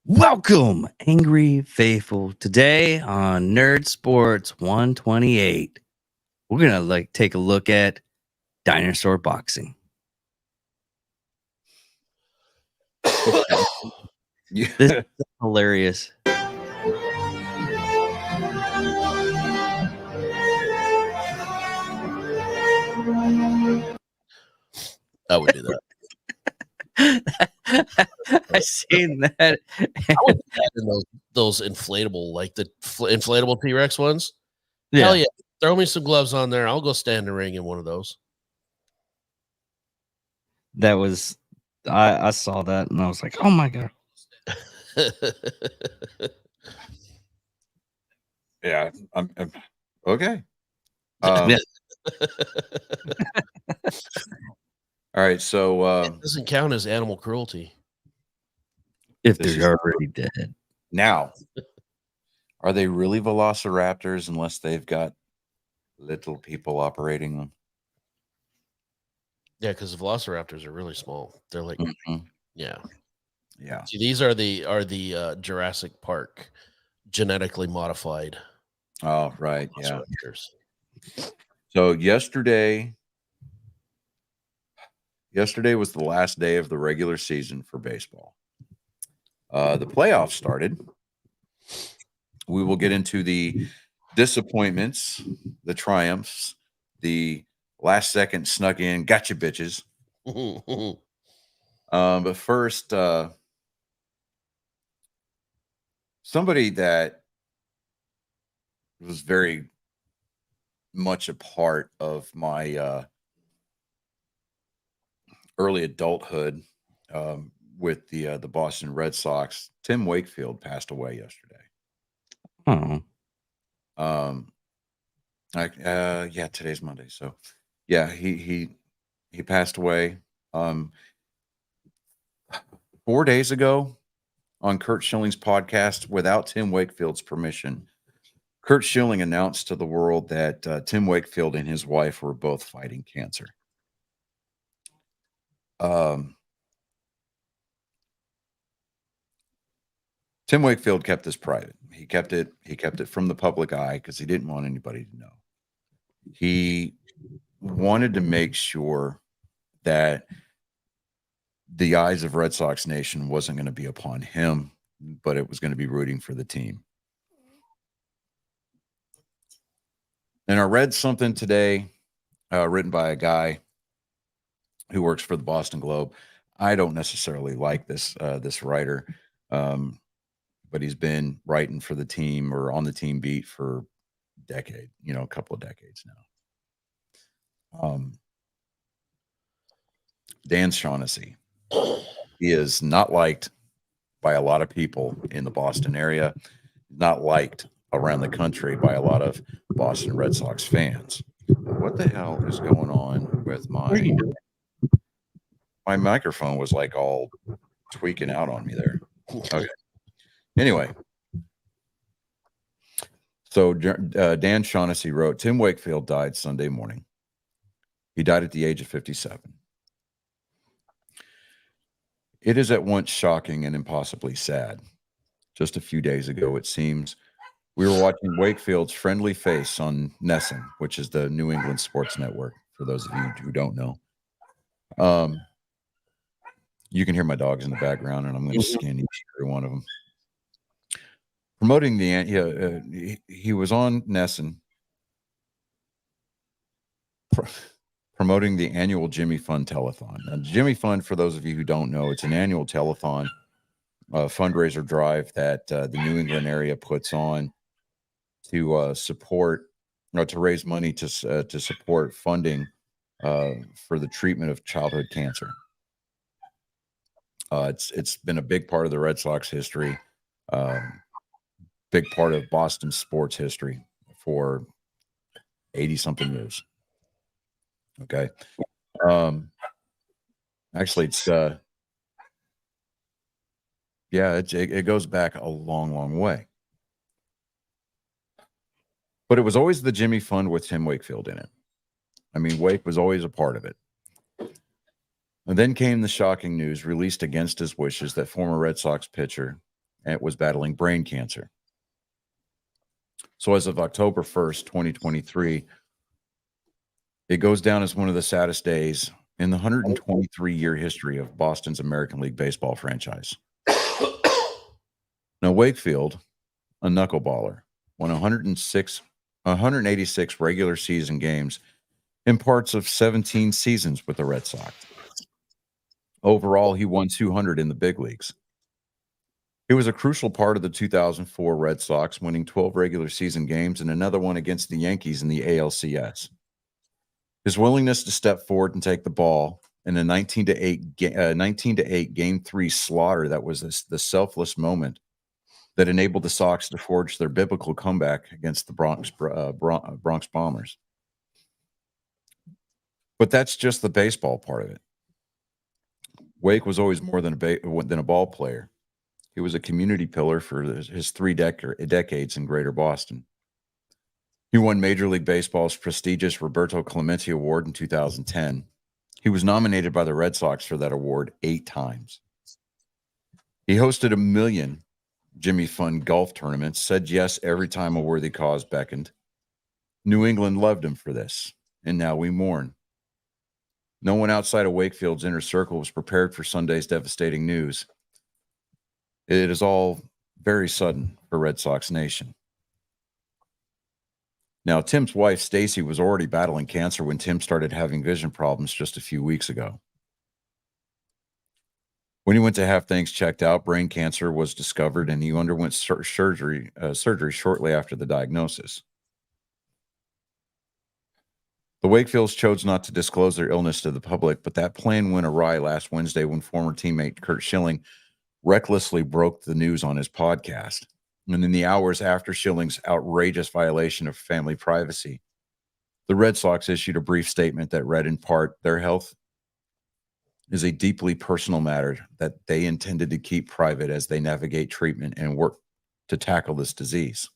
Welcome, Angry Faithful. Today on Nerd Sports 128, we're gonna take a look at dinosaur boxing. Yeah. This is hilarious. I would do that. I seen that. I would do that in those inflatable, like the inflatable T-Rex ones. Yeah, Hell yeah. Throw me some gloves on there. I'll go stand in the ring in one of those. that was. I saw that and I was like, oh my god. Yeah. I'm okay. Yeah. All right. So It doesn't count as animal cruelty. If This they're is- already dead. now, are they really velociraptors unless they've got little people operating them? Yeah, because the velociraptors are really small. They're like, Mhm. yeah. Yeah. See, these are the Jurassic Park genetically modified Oh, right. Yeah. velociraptors. So yesterday was the last day of the regular season for baseball. The playoffs started. We will get into the disappointments, the triumphs, the last second snuck in, gotcha bitches. But first, somebody that was very much a part of my early adulthood with the Boston Red Sox, Tim Wakefield passed away yesterday. Oh, Yeah, today's Monday, so yeah, he passed away 4 days ago on Kurt Schilling's podcast without Tim Wakefield's permission. Kurt Schilling announced to the world that Tim Wakefield and his wife were both fighting cancer. Tim Wakefield kept this private. He kept it from the public eye because he didn't want anybody to know. He wanted to make sure that the eyes of Red Sox Nation wasn't going to be upon him, but it was going to be rooting for the team. And I read something today written by a guy who works for the Boston Globe. I don't necessarily like this writer, but he's been writing for the team or on the team beat for a couple of decades now. Dan Shaughnessy. He is not liked by a lot of people in the Boston area, not liked around the country by a lot of Boston Red Sox fans. What the hell is going on with my microphone? Was like all tweaking out on me there. Okay. Anyway, so Dan Shaughnessy wrote, Tim Wakefield died Sunday morning. He died at the age of 57. It is at once shocking and impossibly sad. Just a few days ago, it seems, we were watching Wakefield's friendly face on NESN, which is the New England Sports Network, for those of you who don't know. You can hear my dogs in the background, and I'm going to scan each and every one of them. Promoting he was on NESN promoting the annual Jimmy Fund Telethon. Now, Jimmy Fund, for those of you who don't know, it's an annual telethon fundraiser drive that the New England area puts on to support, to raise money to support funding for the treatment of childhood cancer. It's been a big part of the Red Sox history, big part of Boston sports history for 80-something years. Okay. Actually, it's it goes back a long, long way. But it was always the Jimmy Fund with Tim Wakefield in it. I mean, Wake was always a part of it. And then came the shocking news, released against his wishes, that former Red Sox pitcher and was battling brain cancer. So as of October 1st, 2023, it goes down as one of the saddest days in the 123-year history of Boston's American League Baseball franchise. Now, Wakefield, a knuckleballer, won 186 regular season games in parts of 17 seasons with the Red Sox. Overall, he won 200 in the big leagues. He was a crucial part of the 2004 Red Sox, winning 12 regular season games and another one against the Yankees in the ALCS. His willingness to step forward and take the ball in a 19-8 Game 3 slaughter that was the selfless moment that enabled the Sox to forge their biblical comeback against the Bronx Bombers. But that's just the baseball part of it. Wake was always more than a ball player. He was a community pillar for his 3 decades in Greater Boston. He won Major League Baseball's prestigious Roberto Clemente Award in 2010. He was nominated by the Red Sox for that award 8 times. He hosted 1 million Jimmy Fund golf tournaments, said yes every time a worthy cause beckoned. New England loved him for this, and now we mourn. No one outside of Wakefield's inner circle was prepared for Sunday's devastating news. It is all very sudden for Red Sox Nation. Now, Tim's wife, Stacy, was already battling cancer when Tim started having vision problems just a few weeks ago. When he went to have things checked out, brain cancer was discovered, and he underwent surgery shortly after the diagnosis. The Wakefields chose not to disclose their illness to the public, but that plan went awry last Wednesday when former teammate Curt Schilling recklessly broke the news on his podcast. And in the hours after Schilling's outrageous violation of family privacy, the Red Sox issued a brief statement that read in part, their health is a deeply personal matter that they intended to keep private as they navigate treatment and work to tackle this disease.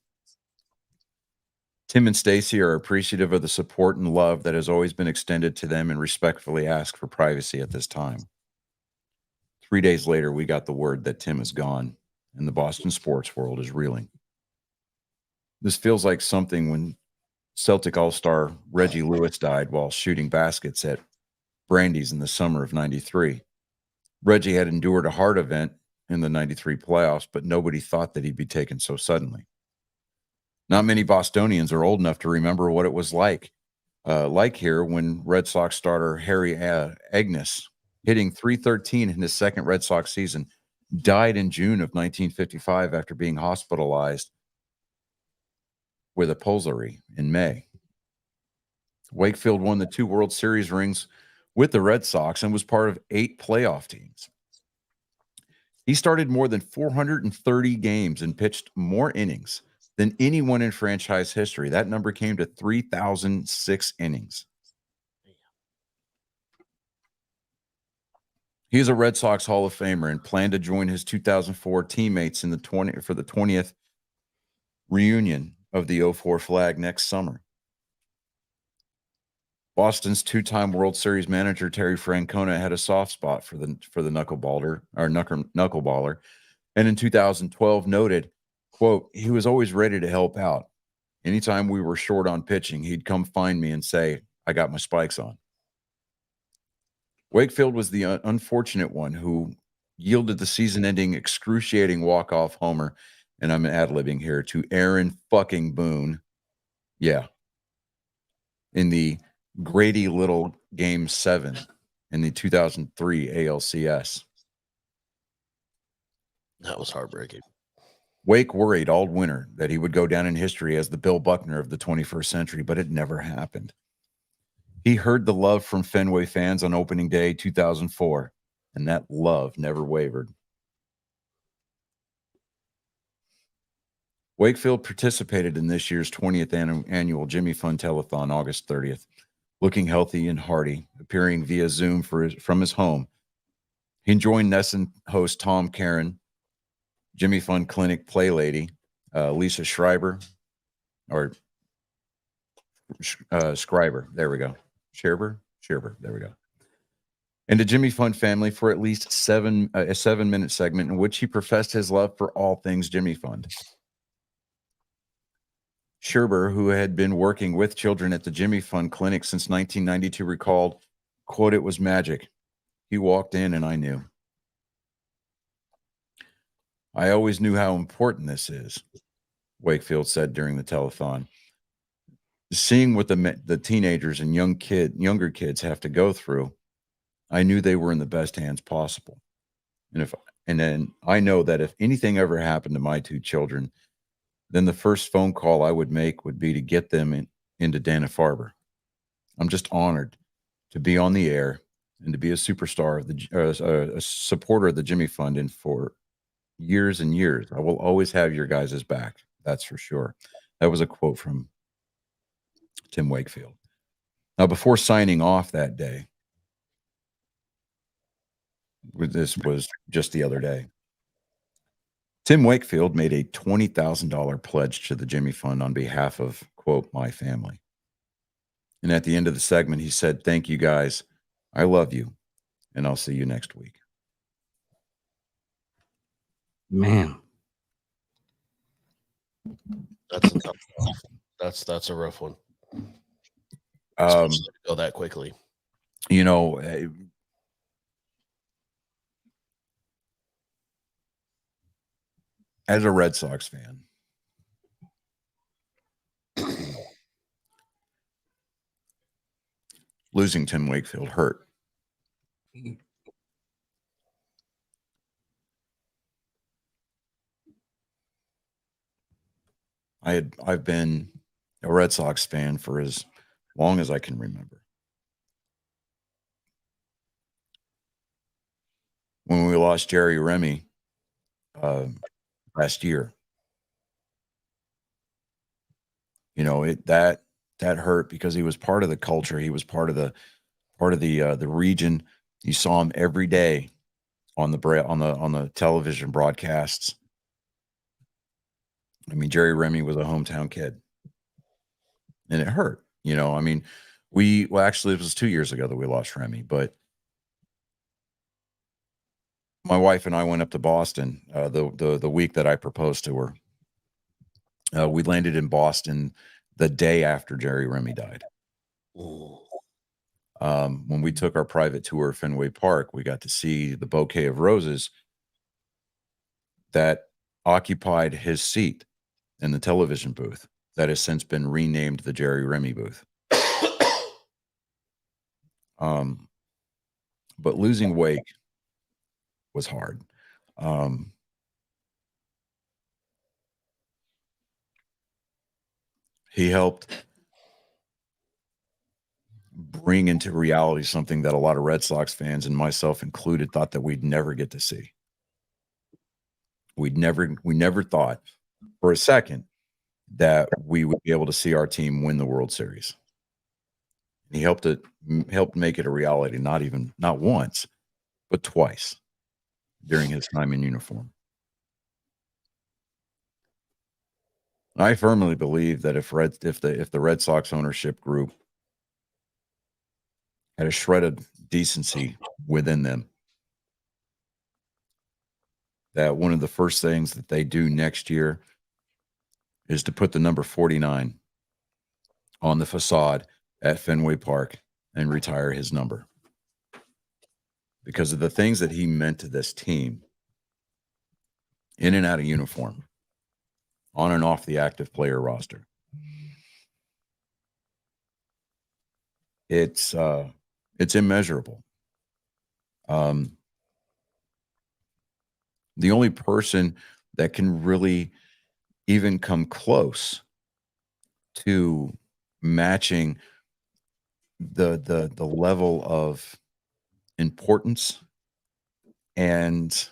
Tim and Stacy are appreciative of the support and love that has always been extended to them and respectfully ask for privacy at this time. 3 days later, we got the word that Tim is gone, and the Boston sports world is reeling. This feels like something when Celtic All-Star Reggie Lewis died while shooting baskets at Brandy's in the summer of '93. Reggie had endured a heart event in the '93 playoffs, but nobody thought that he'd be taken so suddenly. Not many Bostonians are old enough to remember what it was like here when Red Sox starter Harry Agnes, hitting .313 in his second Red Sox season, died in June of 1955 after being hospitalized with a pulmonary in May. Wakefield won the 2 World Series rings with the Red Sox and was part of 8 playoff teams. He started more than 430 games and pitched more innings than anyone in franchise history. That number came to 3,006 innings. He is a Red Sox Hall of Famer and planned to join his 2004 teammates in the 20th reunion of the '04 flag next summer. Boston's 2-time World Series manager Terry Francona had a soft spot for the knuckleballer, and in 2012 noted, quote, he was always ready to help out. Anytime we were short on pitching, he'd come find me and say, I got my spikes on. Wakefield was the unfortunate one who yielded the season-ending excruciating walk-off homer, and I'm ad-libbing here, to Aaron fucking Boone. Yeah. In the Grady Little Game 7 in the 2003 ALCS. That was heartbreaking. Wake worried all winter that he would go down in history as the Bill Buckner of the 21st century, but it never happened. He heard the love from Fenway fans on opening day 2004, and that love never wavered. Wakefield participated in this year's 20th annual Jimmy Fund Telethon August 30th, looking healthy and hearty, appearing via Zoom from his home. He joined NESN host Tom Karen, Jimmy Fund Clinic play lady, Lisa Schreiber, or Schreiber, there we go. Scherber, there we go. and the Jimmy Fund family for at least a 7-minute segment in which he professed his love for all things Jimmy Fund. Sherber, who had been working with children at the Jimmy Fund Clinic since 1992, recalled, quote, "It was magic. He walked in and I knew. I always knew how important this is," Wakefield said during the telethon. "Seeing what the teenagers and younger kids have to go through, I knew they were in the best hands possible. And then I know that if anything ever happened to my two children, then the first phone call I would make would be to get them into Dana-Farber. I'm just honored to be on the air and to be a superstar of a supporter of the Jimmy Fund, and for years and years, I will always have your guys' back. That's for sure." That was a quote from Tim Wakefield. Now, before signing off that day, this was just the other day, Tim Wakefield made a $20,000 pledge to the Jimmy Fund on behalf of, quote, "my family." And at the end of the segment, he said, "Thank you guys. I love you. And I'll see you next week." Man, That's a tough one. That's a rough one. Especially to go that quickly. You know, as a Red Sox fan, losing Tim Wakefield hurt. I've been a Red Sox fan for as long as I can remember. When we lost Jerry Remy last year, you know, that hurt because he was part of the culture. He was part of the region. You saw him every day on the television broadcasts. I mean, Jerry Remy was a hometown kid, and it hurt. You know, I mean, actually, it was 2 years ago that we lost Remy, but my wife and I went up to Boston the week that I proposed to her. We landed in Boston the day after Jerry Remy died. When we took our private tour of Fenway Park, we got to see the bouquet of roses that occupied his seat in the television booth that has since been renamed the Jerry Remy booth. But losing Wake was hard. He helped bring into reality something that a lot of Red Sox fans, and myself included, thought that we'd never get to see. We never thought for a second that we would be able to see our team win the World Series. He helped make it a reality, not once, but twice during his time in uniform. I firmly believe that if the Red Sox ownership group had a shred of decency within them, that one of the first things that they do next year is to put the number 49 on the facade at Fenway Park and retire his number, because of the things that he meant to this team in and out of uniform, on and off the active player roster. It's immeasurable. The only person that can really even come close to matching the level of importance and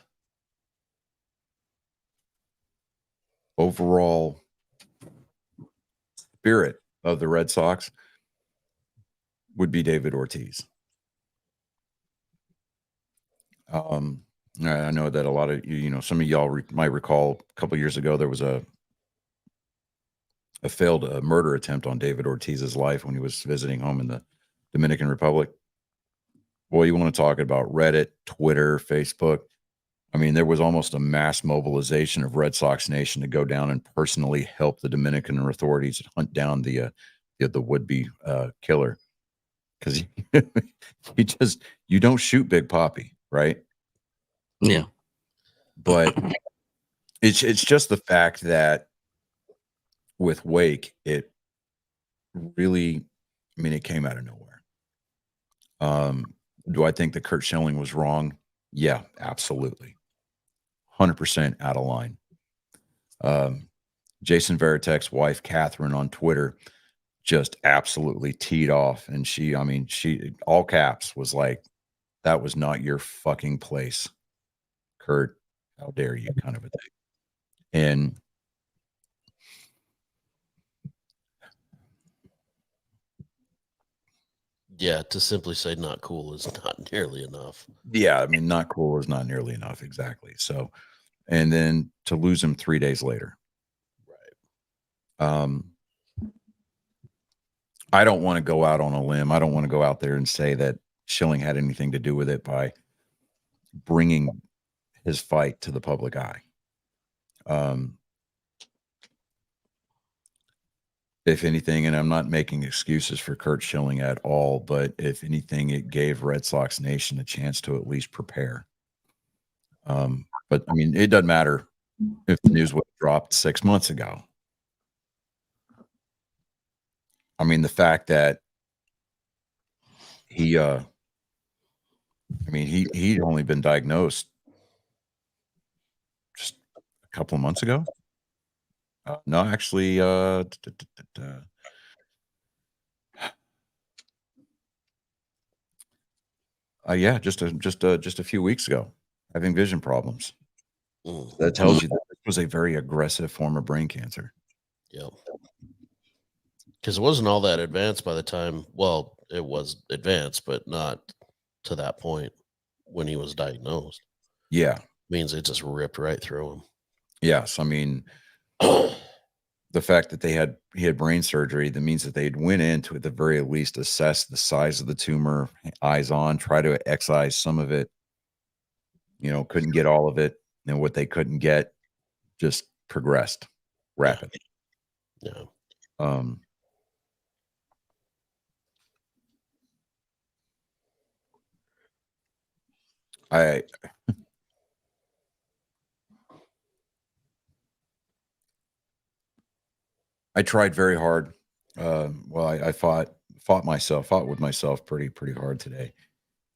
overall spirit of the Red Sox would be David Ortiz. I know that a lot of some of y'all might recall a couple years ago there was a failed murder attempt on David Ortiz's life when he was visiting home in the Dominican Republic. Well, you want to talk about Reddit, Twitter, Facebook. I mean, there was almost a mass mobilization of Red Sox Nation to go down and personally help the Dominican authorities hunt down the would-be killer, because you don't shoot Big Papi, right? Yeah. But it's just the fact that with Wake, it really, I mean, it came out of nowhere. Do I think that Curt Schilling was wrong? Yeah, absolutely. 100% out of line. Jason Varitek's wife, Catherine, on Twitter just absolutely teed off. And she, all caps, was like, that was not your fucking place, Curt. How dare you, kind of a thing. And Yeah, to simply say not cool is not nearly enough. yeah, I mean, not cool is not nearly enough. Exactly. So, and then to lose him 3 days later. Right. I don't want to go out on a limb. I don't want to go out there and say that Schilling had anything to do with it by bringing his fight to the public eye. If anything, and I'm not making excuses for Curt Schilling at all, but if anything, it gave Red Sox Nation a chance to at least prepare. But I mean, it doesn't matter if the news was dropped 6 months ago. I mean, the fact that he'd only been diagnosed just a couple of months ago. No, actually, yeah, just a few weeks ago, having vision problems. That tells you that this was a very aggressive form of brain cancer. Yep. Because it wasn't all that advanced by the time. Well, it was advanced, but not to that point when he was diagnosed. Yeah. Means it just ripped right through him. Yes, I mean, the fact that he had brain surgery, that means that they'd went in to, at the very least, assess the size of the tumor, eyes on, try to excise some of it. Couldn't get all of it, and what they couldn't get just progressed rapidly. Yeah. I tried very hard. I fought with myself pretty hard today,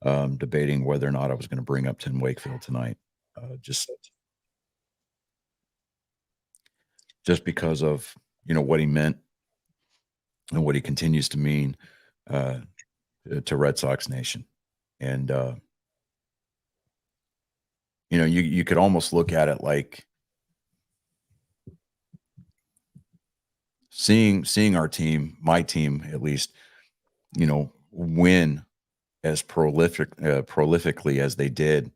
debating whether or not I was going to bring up Tim Wakefield tonight, just because of what he meant and what he continues to mean to Red Sox Nation. And you could almost look at it like seeing our team, my team at least, win as prolifically as they did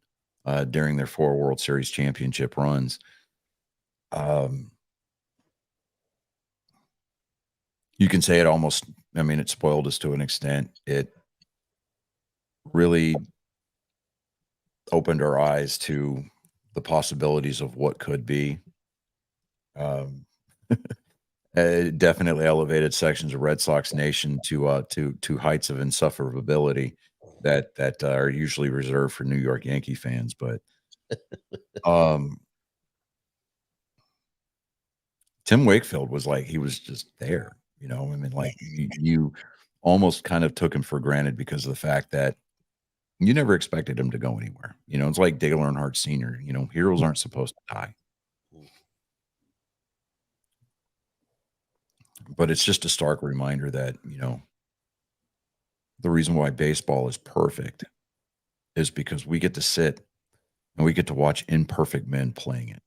during their 4 World Series championship runs. You can say it almost, it spoiled us to an extent. It really opened our eyes to the possibilities of what could be. It definitely elevated sections of Red Sox Nation to heights of insufferability that are usually reserved for New York Yankee fans. But Tim Wakefield was like, he was just there. You almost kind of took him for granted because of the fact that you never expected him to go anywhere. It's like Dale Earnhardt Sr. Heroes aren't supposed to die. But it's just a stark reminder that, the reason why baseball is perfect is because we get to sit and we get to watch imperfect men playing it.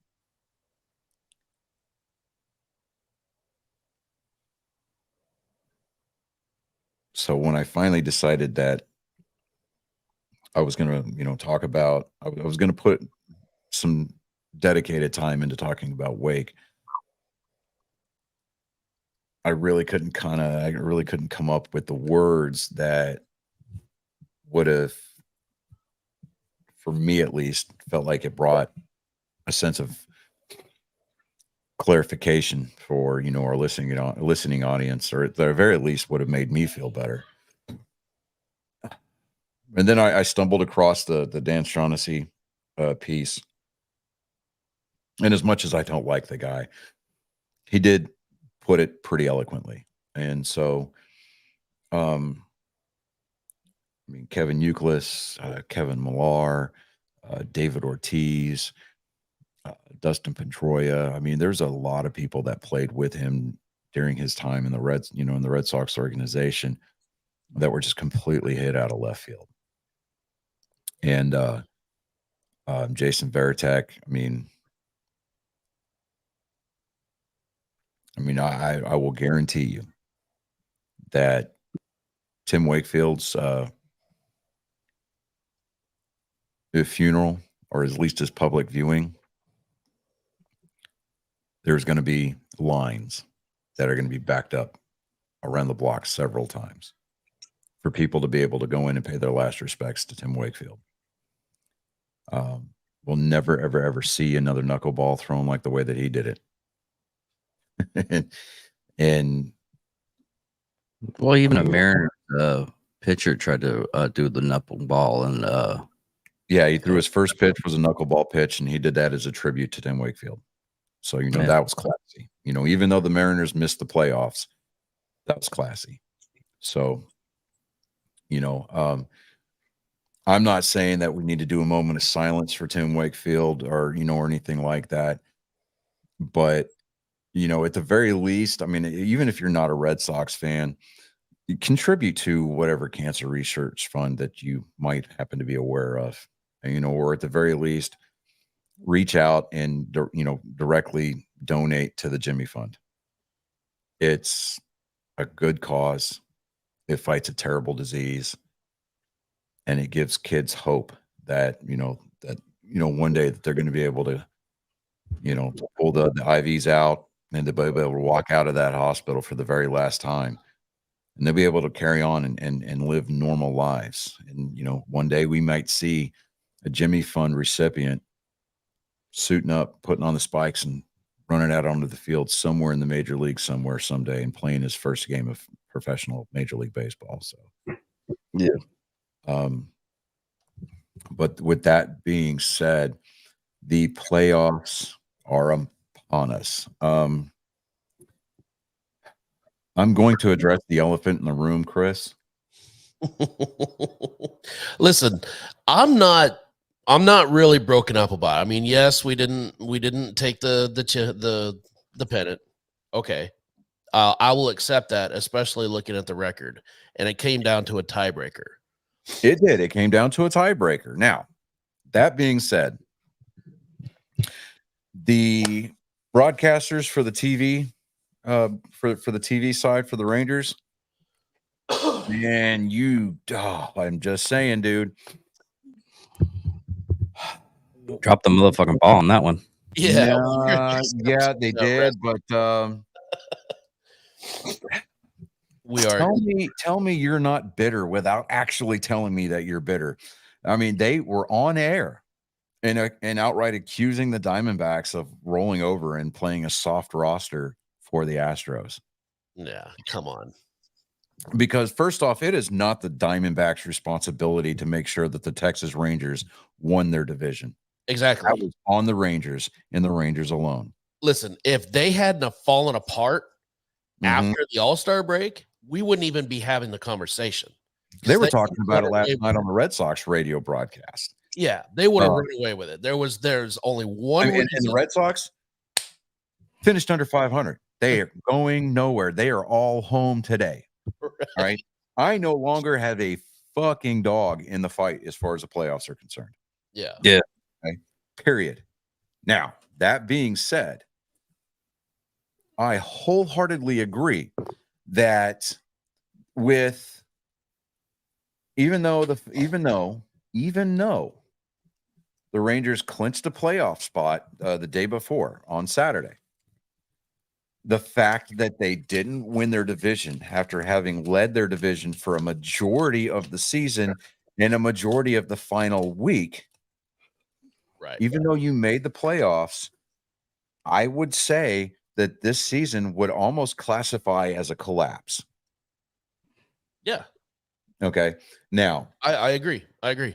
So when I finally decided that I was going to, talk about, I was going to put some dedicated time into talking about Wake, I really couldn't come up with the words that would have for me at least, felt like it brought a sense of clarification for our listening audience, or at the very least would have made me feel better. And then I stumbled across the Dan Shaughnessy piece, and as much as I don't like the guy, he did put it pretty eloquently. And so, I mean, Kevin Youkilis, Kevin Millar, David Ortiz, Dustin Pedroia. I mean, there's a lot of people that played with him during his time in the Reds, in the Red Sox organization, that were just completely hit out of left field. And Jason Varitek, I will guarantee you that Tim Wakefield's funeral, or at least his public viewing, there's going to be lines that are going to be backed up around the block several times for people to be able to go in and pay their last respects to Tim Wakefield. We'll never, ever, ever see another knuckleball thrown like the way that he did it. and well, even a Mariners pitcher tried to do the knuckleball, and yeah, he threw his first pitch was a knuckleball pitch, and he did that as a tribute to Tim Wakefield. So that was classy. Even though the Mariners missed the playoffs, that was classy. So, I'm not saying that we need to do a moment of silence for Tim Wakefield or anything like that. But, at the very least, even if you're not a Red Sox fan, you contribute to whatever cancer research fund that you might happen to be aware of, or at the very least, reach out and, directly donate to the Jimmy Fund. It's a good cause. It fights a terrible disease. And it gives kids hope that, one day that they're going to be able to, pull the IVs out and to be able to walk out of that hospital for the very last time. And they'll be able to carry on and live normal lives. And, one day we might see a Jimmy Fund recipient suiting up, putting on the spikes and running out onto the field somewhere in the major league somewhere someday and playing his first game of professional Major League Baseball. So, yeah. But with that being said, the playoffs are upon us. I'm going to address the elephant in the room, Chris. Listen, I'm not really broken up about it. Yes, we didn't take the pennant. Okay. I will accept that, especially looking at the record. And it came down to a tiebreaker. It did. It came down to a tiebreaker. Now, that being said, the broadcasters for the TV, for the TV side for the Rangers, man, I'm just saying, dude. Drop the motherfucking ball on that one. Yeah, yeah, they did, but we are. Tell me you're not bitter without actually telling me that you're bitter. They were on air and outright accusing the Diamondbacks of rolling over and playing a soft roster for the Astros. Yeah, come on. Because first off, it is not the Diamondbacks' responsibility to make sure that the Texas Rangers won their division. Exactly. That was on the Rangers and the Rangers alone. Listen, if they hadn't have fallen apart after the All-Star break, we wouldn't even be having the conversation. They were talking about it last night on the Red Sox radio broadcast. Yeah, they would have run away with it. There's only one. And the Red Sox finished under 500. They are going nowhere. They are all home today. Right? I no longer have a fucking dog in the fight as far as the playoffs are concerned. Yeah. Yeah. Okay? Period. Now, that being said, I wholeheartedly agree that even though the Rangers clinched a playoff spot the day before on Saturday, the fact that they didn't win their division after having led their division for a majority of the season and a majority of the final week Right. Even though you made the playoffs, I would say that this season would almost classify as a collapse. Yeah. Okay. Now, I agree. I agree.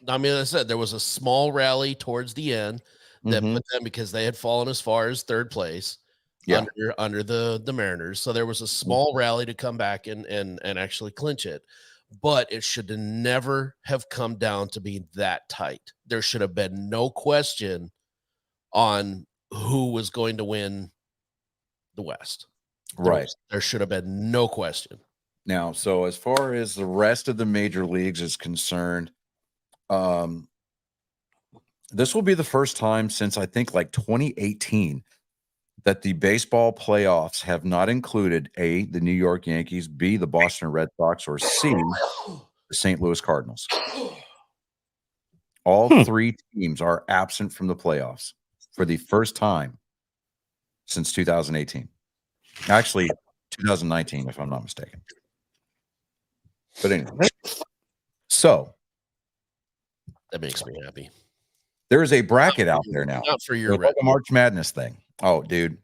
I mean, as I said, there was a small rally towards the end that mhm, put them, because they had fallen as far as third place yeah, under the Mariners. So there was a small rally to come back and actually clinch it. But it should never have come down to being that tight. There should have been no question on who was going to win the West. right. There should have been no question. Now, so as far as the rest of the major leagues is concerned, this will be the first time since I think like 2018 that the baseball playoffs have not included A, the New York Yankees, B, the Boston Red Sox, or C, the St. Louis Cardinals. All three teams are absent from the playoffs for the first time since 2018. Actually, 2019, if I'm not mistaken. But anyway, so That makes me happy. there is a bracket out there now. Not for your It's like a March Madness thing. Oh, dude.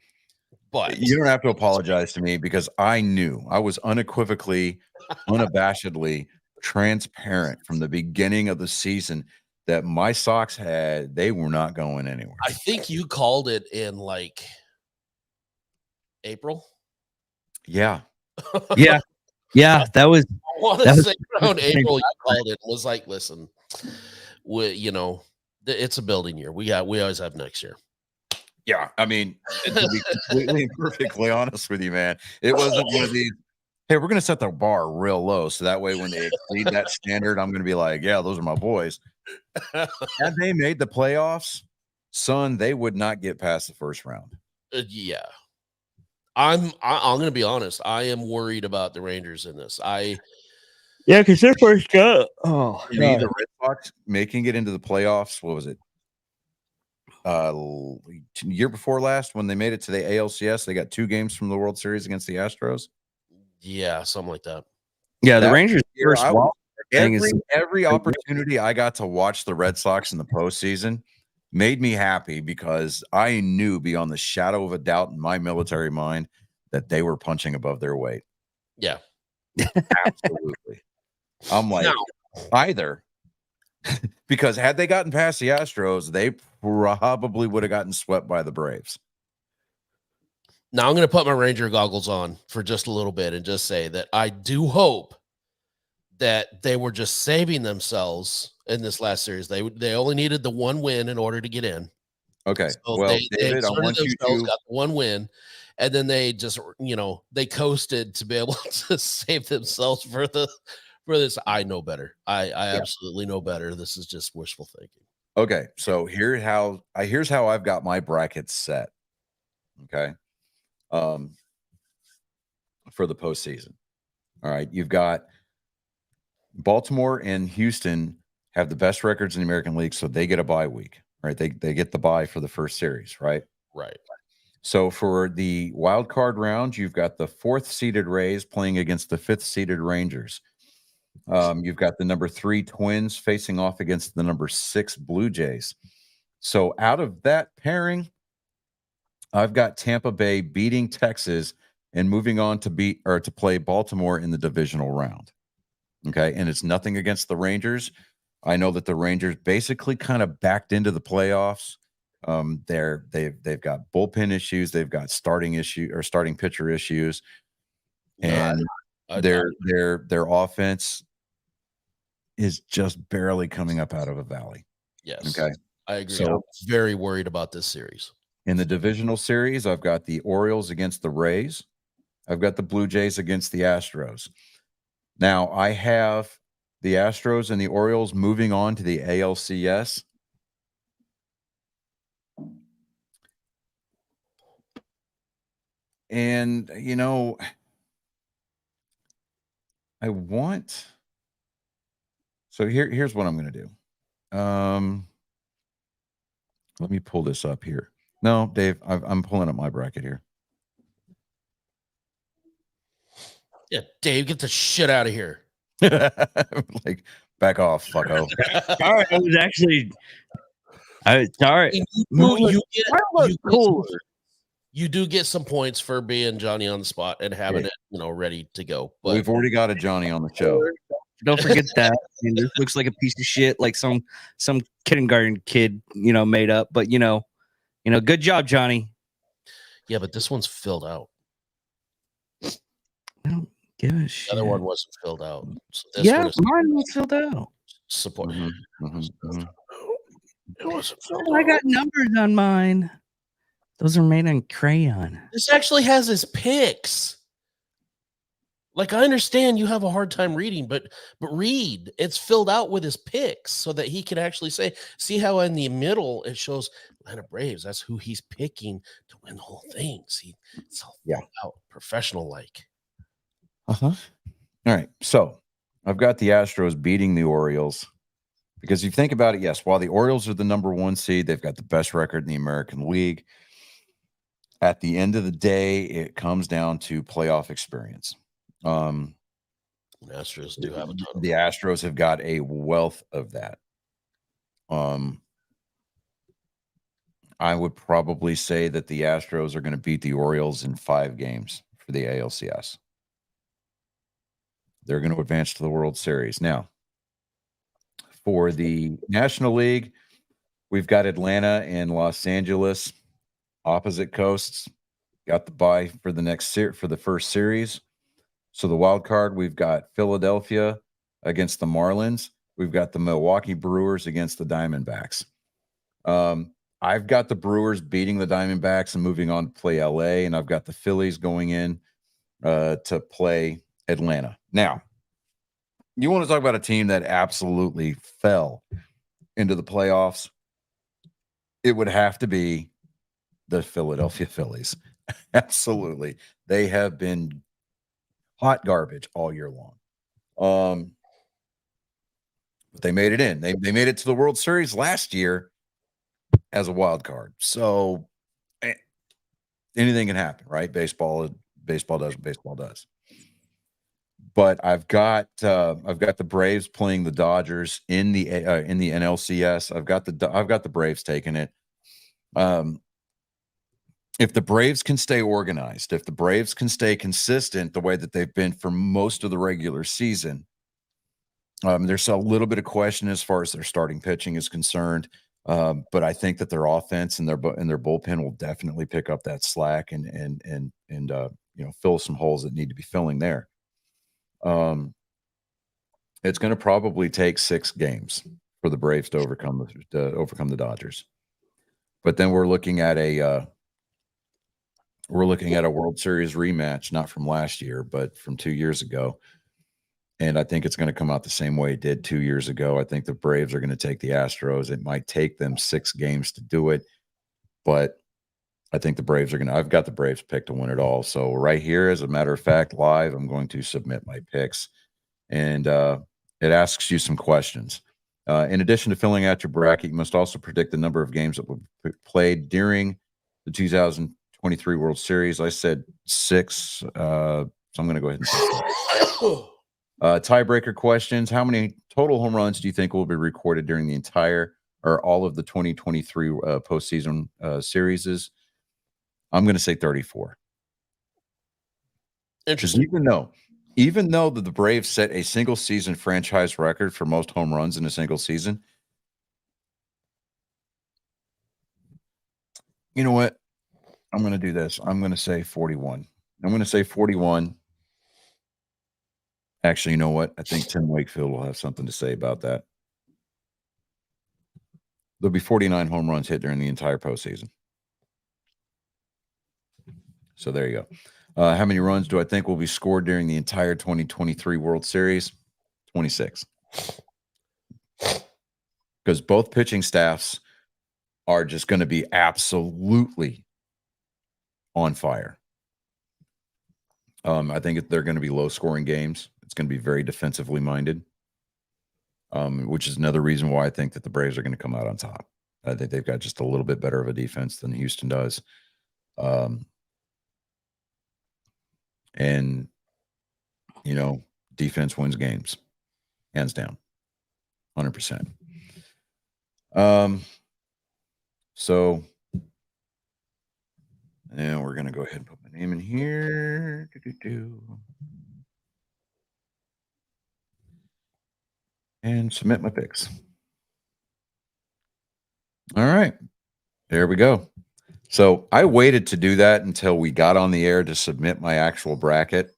but You don't have to apologize to me because I knew I was unequivocally, unabashedly transparent from the beginning of the season that my Sox they were not going anywhere. I think you called it in like April. Yeah. Yeah, that was I want to That was say around April you called it. Was like, listen, it's a building year. We always have next year. Yeah. I mean, to be completely and perfectly honest with you, man, it wasn't one of these, hey, we're going to set the bar real low. So that way, when they exceed that standard, I'm going to be like, yeah, those are my boys. Had they made the playoffs, son, they would not get past the first round. Yeah. I'm going to be honest. I am worried about the Rangers in this. yeah, because their first go. Oh, For me, the Red Sox making it into the playoffs, what was it? Year before last, when they made it to the ALCS, they got 2 games from the World Series against the Astros. Yeah, something like that. yeah, the That Rangers year, first I wild thing every is every opportunity I got to watch the Red Sox in the postseason made me happy because I knew beyond the shadow of a doubt in my military mind that they were punching above their weight. Yeah. Absolutely. I'm like, Now, either because had they gotten past the Astros, they probably would have gotten swept by the Braves. now I'm going to put my Ranger goggles on for just a little bit and just say that I do hope that they were just saving themselves in this last series. They only needed the one win in order to get in. Okay. So Well, they David, I exerted want you themselves, to got the one win, and then they just they coasted to be able to save themselves for this. I know better. I absolutely know better. This is just wishful thinking. Okay, so here's how I've got my brackets set. Okay. For the postseason. All right, you've got Baltimore and Houston have the best records in the American League, so they get a bye week, right? They get the bye for the first series, right? Right. So for the wild card round, you've got the 4th seeded Rays playing against the 5th seeded Rangers. You've got the number 3 Twins facing off against the number 6 Blue Jays. So out of that pairing, I've got Tampa Bay beating Texas and moving on to play Baltimore in the divisional round. Okay, and it's nothing against the Rangers. I know that the Rangers basically kind of backed into the playoffs. They've got bullpen issues, they've got starting pitcher issues, and their offense is just barely coming up out of a valley. Yes. Okay. I agree. So- I'm very worried about this series. In the divisional series, I've got the Orioles against the Rays. I've got the Blue Jays against the Astros. Now, I have the Astros and the Orioles moving on to the ALCS. And, here's what I'm going to do. Let me pull this up here. No, Dave, I'm pulling up my bracket here. Yeah, Dave, get the shit out of here. Like, back off, fucko. all right. I was actually Sorry. You do get some points for being Johnny on the spot and having Yeah. it, ready to go. But We've already got a Johnny on the show. Don't forget that. I mean, this looks like a piece of shit, like some kindergarten kid, made up. But good job, Johnny. yeah, but this one's filled out. I don't give a The shit. other one wasn't filled out. So this Yeah, one is mine was filled out. support. It wasn't filled I out. got numbers on mine. Those are made on crayon. This actually has his picks. Like, I understand you have a hard time reading, but read. It's filled out with his picks so that he can actually say, see how in the middle it shows Atlanta Braves. That's who he's picking to win the whole thing. See, it's all filled out, professional like. All right. So I've got the Astros beating the Orioles because you think about it, yes, while the Orioles are the number 1 seed, they've got the best record in the American League. At the end of the day, it comes down to playoff experience. Astros do have a ton of the Astros have got a wealth of that. I would probably say that the Astros are going to beat the Orioles in 5 games for the ALCS. They're going to advance to the World Series. Now, for the National League, we've got Atlanta and Los Angeles, opposite coasts. Got the bye for the first series. So the wild card, we've got Philadelphia against the Marlins. We've got the Milwaukee Brewers against the Diamondbacks. I've got the Brewers beating the Diamondbacks and moving on to play LA, and I've got the Phillies going in to play Atlanta. Now, you want to talk about a team that absolutely fell into the playoffs? It would have to be the Philadelphia Phillies. Absolutely. They have been hot garbage all year long. But they made it in. They made it to the World Series last year as a wild card. So anything can happen, right? Baseball does what baseball does. But I've got the Braves playing the Dodgers in the NLCS. I've got the Braves taking it. If the Braves can stay organized, if the Braves can stay consistent the way that they've been for most of the regular season, there's a little bit of question as far as their starting pitching is concerned. But I think that their offense and their bullpen will definitely pick up that slack and fill some holes that need to be filling there. It's going to probably take 6 games for the Braves to overcome the Dodgers. But then we're looking at a World Series rematch, not from last year, but from 2 years ago. And I think it's going to come out the same way it did 2 years ago. I think the Braves are going to take the Astros. It might take them 6 games to do it, but I think the Braves are going to – I've got the Braves picked to win it all. So right here, as a matter of fact, live, I'm going to submit my picks. And it asks you some questions. In addition to filling out your bracket, you must also predict the number of games that will be played during the 2023 World Series. I said 6, so I'm going to go ahead and say 6. Tiebreaker questions. How many total home runs do you think will be recorded during the entire or all of the 2023 postseason series? I'm going to say 34. Interesting. Even though the Braves set a single season franchise record for most home runs in a single season, you know what? I'm going to do this. I'm going to say 41. I'm going to say 41. Actually, you know what? I think Tim Wakefield will have something to say about that. There'll be 49 home runs hit during the entire postseason. So there you go. How many runs do I think will be scored during the entire 2023 World Series? 26. Because both pitching staffs are just going to be absolutely on fire. I think they're going to be low-scoring games. It's going to be very defensively minded, which is another reason why I think that the Braves are going to come out on top. I think they've got just a little bit better of a defense than Houston does. And, defense wins games, hands down, 100%. So, and we're gonna go ahead and put my name in here. And submit my picks. All right, there we go. So I waited to do that until we got on the air to submit my actual bracket.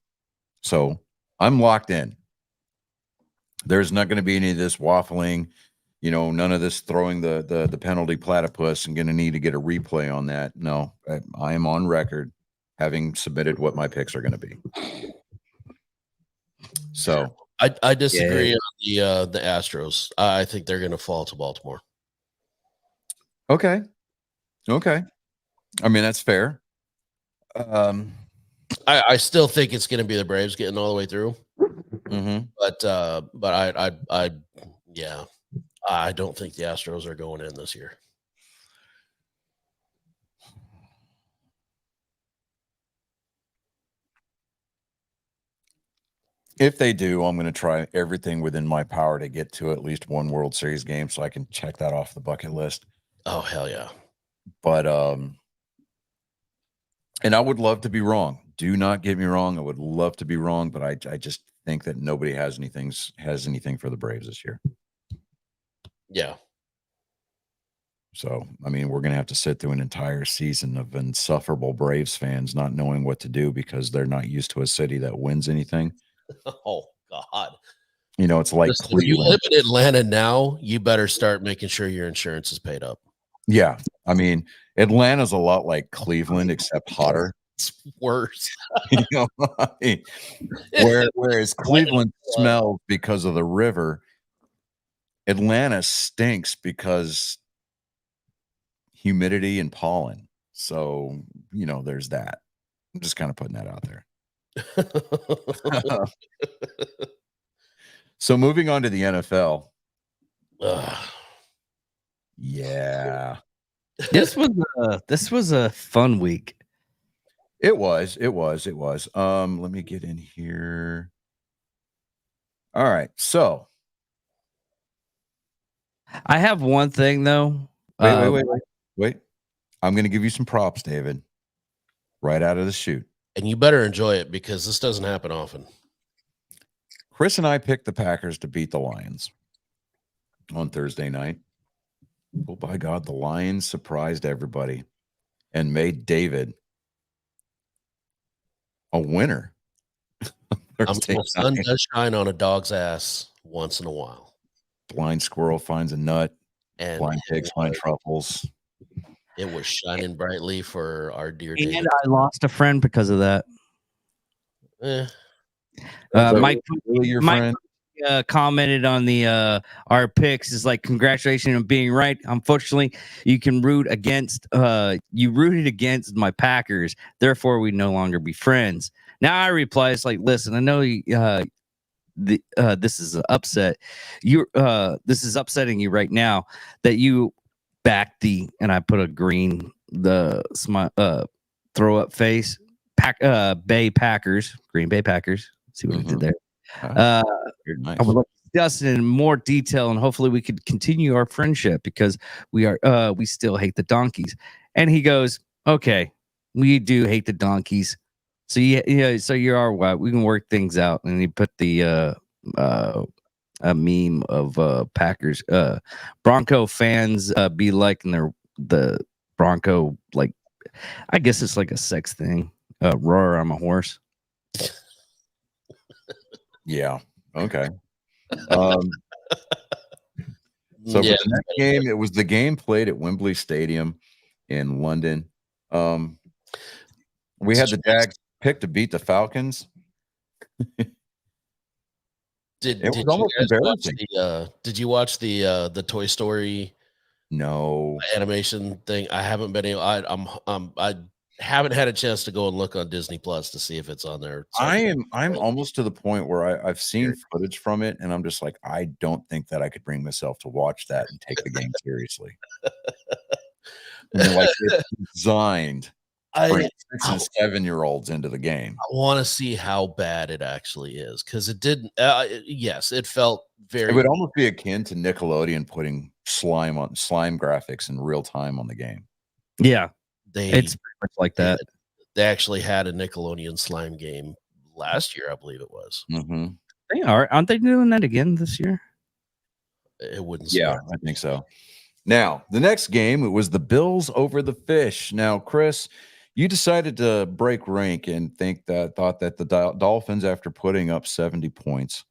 So I'm locked in. There's not going to be any of this waffling, none of this throwing the penalty platypus and going to need to get a replay on that. No, I am on record having submitted what my picks are going to be. So I disagree on the Astros. I think they're going to fall to Baltimore. Okay. I mean, that's fair. I still think it's going to be the Braves getting all the way through. Mm-hmm. But I don't think the Astros are going in this year. If they do, I'm going to try everything within my power to get to at least one World Series game so I can check that off the bucket list. Oh, hell yeah. But, and I would love to be wrong. Do not get me wrong. I would love to be wrong, but I just think that nobody has anything for the Braves this year. Yeah. So, I mean, we're going to have to sit through an entire season of insufferable Braves fans not knowing what to do because they're not used to a city that wins anything. Oh, God. It's like Listen, if you live in Atlanta now, you better start making sure your insurance is paid up. Yeah. I mean, Atlanta's a lot like Cleveland, except hotter. It's worse. Whereas Cleveland smells because of the river, Atlanta stinks because humidity and pollen. So, there's that. I'm just kind of putting that out there. So moving on to the NFL. Yeah. This was a fun week. It was. Let me get in here. All right. So I have one thing though. Wait. I'm going to give you some props, David. Right out of the chute. And you better enjoy it because this doesn't happen often. Chris and I picked the Packers to beat the Lions on Thursday night. Oh, by God, the Lions surprised everybody and made David a winner. The sun does shine on a dog's ass once in a while. Blind squirrel finds a nut, and blind pigs find truffles. It was shining brightly for our dear And David. I lost a friend because of that. Mike, really your friend? Commented on the our picks is like, congratulations on being right. Unfortunately, you rooted against my Packers, therefore we no longer be friends. Now I reply, it's like, listen, I know this is an upset. This is upsetting you right now that you back and I put a green throw up face Green Bay Packers. See what I did there. Nice. I would like to discuss it in more detail, and hopefully we could continue our friendship because we still hate the donkeys. And he goes, okay, we do hate the donkeys. So so you are what we can work things out. And he put the a meme of Packers Bronco fans be like, and the Bronco, like, I guess it's like a sex thing. Roar, I'm a horse. Yeah. Okay. So for the next game, it was the game played at Wembley Stadium in London. We had the Jags pick to beat the Falcons. Did you watch the Toy Story? No animation thing. I haven't been able. I haven't had a chance to go and look on Disney Plus to see if it's on there. So I'm almost to the point where I've seen footage from it, and I'm just like, I don't think that I could bring myself to watch that and take the game seriously. And like, it's designed bring 6 and 7-year-olds into the game. I want to see how bad it actually is because it didn't. Yes, it felt It very. would almost be akin to Nickelodeon putting slime graphics in real time on the game. Yeah, They it's pretty much like that. they actually had a Nickelodeon slime game last year, I believe it was. Mm-hmm. They aren't they doing that again this year? It wouldn't. Yeah, I think so. Now, the next game, it was the Bills over the Fish. Now, Chris, you decided to break rank and thought that the Dolphins, after putting up 70 points,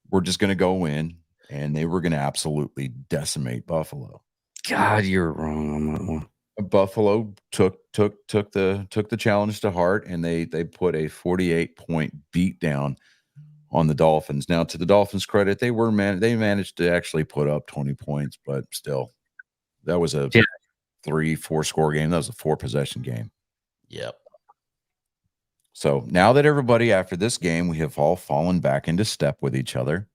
were just going to go in and they were going to absolutely decimate Buffalo. God, you're wrong on that one. Buffalo took the challenge to heart, and they put a 48-point beat down on the Dolphins. Now, to the Dolphins' credit, they managed to actually put up 20 points, but still, that was a 3-4 score game. That was a 4-possession game. Yep. So now that everybody, after this game, we have all fallen back into step with each other.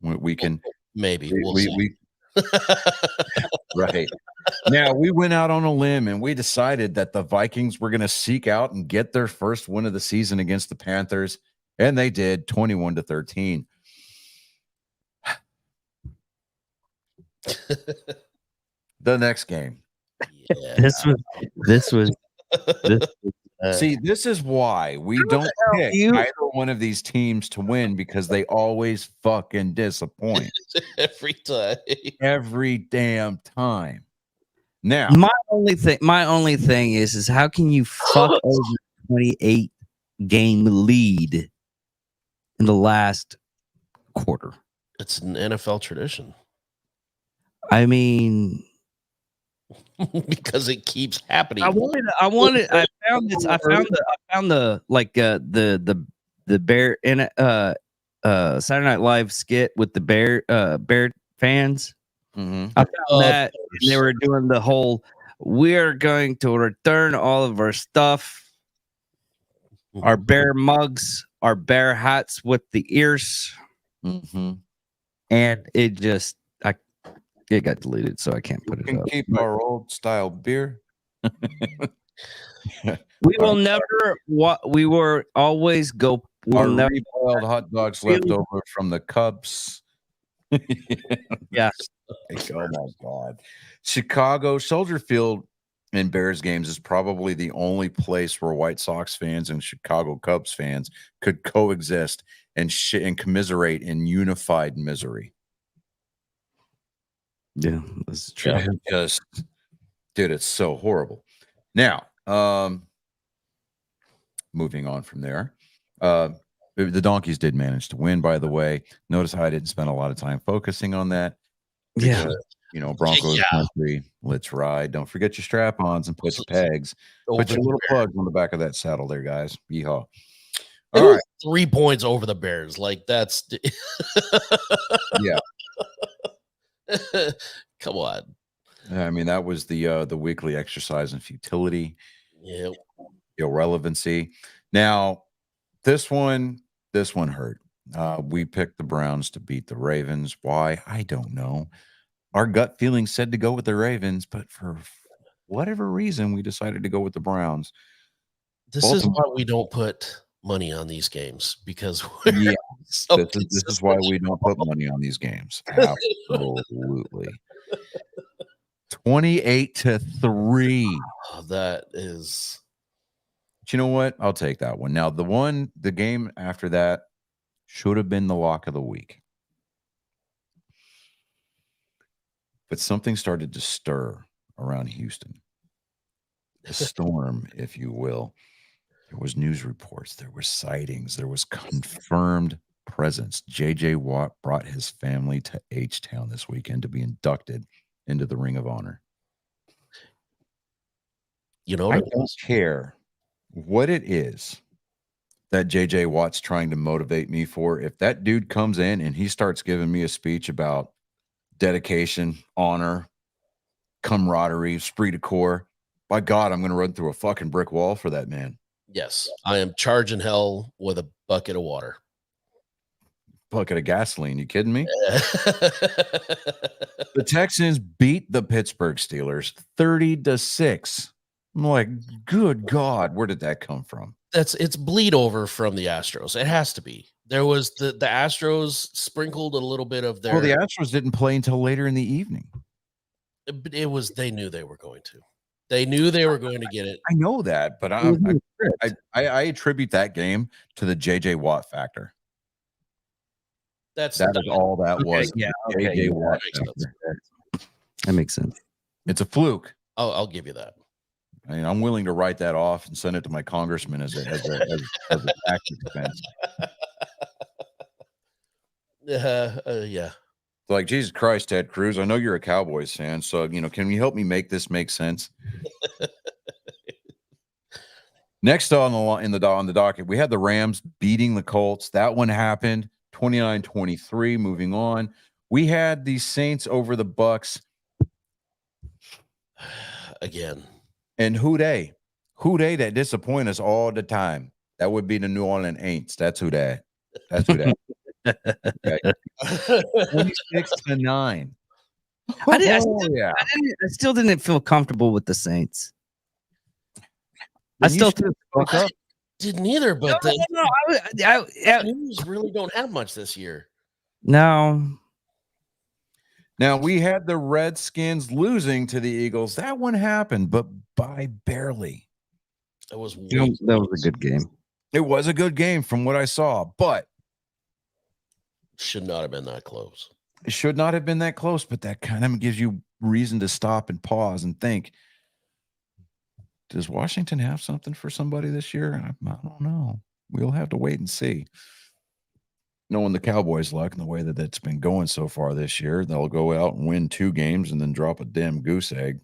We can maybe we'll see. Right. Now, we went out on a limb and we decided that the Vikings were going to seek out and get their first win of the season against the Panthers, and they did, 21-13. The next game. Yeah. This was See, this is why we don't pick either one of these teams to win, because they always fucking disappoint every time. every damn time. Now, my only thing is how can you fuck over 28 game lead in the last quarter? It's an NFL tradition. I mean, because it keeps happening. I found the bear in Saturday Night Live skit with the bear fans. mhm. I found that and they were doing the whole we're going to return all of our stuff, our bear mugs, our bear hats with the ears, Mhm. and it got deleted, so I can't put We it can up. keep our old style beer. We will never. We were always go. Our We'll never. reboiled hot dogs left over from the Cubs. Yeah. Oh my God. Chicago Soldier Field in Bears games is probably the only place where White Sox fans and Chicago Cubs fans could coexist and commiserate in unified misery. Yeah, that's true. Just, dude, it's so horrible. Now, moving on from there, the Donkeys did manage to win, by the way. Notice how I didn't spend a lot of time focusing on that. Yeah. Because, Broncos country, let's ride. Don't forget your strap-ons and put your pegs. Put your little plugs on the back of that saddle there, guys. Yeehaw. All right. 3 points over the Bears. Like, that's Yeah. Come on. I mean, that was the weekly exercise in futility. Yeah. Irrelevancy. Now, this one hurt. We picked the Browns to beat the Ravens. Why? I don't know. Our gut feeling said to go with the Ravens, but for whatever reason, we decided to go with the Browns. This is why we don't put money on these games, because Yeah, this is why we don't put money on these games. Absolutely. 28-3. Oh, that is. But you know what? I'll take that one. Now, the game after that should have been the lock of the week. But something started to stir around Houston. A storm, if you will. There was news reports. There were sightings. There was confirmed presence. J.J. Watt brought his family to H-Town this weekend to be inducted into the Ring of Honor. You know, I don't care what it is that J.J. Watt's trying to motivate me for. If that dude comes in and he starts giving me a speech about dedication, honor, camaraderie, esprit de corps, by God, I'm going to run through a fucking brick wall for that man. yes, I am charging hell with a bucket of water. Bucket of gasoline. You kidding me? The Texans beat the Pittsburgh Steelers 30-6. I'm like, good God, where did that come from? It's bleed over from the Astros. It has to be. There was the Astros sprinkled a little bit of their. Well, the Astros didn't play until later in the evening. But it was, they knew they were going to. They knew they were going to get it. I know that, but I attribute that game to the JJ Watt factor. That is all that was. Yeah, JJ Watt that makes factor. That makes sense. It's a fluke. I'll give you that. I mean, I'm willing to write that off and send it to my congressman as a tax expense. Yeah. Like, Jesus Christ, Ted Cruz, I know you're a Cowboys fan, so can you help me make this make sense? Next on the docket, we had the Rams beating the Colts. That one happened 29-23. Moving on, we had the Saints over the Bucks Again. And who they that disappoint us all the time. That would be the New Orleans Aints. That's who that. Okay. 26-9. I still didn't feel comfortable with the Saints. I still didn't either, but the News really don't have much this year. No. Now, we had the Redskins losing to the Eagles. That one happened, but by barely. That was a good game. It was a good game from what I saw, but should not have been that close. It should not have been that close, but that kind of gives you reason to stop and pause and think, does Washington have something for somebody this year? I don't know. We'll have to wait and see. Knowing the Cowboys' luck and the way that it's been going so far this year, they'll go out and win 2 games and then drop a damn goose egg.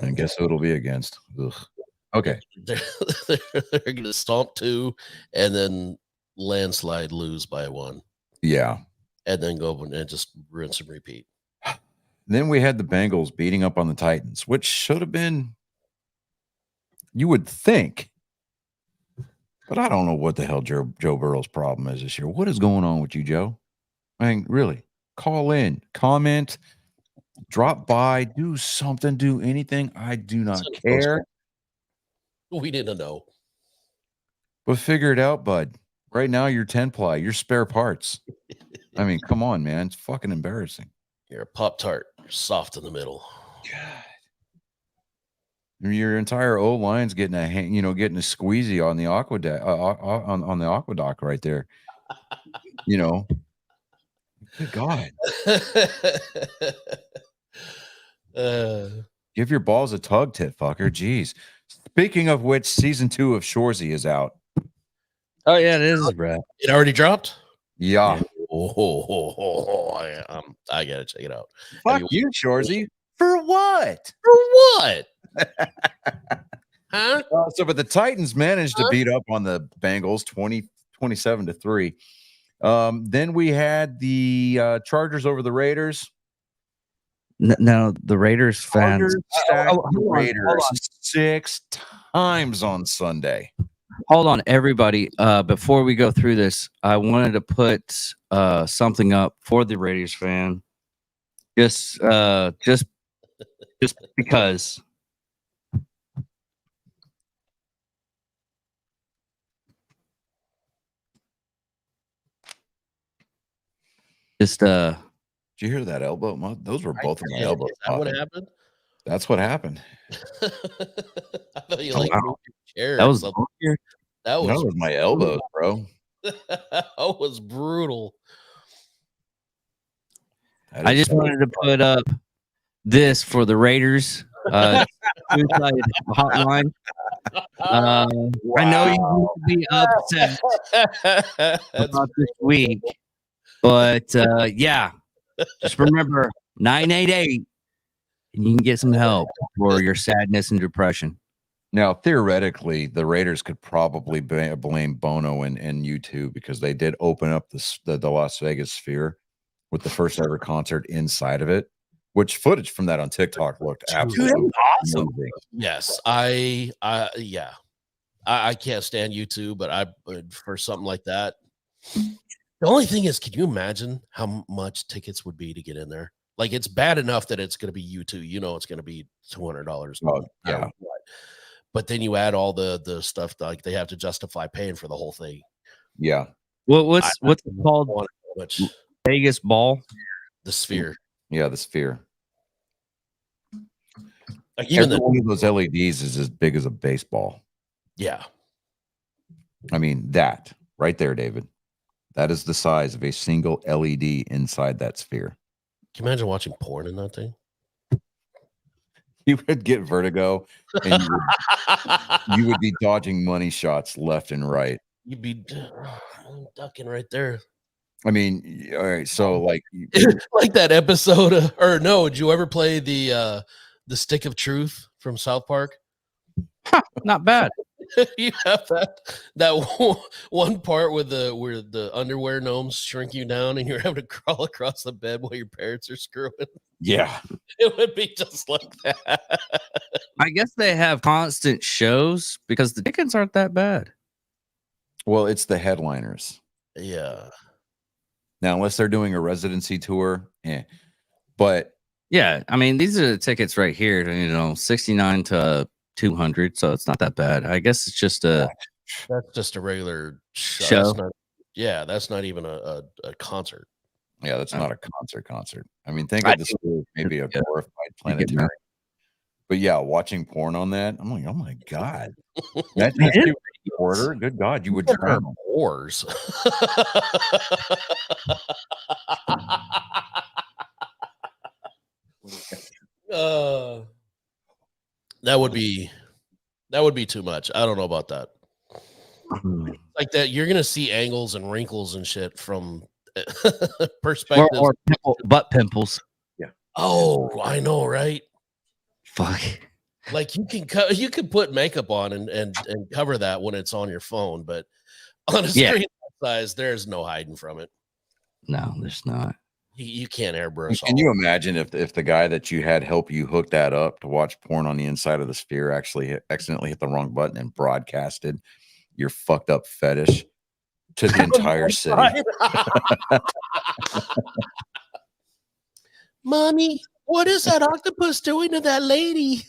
And guess who it'll be against? Ugh. Okay. They're going to stomp 2 and then landslide lose by 1. Yeah. And then go and just rinse and repeat. Then we had the Bengals beating up on the Titans, which should have been, you would think. But I don't know what the hell Joe Burrow's problem is this year. What is going on with you, Joe? I mean, really, call in, comment, drop by, do something, do anything. I do not care. We didn't know. But figure it out, bud. Right now, you're 10-ply. You're spare parts. I mean, come on, man. It's fucking embarrassing. You're a Pop-Tart. You're soft in the middle. God. Your entire O line's getting getting a squeezy on the aqueduct on the aqueduct right there. Good God. Give your balls a tug, tit fucker. Jeez. Speaking of which, season 2 of Shoresy is out. Oh yeah, it is, Brad. It already dropped? Yeah. I gotta check it out. Fuck you, Shoresy. For what? For what? Huh? But the Titans managed to beat up on the Bengals 27-3. Then we had the Chargers over the Raiders. No, the Raiders fans. Raiders 6 times on Sunday. Hold on, everybody. Before we go through this, I wanted to put something up for the Raiders fan. Just because. Did you hear that elbow? Those were both of my elbows. Is that what happened? That's what happened. I thought you chair. That was that was my elbows, bro. That was brutal. I just wanted to put up this for the Raiders. Hotline. I know you need to be upset about this week, but yeah, just remember 988, and you can get some help for your sadness and depression. Now, theoretically, the Raiders could probably blame Bono and U2 because they did open up the Las Vegas Sphere with the first ever concert inside of it, which footage from that on TikTok looked absolutely awesome. Yes, I can't stand U2, but for something like that. The only thing is, can you imagine how much tickets would be to get in there? Like, it's bad enough that it's going to be U2. It's going to be $200. Oh, yeah. but then you add all the stuff like they have to justify paying for the whole thing. Yeah. What's I it called? want it much. Vegas ball. The Sphere. Yeah, the Sphere. Like even Every one of those LEDs is as big as a baseball. yeah. I mean, that right there, David. That is the size of a single LED inside that sphere. Can you imagine watching porn in that thing? You would get vertigo and you would be dodging money shots left and right. You'd be ducking right there. I mean, all right. So like, Like that episode or no, did you ever play the Stick of Truth from South Park? Not bad. You have that one part where the underwear gnomes shrink you down and you're having to crawl across the bed while your parents are screwing. yeah. It would be just like that. I guess they have constant shows because the tickets aren't that bad. Well, it's the headliners. Yeah. Now, unless they're doing a residency tour, but Yeah, I mean these are the tickets right here. 69 to 200, so it's not that bad. I guess it's just a That's just a regular show. That's not, yeah, that's not even a concert. yeah, that's not a concert. I mean, think I of this as maybe a glorified You get planetarium. But yeah, watching porn on that, I'm like, oh my God. That's It is. order. Good God, you would drown. Wars. That would be too much. I don't know about that. Like that, you're gonna see angles and wrinkles and shit from perspectives. or butt pimples. Oh, I know, right? Fuck. Like you can put makeup on and cover that when it's on your phone, but on a Yeah. screen that size, there's no hiding from it. No, there's not. You can't airbrush. Can you imagine if the guy that you had help you hook that up to watch porn on the inside of the sphere actually accidentally hit the wrong button and broadcasted your fucked up fetish to the entire city? Mommy, what is that octopus doing to that lady?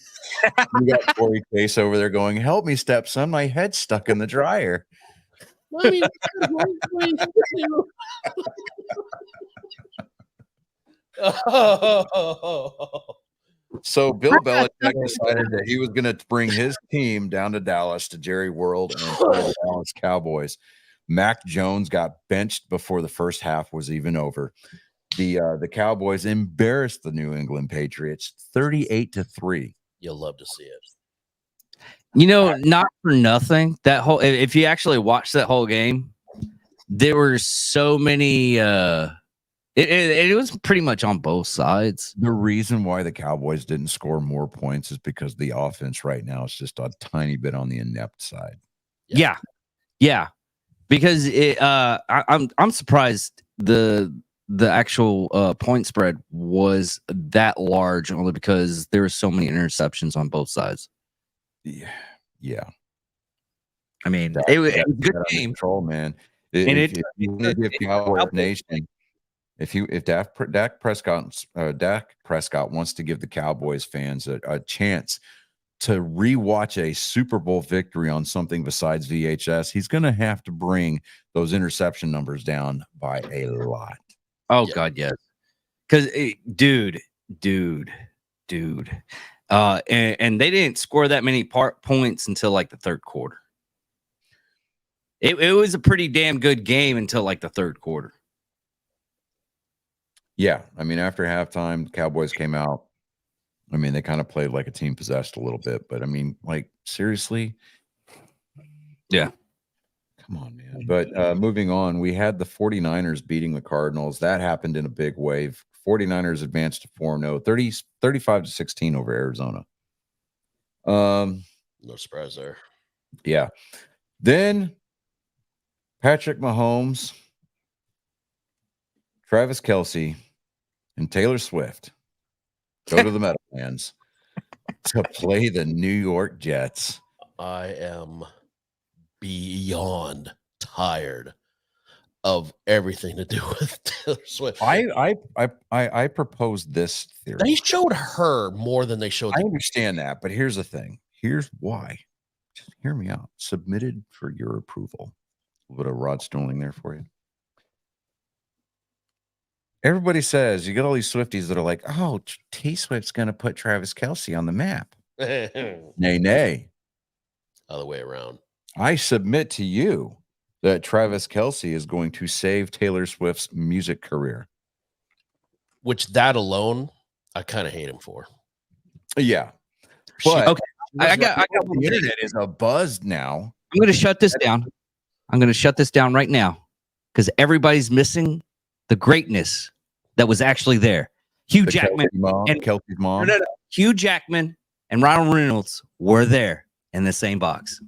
You got Corey Case over there going, "Help me, stepson, my head's stuck in the dryer." Mommy, So Bill Belichick decided that he was going to bring his team down to Dallas to Jerry World and the Dallas Cowboys. Mac Jones got benched before the first half was even over. The Cowboys embarrassed the New England Patriots 38-3. You'll love to see it. Not for nothing. That whole if you actually watch that whole game, there were so many it was pretty much on both sides. The reason why the Cowboys didn't score more points is because the offense right now is just a tiny bit on the inept side. Yeah. Because I'm surprised the actual point spread was that large only because there were so many interceptions on both sides. Yeah. I mean, it was a good That's game. control, man. And If you want to give Cowboys Nation, if Dak Prescott wants to give the Cowboys fans a chance to rewatch a Super Bowl victory on something besides VHS, he's going to have to bring those interception numbers down by a lot. Oh Yeah. God, yes. Because dude. And they didn't score that many points until like the third quarter. It was a pretty damn good game until like the third quarter. Yeah, I mean, after halftime, Cowboys came out. I mean, they kind of played like a team possessed a little bit, but I mean, like, seriously? Yeah. Come on, man. But moving on, we had the 49ers beating the Cardinals. That happened in a big wave. 49ers advanced to 4-0, 35-16 over Arizona. No surprise there. Yeah. Then Patrick Mahomes, Travis Kelce, and Taylor Swift go to the Meadowlands to play the New York Jets. I am beyond tired of everything to do with Taylor Swift. I proposed this theory. They showed her more than they showed. I understand that, but here's the thing. Here's why. Just hear me out. Submitted for your approval. A little bit of Rod Sterling there for you. Everybody says you get all these Swifties that are like, oh, T Swift's going to put Travis Kelce on the map. Nay, nay. Other way around. I submit to you that Travis Kelce is going to save Taylor Swift's music career. Which that alone, I kind of hate him for. Yeah. But okay. I got the one thing. internet is a buzz now. I'm going to shut this down. I'm going to shut this down right now because everybody's missing the greatness that was actually there. Hugh Jackman and Kelsey's mom. No. Hugh Jackman and Ryan Reynolds were there in the same box.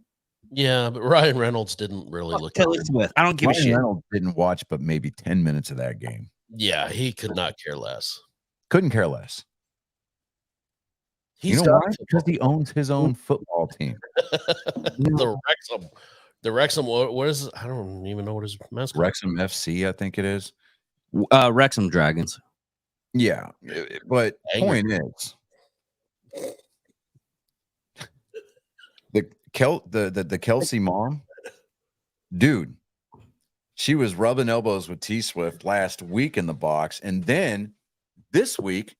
Yeah, but Ryan Reynolds didn't really look. Taylor Swift. I don't give a shit. Reynolds didn't watch but maybe 10 minutes of that game. Yeah, he could not care less. Couldn't care less. He's you know why? Because he owns his own football team. The Wrexham. What is? I don't even know what his mascot. Wrexham FC, I think it is. Wrexham Dragons. Yeah, but point is, the Kelce mom, dude, she was rubbing elbows with T Swift last week in the box, and then this week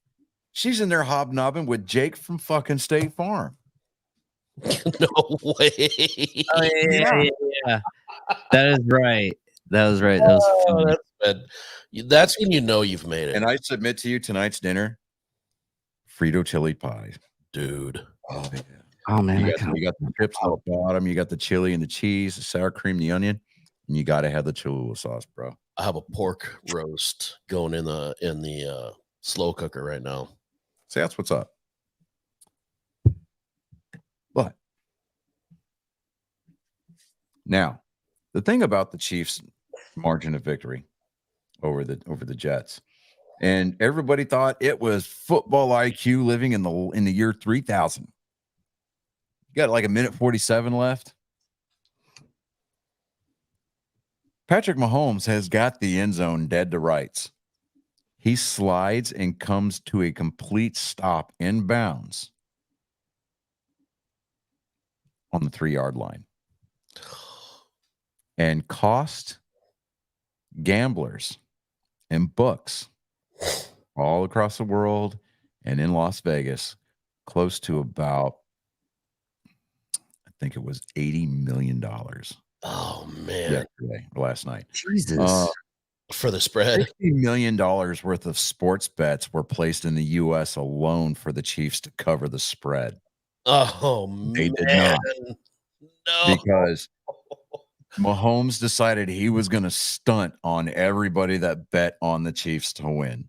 she's in there hobnobbing with Jake from fucking State Farm. No way. Yeah. That is right. That was right. That was funny. That's bad. That's when you know you've made it. And I submit to you tonight's dinner, Frito chili pie, dude. Oh yeah. Oh man, you got the chips on the bottom, you got the chili and the cheese, the sour cream, the onion, and you got to have the Cholula sauce, bro. I have a pork roast going in the slow cooker right now. See, that's what's up. But now, the thing about the Chiefs' margin of victory over the Jets, and everybody thought it was football IQ living in the year 3000. You got like a minute 47 left. Patrick Mahomes has got the end zone dead to rights. He slides and comes to a complete stop in bounds on the 3-yard line and cost gamblers and books all across the world and in Las Vegas close to about, I think it was $80 million. Oh man! Yesterday, last night. Jesus. For the spread, $50 million worth of sports bets were placed in the U.S. alone for the Chiefs to cover the spread. Oh, they did man. not. No. Because Mahomes decided he was going to stunt on everybody that bet on the Chiefs to win.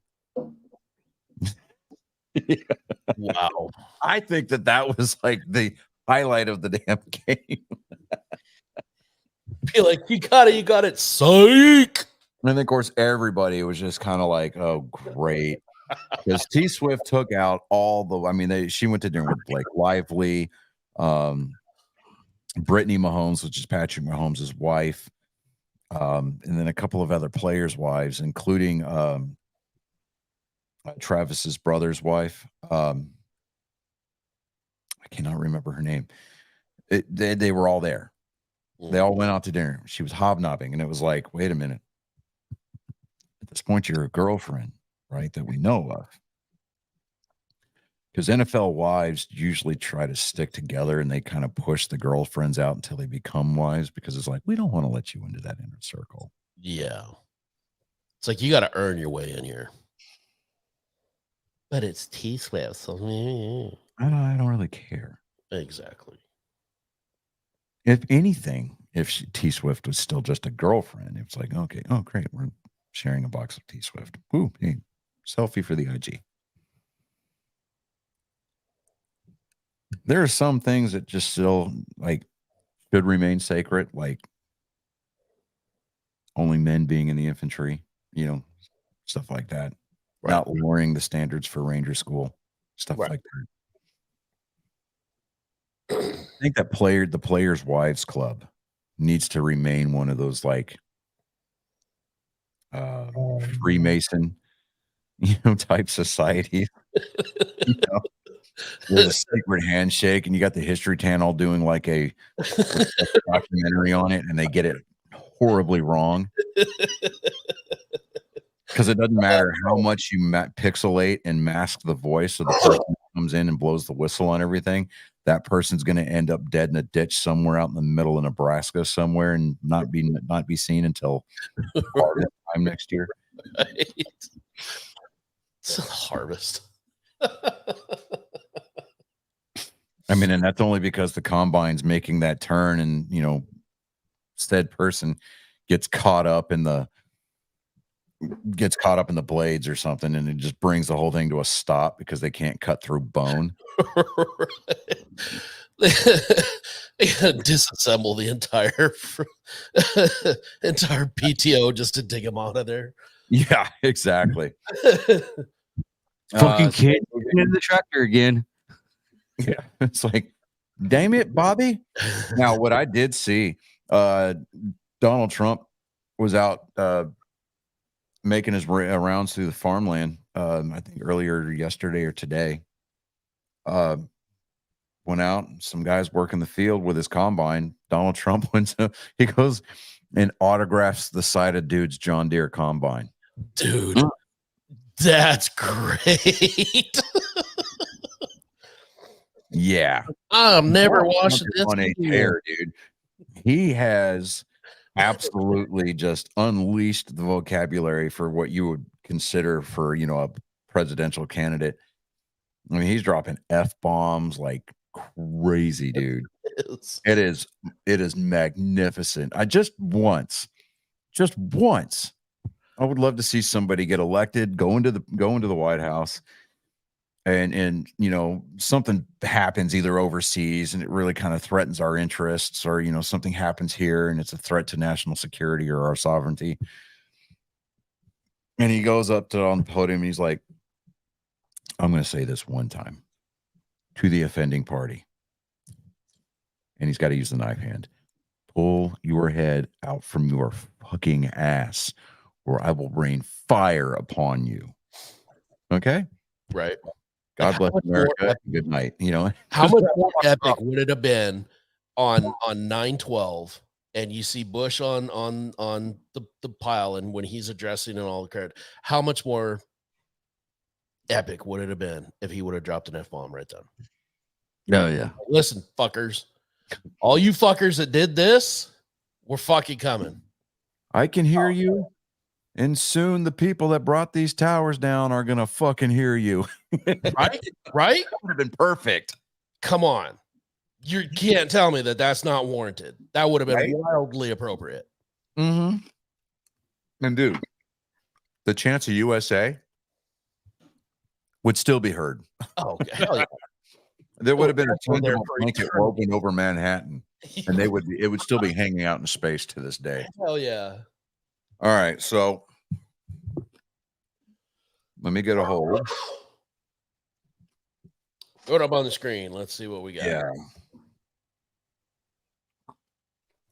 Wow. I think that was like the highlight of the damn game. Be like, you got it, psych. And then, of course, everybody was just kind of like, oh, great. Because T Swift took out all the, she went to dinner with Blake Lively, Brittany Mahomes, which is Patrick Mahomes' wife, and then a couple of other players' wives, including Travis's brother's wife. I cannot remember her name. They were all there. They all went out to dinner. She was hobnobbing, and it was like, wait a minute. At this point, you're a girlfriend, right? That we know of. Because NFL wives usually try to stick together and they kind of push the girlfriends out until they become wives because it's like, we don't want to let you into that inner circle. Yeah. It's like you got to earn your way in here. But it's T Swift. So I don't really care. Exactly. If anything, if T Swift was still just a girlfriend, it's like, okay, oh, great. We're sharing a box of T Swift. Ooh, hey, selfie for the IG. There are some things that just still should remain sacred, like only men being in the infantry, stuff like that. Right. Not lowering the standards for Ranger School, stuff like that. I think that the Players' Wives Club needs to remain one of those Freemason, type societies. There's a secret handshake, and you got the History Channel doing like a documentary on it, and they get it horribly wrong. Because it doesn't matter how much you pixelate and mask the voice of the person who comes in and blows the whistle on everything, that person's going to end up dead in a ditch somewhere out in the middle of Nebraska somewhere and not be seen until harvest time next year. Right? It's a harvest. I mean, and that's only because the combine's making that turn, and said person gets caught up in the blades or something, and it just brings the whole thing to a stop because they can't cut through bone. They gotta disassemble the entire PTO just to dig them out of there. Yeah, exactly. Fucking kid into the tractor again. Yeah, it's like, damn it, Bobby. Now, what I did see, Donald Trump was out making his rounds through the farmland. I think earlier yesterday or today. Went out. Some guys working the field with his combine. Donald Trump he goes and autographs the side of dude's John Deere combine. Dude, that's great. Yeah, I'm never watching this on a video. tear, dude. He has absolutely just unleashed the vocabulary for what you would consider for a presidential candidate. I mean, he's dropping F-bombs like crazy, dude. It is magnificent. Just once, I would love to see somebody get elected, go into the White House, and something happens either overseas and it really kind of threatens our interests, or something happens here and it's a threat to national security or our sovereignty. And he goes up on the podium and he's like, I'm going to say this one time to the offending party. And he's got to use the knife hand. Pull your head out from your fucking ass, or I will rain fire upon you. Okay? Right. God bless America. Good night. How much more epic would it have been on 9/12, and you see Bush on the pile, and when he's addressing and all the credit, how much more epic would it have been if he would have dropped an F-bomb right then? Oh yeah. Listen, fuckers, all you fuckers that did this, we're fucking coming. I can hear you, and soon the people that brought these towers down are gonna fucking hear you. Right? That would have been perfect. Come on. You can't tell me that that's not warranted. That would have been wildly appropriate. Mm-hmm. And dude, the chance of USA would still be heard. Oh, hell yeah. There would have been a tangible blanket woven over Manhattan, and it would still be hanging out in space to this day. Hell yeah. All right, so let me get a hold. Throw it up on the screen. Let's see what we got. Yeah.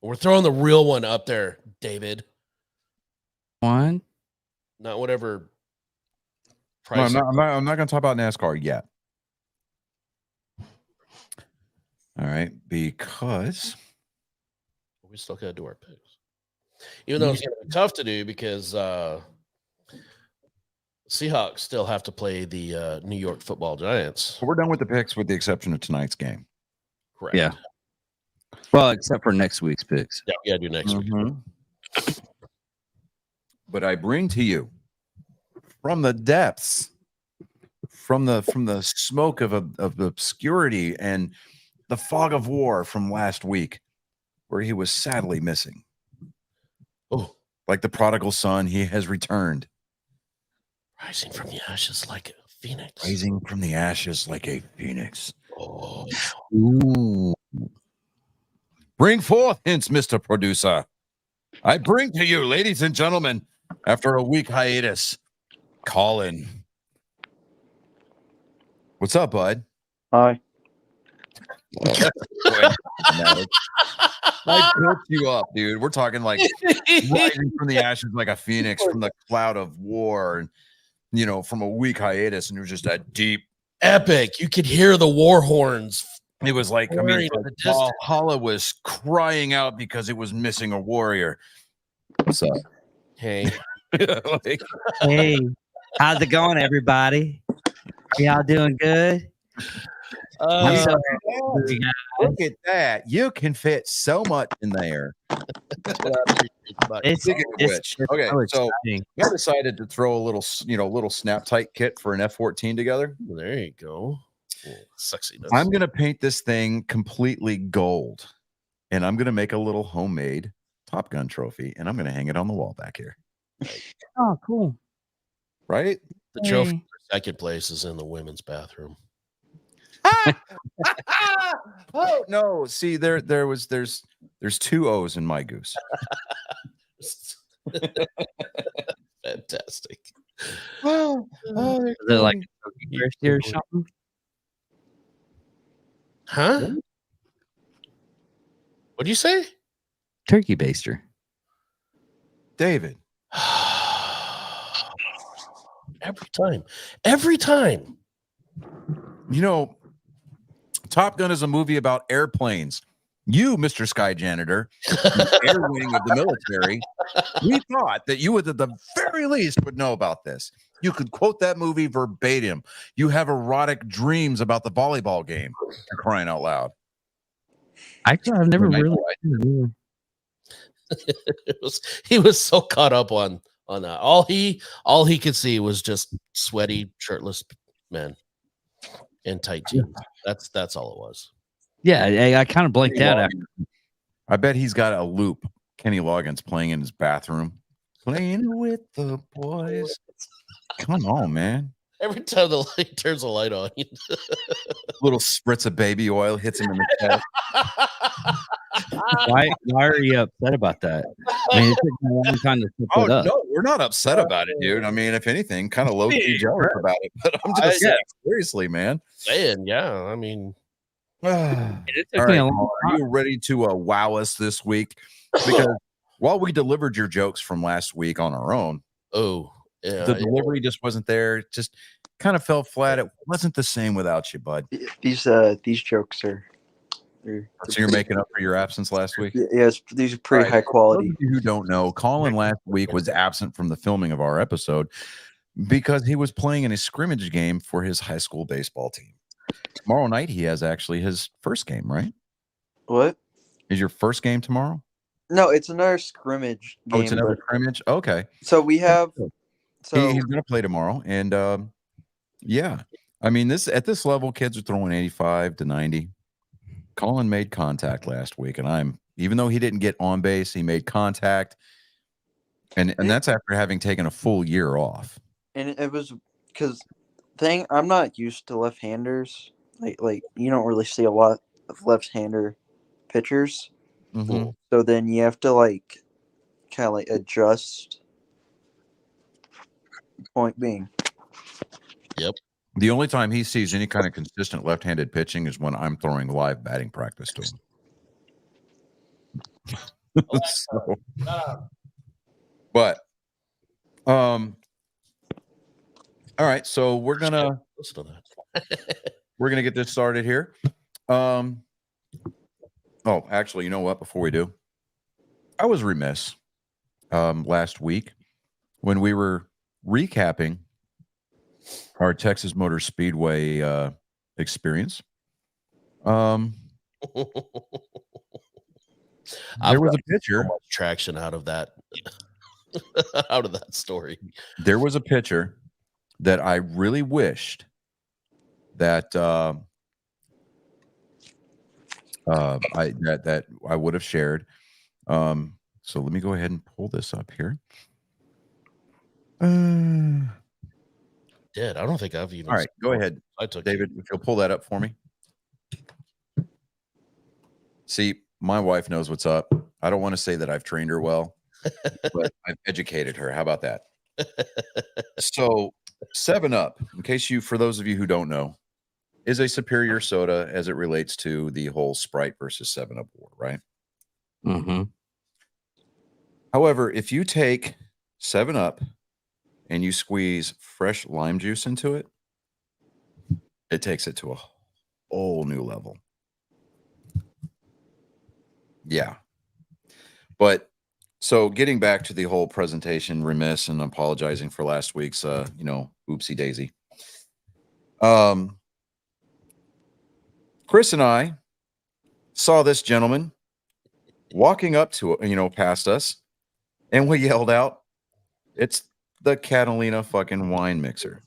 We're throwing the real one up there, David. One. Not whatever No, price. I'm not going to talk about NASCAR yet. All right, because we still got to do our picks. Even though it's going to be tough to do because Seahawks still have to play the New York Football Giants. we're done with the picks with the exception of tonight's game. Correct. Yeah. Well, except for next week's picks. Yeah, we got to do next week. But I bring to you from the depths, from the smoke of obscurity and the fog of war from last week, where he was sadly missing. Oh, Like the prodigal son, he has returned. rising from the ashes like a phoenix. Rising from the ashes like a phoenix. Oh. Ooh. Bring forth hints, Mr. Producer. I bring to you, ladies and gentlemen, after a week hiatus, Colin. What's up, bud? Hi. I built you up, dude. We're talking like rising from the ashes like a phoenix from the cloud of war, and from a week hiatus, and it was just a deep epic. You could hear the war horns. It was like, I mean, Warrior it's in like the distance. Valhalla was crying out because it was missing a warrior. So, Hey, like, Hey, how's it going, everybody? Are y'all doing good? I'm so happy, guys. look at that. You can fit so much in there. It's, Speaking of which, okay, so so exciting. I decided to throw a little, little snap tight kit for an F-14 together. there you go. Sexiness. I'm going to paint this thing completely gold, and I'm going to make a little homemade Top Gun trophy, and I'm going to hang it on the wall back here. Oh, cool. Right? The trophy Hey. for second place is in the women's bathroom. Oh no! See, there's 2 O's in my goose. Fantastic. Oh, Is it like a Turkey Christie or something? Huh? What'd you say? Turkey baster. David. Every time. You know, Top Gun is a movie about airplanes. You, Mr. Sky Janitor, the air wing of the military, we thought that you would, at the very least, would know about this. You could quote that movie verbatim. You have erotic dreams about the volleyball game. You're crying out loud. Actually, I've never Good night, really. He was so caught up on that. All he could see was just sweaty, shirtless men in tight jeans. That's all it was. Yeah, I kind of blanked out after. I bet he's got a loop. Kenny Loggins playing in his bathroom, playing with the boys. Come on, man. Every time the light turns the light on, Little spritz of baby oil hits him in the chest. Why are you upset about that? I mean, it took me a long time to pick Oh it up. no, we're not upset about it, dude. I mean, if anything, kind of low key jealous about it. But I'm just saying, seriously, man. saying, yeah. I mean, It took All me right, a long Paul, are you ready to wow us this week? Because while we delivered your jokes from last week on our own, oh, yeah, the delivery just wasn't there. It just kind of fell flat. It wasn't the same without you, bud. These jokes are So you're making up for your absence last week? yes, these are pretty All right, high For quality. those of you who don't know, Colin last week was absent from the filming of our episode because he was playing in a scrimmage game for his high school baseball team. Tomorrow night, he has actually his first game, right? What? Is your first game tomorrow? No, it's another scrimmage game. Oh, it's another scrimmage? Okay. So we have He's going to play tomorrow. And yeah, I mean, at this level, kids are throwing 85 to 90. Colin made contact last week, and even though he didn't get on base, he made contact. And that's after having taken a full year off. and it was because I'm not used to left-handers. Like you don't really see a lot of left-hander pitchers. Mm-hmm. So then you have to kind of adjust. Point being, The only time he sees any kind of consistent left-handed pitching is when I'm throwing live batting practice to him. So, but all right, so we're gonna listen to that. get this started here. Oh, actually, you know what? Before we do, I was remiss last week when we were recapping our Texas Motor Speedway experience. There was a pitcher. Traction out of that story. There was a pitcher that I really wished that I would have shared. So let me go ahead and pull this up here. Did I don't think I've even. All right, go ahead, I took David. If you'll pull that up for me. See, my wife knows what's up. I don't want to say that I've trained her well, but I've educated her. How about that? So 7-Up, for those of you who don't know, is a superior soda as it relates to the whole Sprite versus 7-Up war, right? Mm-hmm. However, if you take 7-Up and you squeeze fresh lime juice into it, it takes it to a whole new level. Yeah. But so getting back to the whole presentation, remiss and apologizing for last week's, oopsie daisy. Chris and I saw this gentleman walking up to, past us, and we yelled out, "It's the Catalina fucking wine mixer."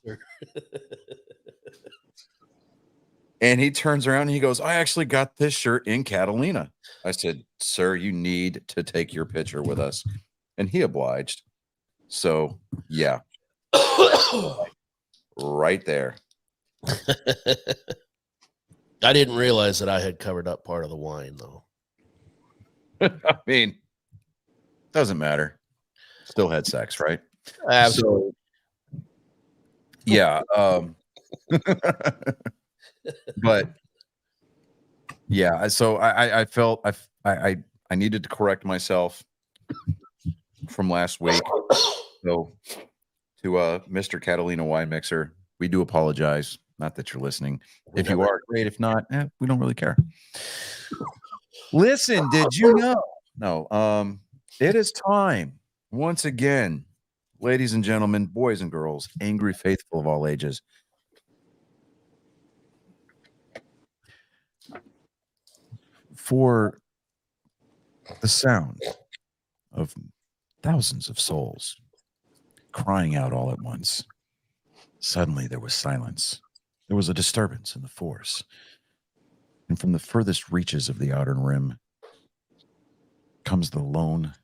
And he turns around and he goes, "I actually got this shirt in Catalina." I said, "Sir, you need to take your picture with us." And he obliged. So, yeah. Right there. I didn't realize that I had covered up part of the wine, though. I mean, doesn't matter. Still had sex, right? Absolutely. So, yeah. But yeah, so I felt I needed to correct myself from last week. So to Mr. Catalina Wine Mixer, we do apologize. Not that you're listening. If you are, great. If not, we don't really care. Listen, did you know? No. It is time once again, ladies and gentlemen, boys and girls, angry faithful of all ages. For the sound of thousands of souls crying out all at once. Suddenly there was silence. There was a disturbance in the force. And from the furthest reaches of the outer rim comes the lone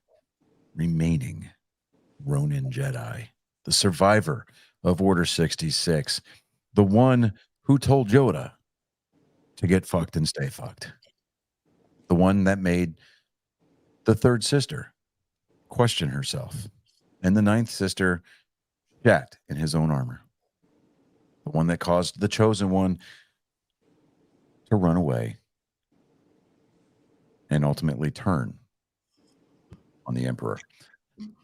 remaining Ronin Jedi, the survivor of Order 66, the one who told Yoda to get fucked and stay fucked, the one that made the third sister question herself, and the ninth sister shat in his own armor, the one that caused the chosen one to run away and ultimately turn on the Emperor.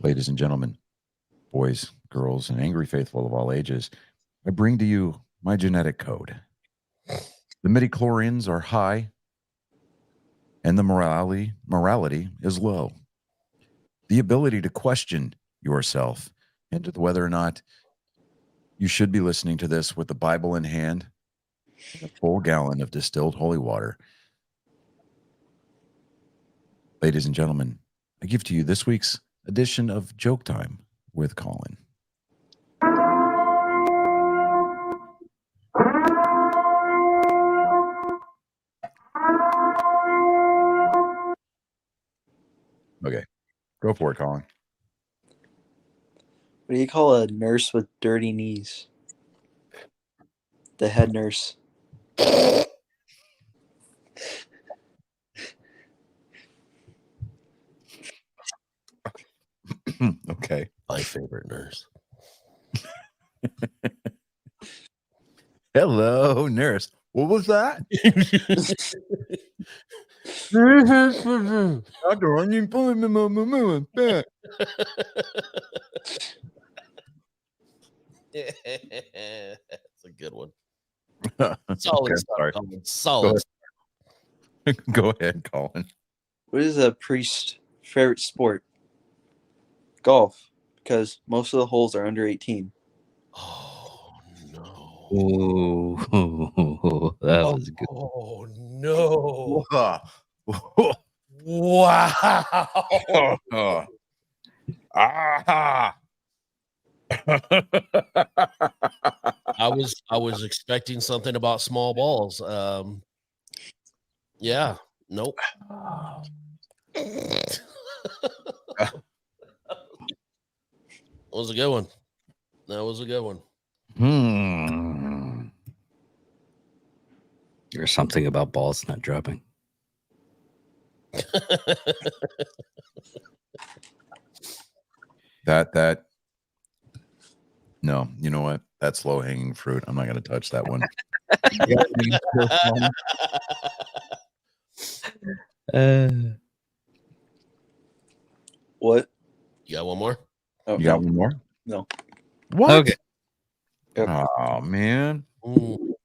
Ladies and gentlemen, boys, girls, and angry faithful of all ages, I bring to you my genetic code. The midichlorians are high, and the morality is low. The ability to question yourself and whether or not you should be listening to this with the Bible in hand and a full gallon of distilled holy water. Ladies and gentlemen, I give to you this week's edition of Joke Time with Colin. Okay, go for it, Colin. What do you call a nurse with dirty knees? The head nurse. Okay. My favorite nurse. Hello, nurse. What was that? Doctor, I need back. That's a good one. Okay, Solid sorry. start, Colin. Solid. Go ahead, Colin. What is a priest's favorite sport? Golf, because most of the holes are under 18. Oh no. Ooh, that was good. Oh no. Oh. Wow. Ah. I was expecting something about small balls. Yeah. Nope. That was a good one. That was a good one. There's something about balls not dropping. That no, you know what? That's low hanging fruit. I'm not going to touch that one. What? You got one more? Oh, You got one more? No. What? Okay. Yep. Oh man. Ooh.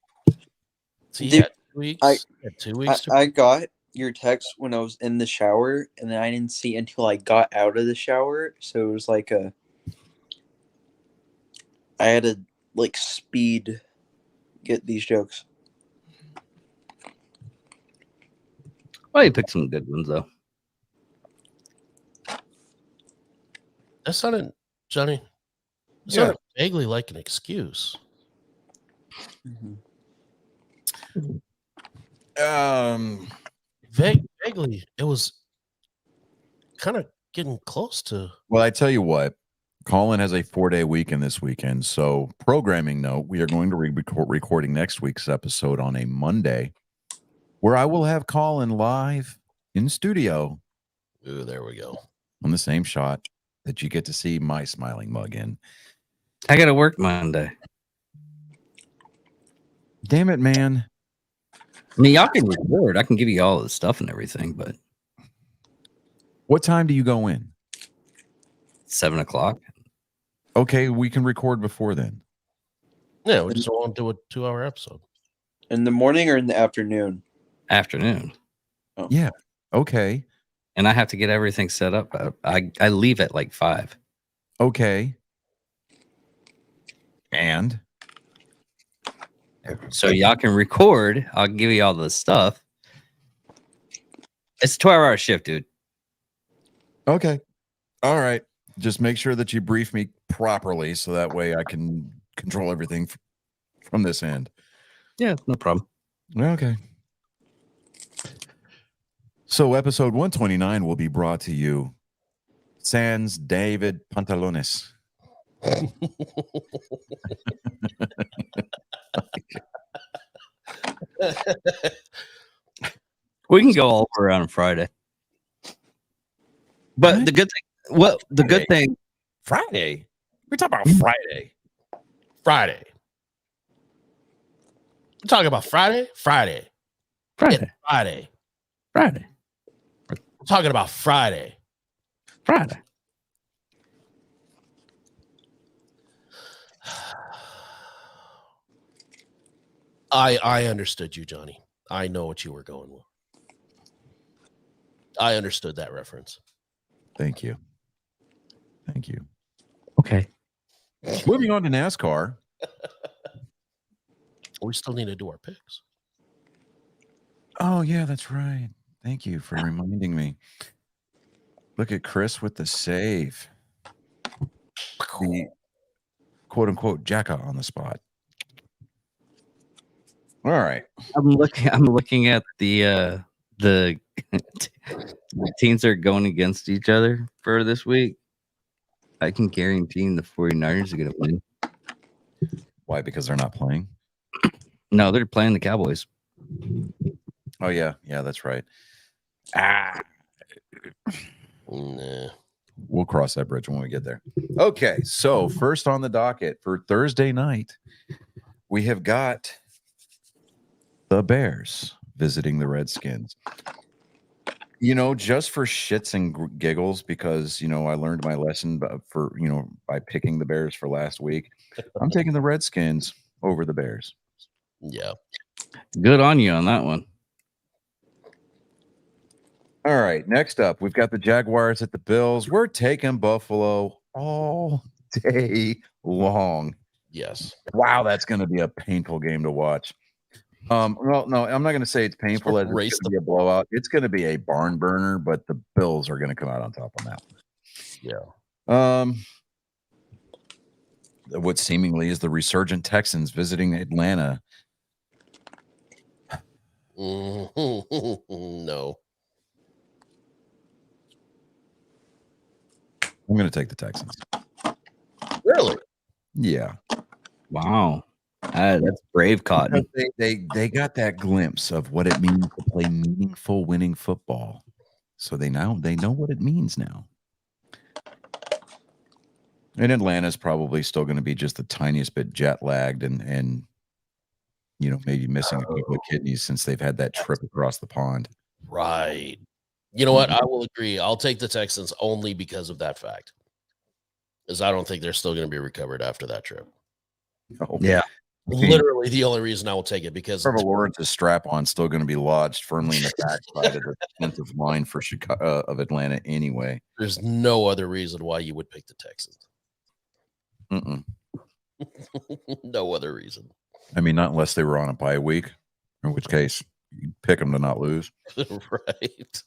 So you Dude, got 2 weeks. I- You got 2 weeks. I got your text when I was in the shower, and then I didn't see until I got out of the shower. So it was like I had to like speed get these jokes. Well, you picked some good ones though. That sounded, Johnny. That Yeah. sounded vaguely like an excuse. Vaguely, it was kind of getting close to. Well, I tell you what, Colin has a 4-day weekend this weekend. So, programming note, we are going to be recording next week's episode on a Monday, where I will have Colin live in studio Ooh, there we go. on the same shot that you get to see my smiling mug in. I got to work Monday. Damn it, man. I mean, y'all can record. I can give you all the stuff and everything, but What time do you go in? 7:00. Okay, we can record before then. Yeah, we just want to do a 2-hour episode. In the morning or in the afternoon? Afternoon. Yeah. Okay. And I have to get everything set up. I leave at like 5. Okay. And So y'all can record. I'll give you all the stuff. It's a 12-hour shift, dude. okay. All right. Just make sure that you brief me properly so that way I can control everything from this end. Yeah, no problem. Okay. So episode 129 will be brought to you sans David Pantalones. We can go all around on Friday. But What? the good thing, well, the good thing, Friday? We're talking about Friday. Friday. We're talking about Friday? Friday. Friday, Yeah, Friday. Friday, We're talking about Friday. Friday. I understood you, Johnny. I know what you were going with. I understood that reference. Thank you. Thank you. Okay. Moving on to NASCAR. We still need to do our picks. Oh, yeah, that's right. Thank you for reminding me. Look at Chris with the save. The quote unquote Jacka on the spot. All right. I'm looking at the the teams that are going against each other for this week. I can guarantee the 49ers are going to win. Why? Because they're not playing? No, they're playing the Cowboys. Oh, yeah. Yeah, that's right. Nah. We'll cross that bridge when we get there. Okay. So, first on the docket for Thursday night, we have got the Bears visiting the Redskins. You know, just for shits and giggles, because, you know, I learned my lesson by picking the Bears for last week. I'm taking the Redskins over the Bears. Yeah. Good on you on that one. All right. Next up, we've got the Jaguars at the Bills. We're taking Buffalo all day long. Yes. Wow, that's going to be a painful game to watch. Well, no, I'm not going to say it's painful as it's going to be a blowout. It's going to be a barn burner, but the Bills are going to come out on top on that one. Yeah. What seemingly is the resurgent Texans visiting Atlanta. No. I'm going to take the Texans. Really? Yeah. Wow. That's brave, Cotton. They got that glimpse of what it means to play meaningful winning football. So they know what it means now. And Atlanta's probably still going to be just the tiniest bit jet lagged and you know, maybe missing a couple of kidneys since they've had that trip across the pond. Right. You know what? I will agree. I'll take the Texans only because of that fact. Because I don't think they're still going to be recovered after that trip. No. Yeah. literally the only reason I will take it because Trevor Lawrence's strap on still going to be lodged firmly in the backside of the defensive line for Chicago of Atlanta anyway. there's no other reason why you would pick the Texans. Mm-mm. No other reason. I mean, not unless they were on a bye week, in which case you pick them to not lose. Right.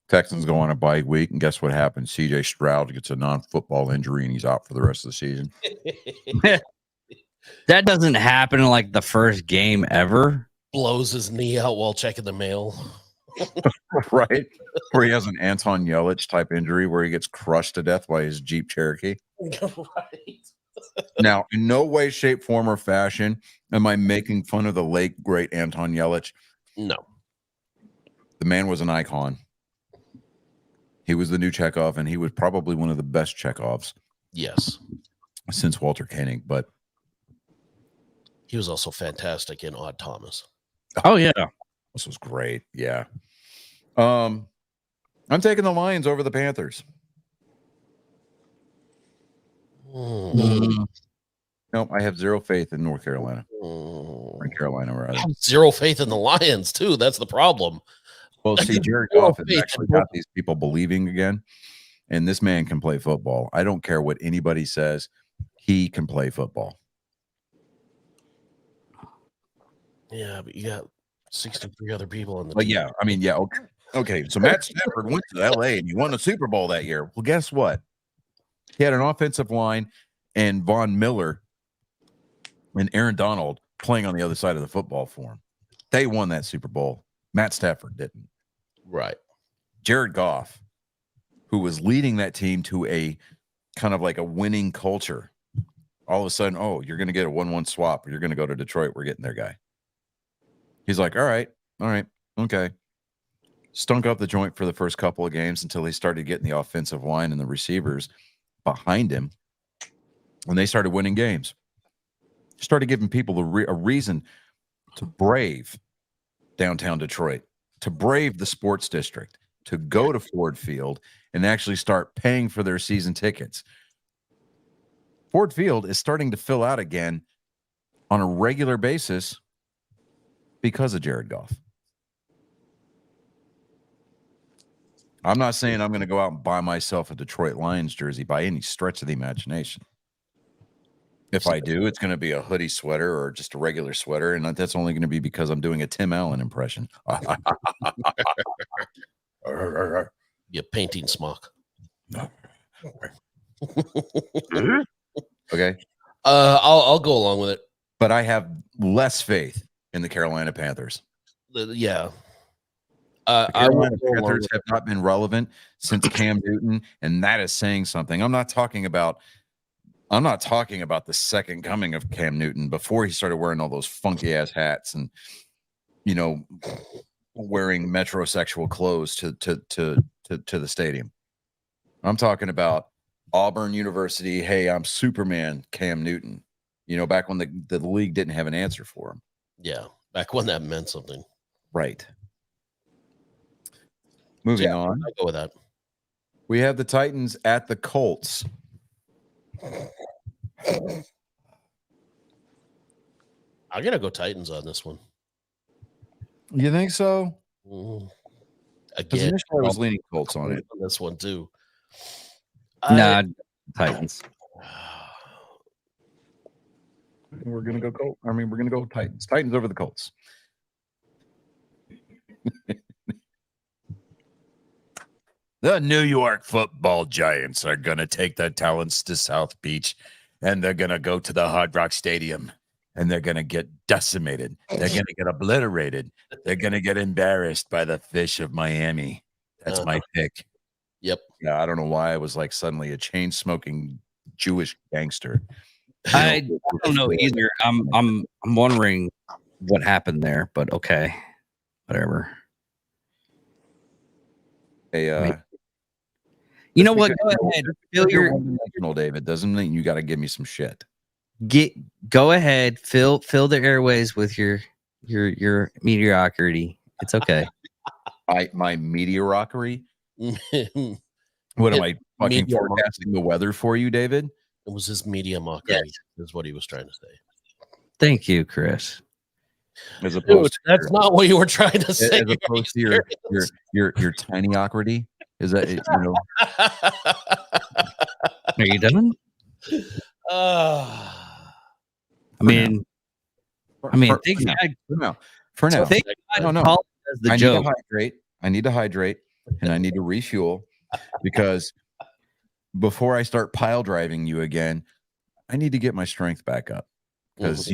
Texans go on a bye week, and guess what happens? CJ Stroud gets a non-football injury, and he's out for the rest of the season. That doesn't happen in like the first game ever. Blows his knee out while checking the mail. Right? Where he has an Anton Yelich type injury where he gets crushed to death by his Jeep Cherokee. Right. Now, in no way, shape, form, or fashion am I making fun of the late, great Anton Yelich. No. The man was an icon. He was the new Chekhov, and he was probably one of the best Chekhovs Yes. since Walter Koenig. But He was also fantastic in Odd Thomas. Oh yeah. this was great. Yeah. I'm taking the Lions over the Panthers. Mm. Nope, I have zero faith in North Carolina. Mm. Or in Carolina, I rather. have zero faith in the Lions, too. That's the problem. Well, see, Jared Zero Goff has faith in actually both. got these people believing again, and this man can play football. I don't care what anybody says. He can play football. Yeah, but you got 63 other people on the But team. yeah, I mean, yeah, okay. Okay, so Matt Stafford went to LA and he won a Super Bowl that year. Well, guess what? He had an offensive line and Von Miller and Aaron Donald playing on the other side of the football for him. They won that Super Bowl. Matt Stafford didn't. Right. Jared Goff, who was leading that team to a kind of like a winning culture, all of a sudden, oh, you're going to get a 1-1 swap. Or you're going to go to Detroit. We're getting their guy. He's like, all right, okay. Stunk up the joint for the first couple of games until he started getting the offensive line and the receivers behind him. When they started winning games, started giving people a reason to brave downtown Detroit, to brave the sports district, to go to Ford Field and actually start paying for their season tickets. Ford Field is starting to fill out again on a regular basis because of Jared Goff. I'm not saying I'm going to go out and buy myself a Detroit Lions jersey by any stretch of the imagination. If I do, it's going to be a hoodie sweater or just a regular sweater, and that's only going to be because I'm doing a Tim Allen impression. Yeah, painting smock. Okay, I'll go along with it. but I have less faith in the Carolina Panthers. Yeah. The I will Carolina go along Panthers with have not been relevant since Cam Newton, and that is saying something. I'm not talking about the second coming of Cam Newton before he started wearing all those funky ass hats and, you know, wearing metrosexual clothes to the stadium. I'm talking about Auburn University. Hey, I'm Superman Cam Newton. You know, back when the league didn't have an answer for him. Yeah, back when that meant something. Right. Moving on. I go with that. We have the Titans at the Colts. I'm gonna go Titans on this one. You think so? Mhm. Because Again, initially I was leaning Colts on it. this one too. Nah, Titans. We're gonna go Colts. I mean, we're gonna go Titans. Titans over the Colts. The New York Football Giants are gonna take their talents to South Beach, and they're gonna go to the Hard Rock Stadium, and they're gonna get decimated. They're gonna get obliterated. They're gonna get embarrassed by the Fish of Miami. That's my pick. Yep. Yeah, I don't know why I was like suddenly a chain smoking Jewish gangster. I don't know either. I'm wondering what happened there, but okay, whatever. Hey, You know what? Go ahead. Fill you're your one-dimensional, David. Doesn't mean you got to give me some shit. go ahead. Fill the airways with your mediocrity. It's okay. My mediocrity. What am I fucking Mediocre. forecasting the weather for you, David? It was his media mockery, is what he was trying to say. Thank you, Chris. As Dude, opposed that's to not what you were trying to say. as opposed to your tiny awkwardy. Is that Are you done? Ah. I mean, for thank now. God. For now. For now. Thank God No. Colin does the I joke. need to hydrate. I need to hydrate and I need to refuel because before I start pile driving you again, I need to get my strength back up because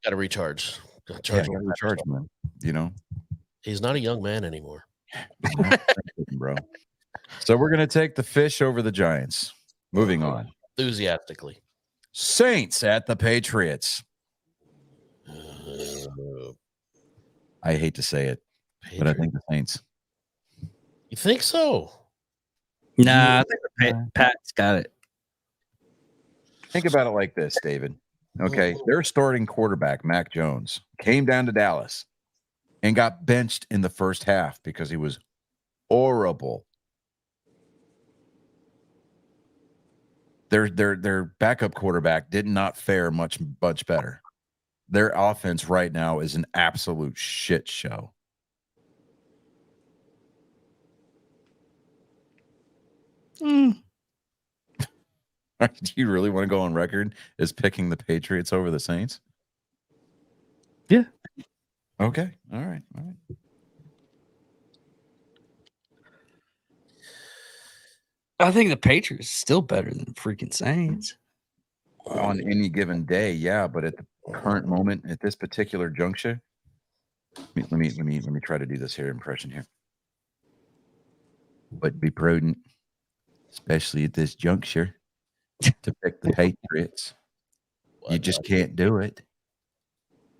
Gotta recharge. Gotta yeah, I charge gotta him. recharge, man. He's not a young man anymore. Bro. So we're gonna take the fish over the Giants. Moving on. Enthusiastically. Saints at the Patriots. I hate to say it, but I think the Saints. You think so? Nah, I think Pat's got it. Think about it like this, David. Okay, their starting quarterback, Mac Jones, came down to Dallas and got benched in the first half because he was horrible. Their backup quarterback did not fare much better. Their offense right now is an absolute shit show. Do you really want to go on record as picking the Patriots over the Saints? Yeah. Okay. All right. I think the Patriots is still better than freaking Saints. On any given day, yeah, but at the current moment, at this particular juncture, let me try to do this here impression here. But be prudent, especially at this juncture, to pick the Patriots. You just can't do it.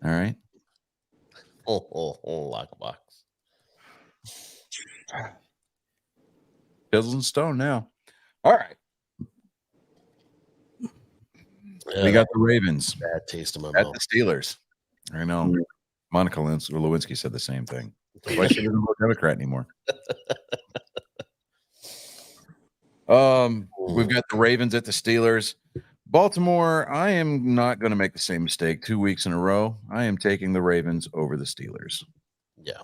All right. Lockbox. Pizzles and stone now. All right. Yeah, We got the Ravens bad taste in my at mouth. the Steelers. I know. Monica Lewinsky said the same thing. Why she doesn't vote Democrat anymore? We've got the Ravens at the Steelers. Baltimore, I am not going to make the same mistake 2 weeks in a row. I am taking the Ravens over the Steelers. Yeah.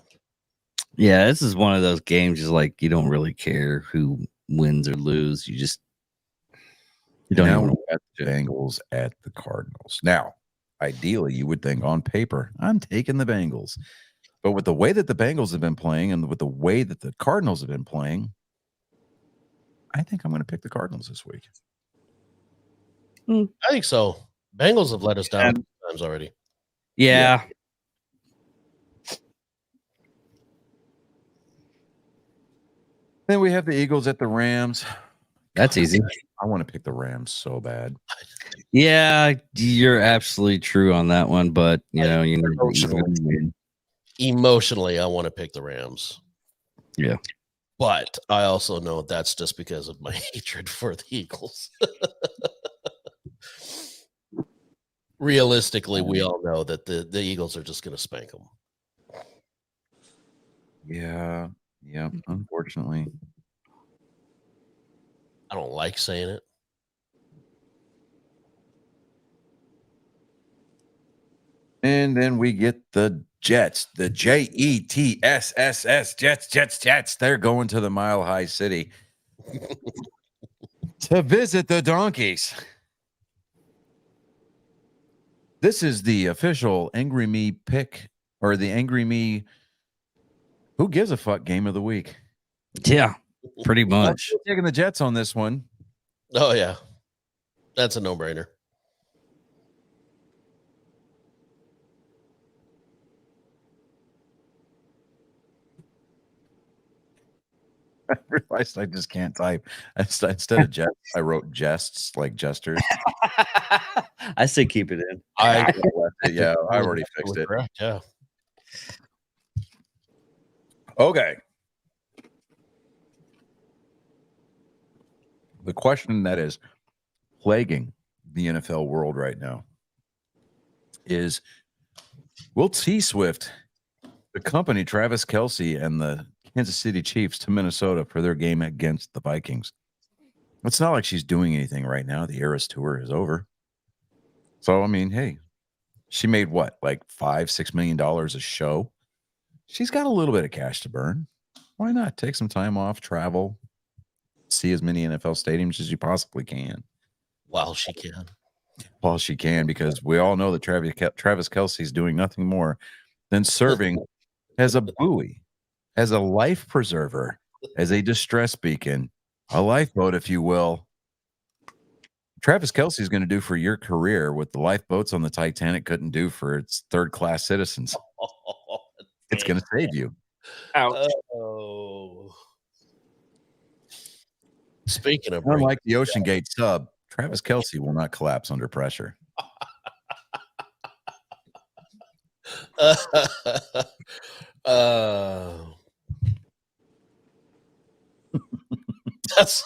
Yeah, this is one of those games just like you don't really care who wins or lose. You don't Now even we've got the Bengals at the Cardinals. Now, ideally, you would think on paper, I'm taking the Bengals. But with the way that the Bengals have been playing and with the way that the Cardinals have been playing, I think I'm going to pick the Cardinals this week. I think so. Bengals have let us down times already. Yeah. Then we have the Eagles at the Rams. That's easy. I want to pick the Rams so bad. Yeah, you're absolutely true on that one, but Emotionally, I want to pick the Rams. Yeah. But I also know that's just because of my hatred for the Eagles. Realistically, we all know that the Eagles are just going to spank them. Yeah, unfortunately. I don't like saying it. And then we get the Jets, the Jetss, Jets. They're going to the Mile High City to visit the Donkeys. This is the official Angry Me pick, or the Angry Me who gives a fuck game of the week. Yeah, pretty I'm much. taking the Jets on this one. Oh, yeah. That's a no-brainer. I realized I just can't type. Instead of Jets, I wrote jests, like jesters. I say keep it in. I already fixed it. Correct, yeah. Okay. The question that is plaguing the NFL world right now is, will T-Swift accompany Travis Kelce and the Kansas City Chiefs to Minnesota for their game against the Vikings? It's not like she's doing anything right now. The Eras Tour is over. So, I mean, hey, she made what, like $5-6 million a show? She's got a little bit of cash to burn. Why not take some time off, travel, see as many NFL stadiums as you possibly can While she can. while she can, because we all know that Travis Kelce's doing nothing more than serving as a buoy, as a life preserver, as a distress beacon, a lifeboat, if you will. Travis Kelce is going to do for your career what the lifeboats on the Titanic couldn't do for its third-class citizens. It's going to save you. Oh. Speaking of bringing- Unlike the Ocean Gate sub, Travis Kelce will not collapse under pressure. That's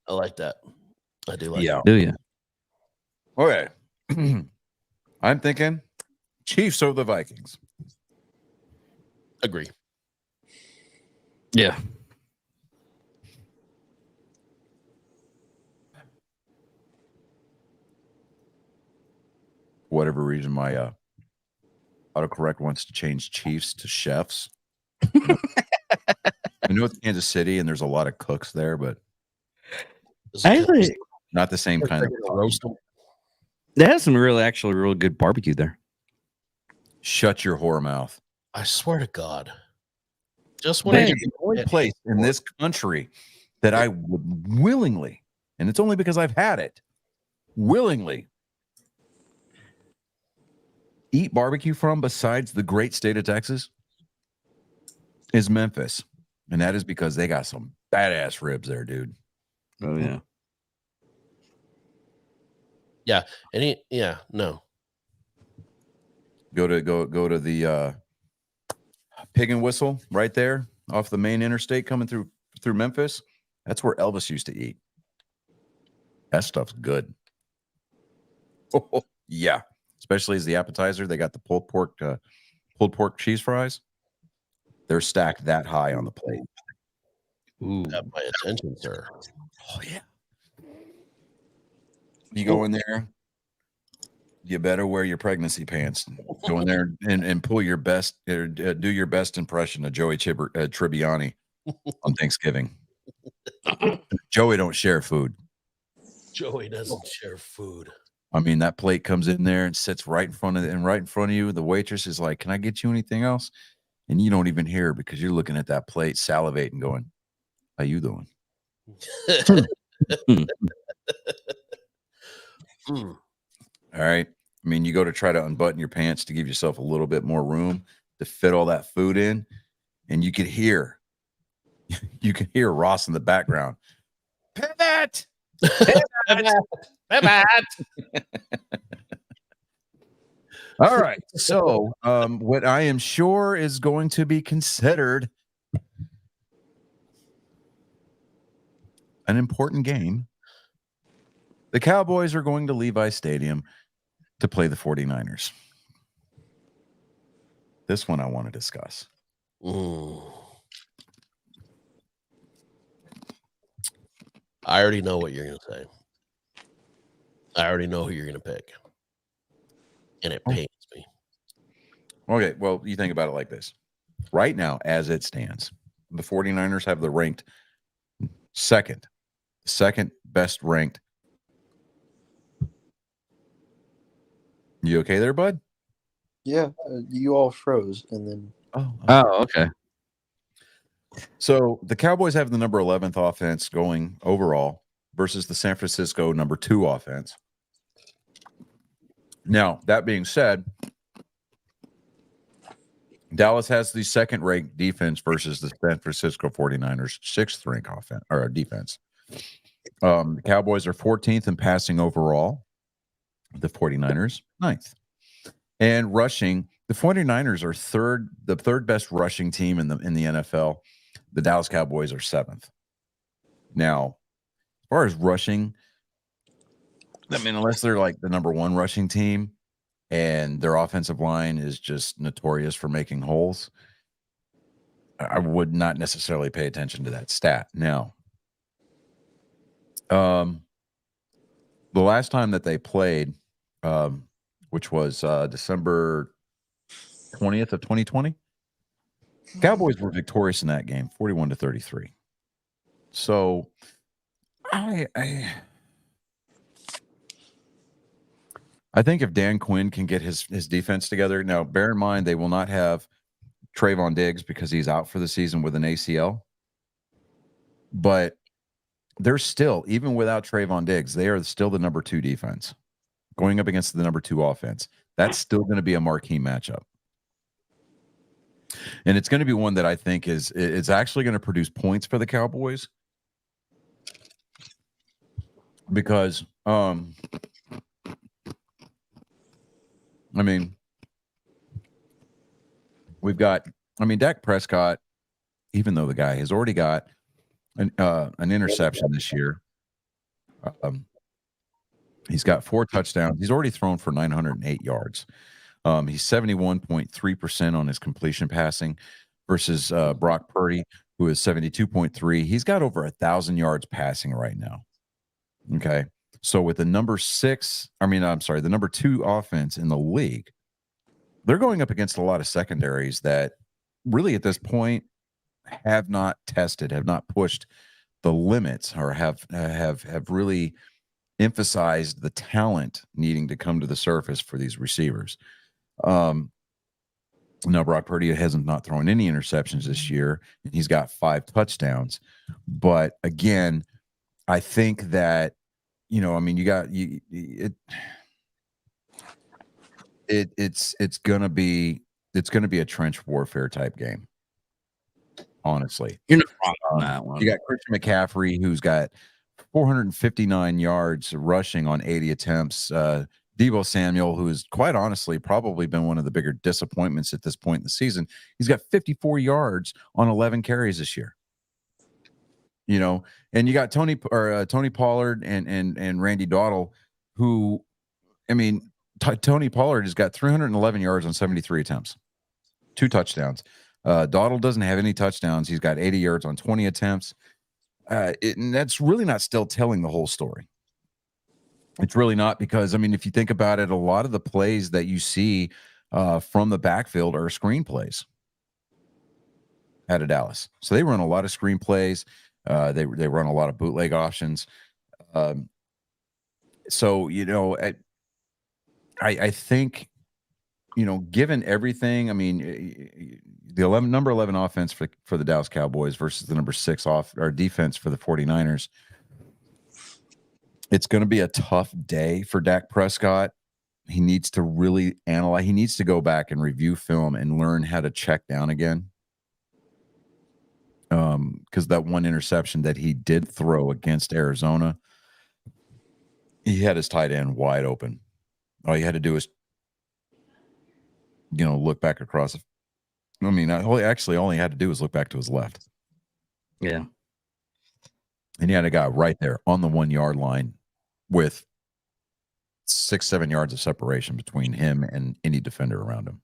I like that. I do like Yeah. Do you? Okay. I'm thinking Chiefs over the Vikings. Agree. Yeah. Whatever reason, my autocorrect wants to change Chiefs to chefs. I know it's Kansas City and there's a lot of cooks there, but Is it Actually, not the same kind of roast them? they have some actually real good barbecue there. Shut your whore mouth. I swear to God. Just when It's I the only place in this country that I would willingly, and it's only because I've had it, willingly eat barbecue from besides the great state of Texas is Memphis. And that is because they got some badass ribs there, dude. Oh yeah. no. Go to the Pig and Whistle right there off the main interstate coming through Memphis. That's where Elvis used to eat. That stuff's good. Oh, yeah. Especially as the appetizer, they got the pulled pork cheese fries. They're stacked that high on the plate. Ooh. Got my attention, sir. Oh yeah. You go in there, you better wear your pregnancy pants. Go in there and pull your best, do your best impression of Joey Tribbiani on Thanksgiving. Joey don't share food. Joey doesn't share food. I mean, that plate comes in there and sits right in front of you. The waitress is like, "Can I get you anything else?" And you don't even hear because you're looking at that plate, salivating, going, "How you doing?" All right. I mean, you go to try to unbutton your pants to give yourself a little bit more room to fit all that food in, and you can hear Ross in the background. Pivot. All right. So, what I am sure is going to be considered an important game. The Cowboys are going to Levi Stadium to play the 49ers. This one I want to discuss. I already know what you're going to say. I already know who you're going to pick. And it pains me. Okay, well, you think about it like this. Right now, as it stands, the 49ers have the ranked second best ranked. You okay there, bud? Yeah, you all froze, and then Oh, okay. So the Cowboys have the number 11th offense going overall versus the San Francisco number 2 offense. Now, that being said, Dallas has the second ranked defense versus the San Francisco 49ers 6th ranked offense or defense. The Cowboys are 14th in passing overall. The 49ers 9th. And rushing, the 49ers are the third best rushing team in the NFL. The Dallas Cowboys are 7th. Now, as far as rushing, I mean, unless they're like the number 1 rushing team and their offensive line is just notorious for making holes, I would not necessarily pay attention to that stat. Now, the last time that they played, which was December 20th of 2020, Cowboys were victorious in that game, 41-33. So I think if Dan Quinn can get his defense together, now bear in mind they will not have Trayvon Diggs because he's out for the season with an ACL. But they're still, even without Trayvon Diggs, they are still the number 2 defense going up against the number 2 offense. That's still going to be a marquee matchup. And it's going to be one that I think is actually going to produce points for the Cowboys because, I mean, Dak Prescott, even though the guy has already got an interception this year, he's got 4 touchdowns. He's already thrown for 908 yards. He's 71.3% on his completion passing versus Brock Purdy, who is 72.3. He's got over 1,000 yards passing right now. Okay. So with the number 2 offense in the league, they're going up against a lot of secondaries that really at this point have not pushed the limits or have really emphasized the talent needing to come to the surface for these receivers. Now Brock Purdy hasn't not thrown any interceptions this year, and he's got 5 touchdowns. But again, I think that it's gonna be a trench warfare type game. Honestly, You're not wrong on that one. You got Christian McCaffrey, who's got 459 yards rushing on 80 attempts. Deebo Samuel, who has quite honestly probably been one of the bigger disappointments at this point in the season. He's got 54 yards on 11 carries this year. And you got Tony Pollard and Randy Dowdle, who, Tony Pollard has got 311 yards on 73 attempts, 2 touchdowns. Dowdle doesn't have any touchdowns. He's got 80 yards on 20 attempts. And that's really not still telling the whole story. It's really not, because, if you think about it, a lot of the plays that you see from the backfield are screen plays out of Dallas. So they run a lot of screen plays. They run a lot of bootleg options. So, I think, given everything, the number 11 offense for the Dallas Cowboys versus the number 6 defense for the 49ers, it's going to be a tough day for Dak Prescott. He needs to really analyze. He needs to go back and review film and learn how to check down again. Because that one interception that he did throw against Arizona, he had his tight end wide open. All he had to do is, look back across. All he had to do was look back to his left. Yeah. And he had a guy right there on the 1 yard line with 6-7 yards of separation between him and any defender around him.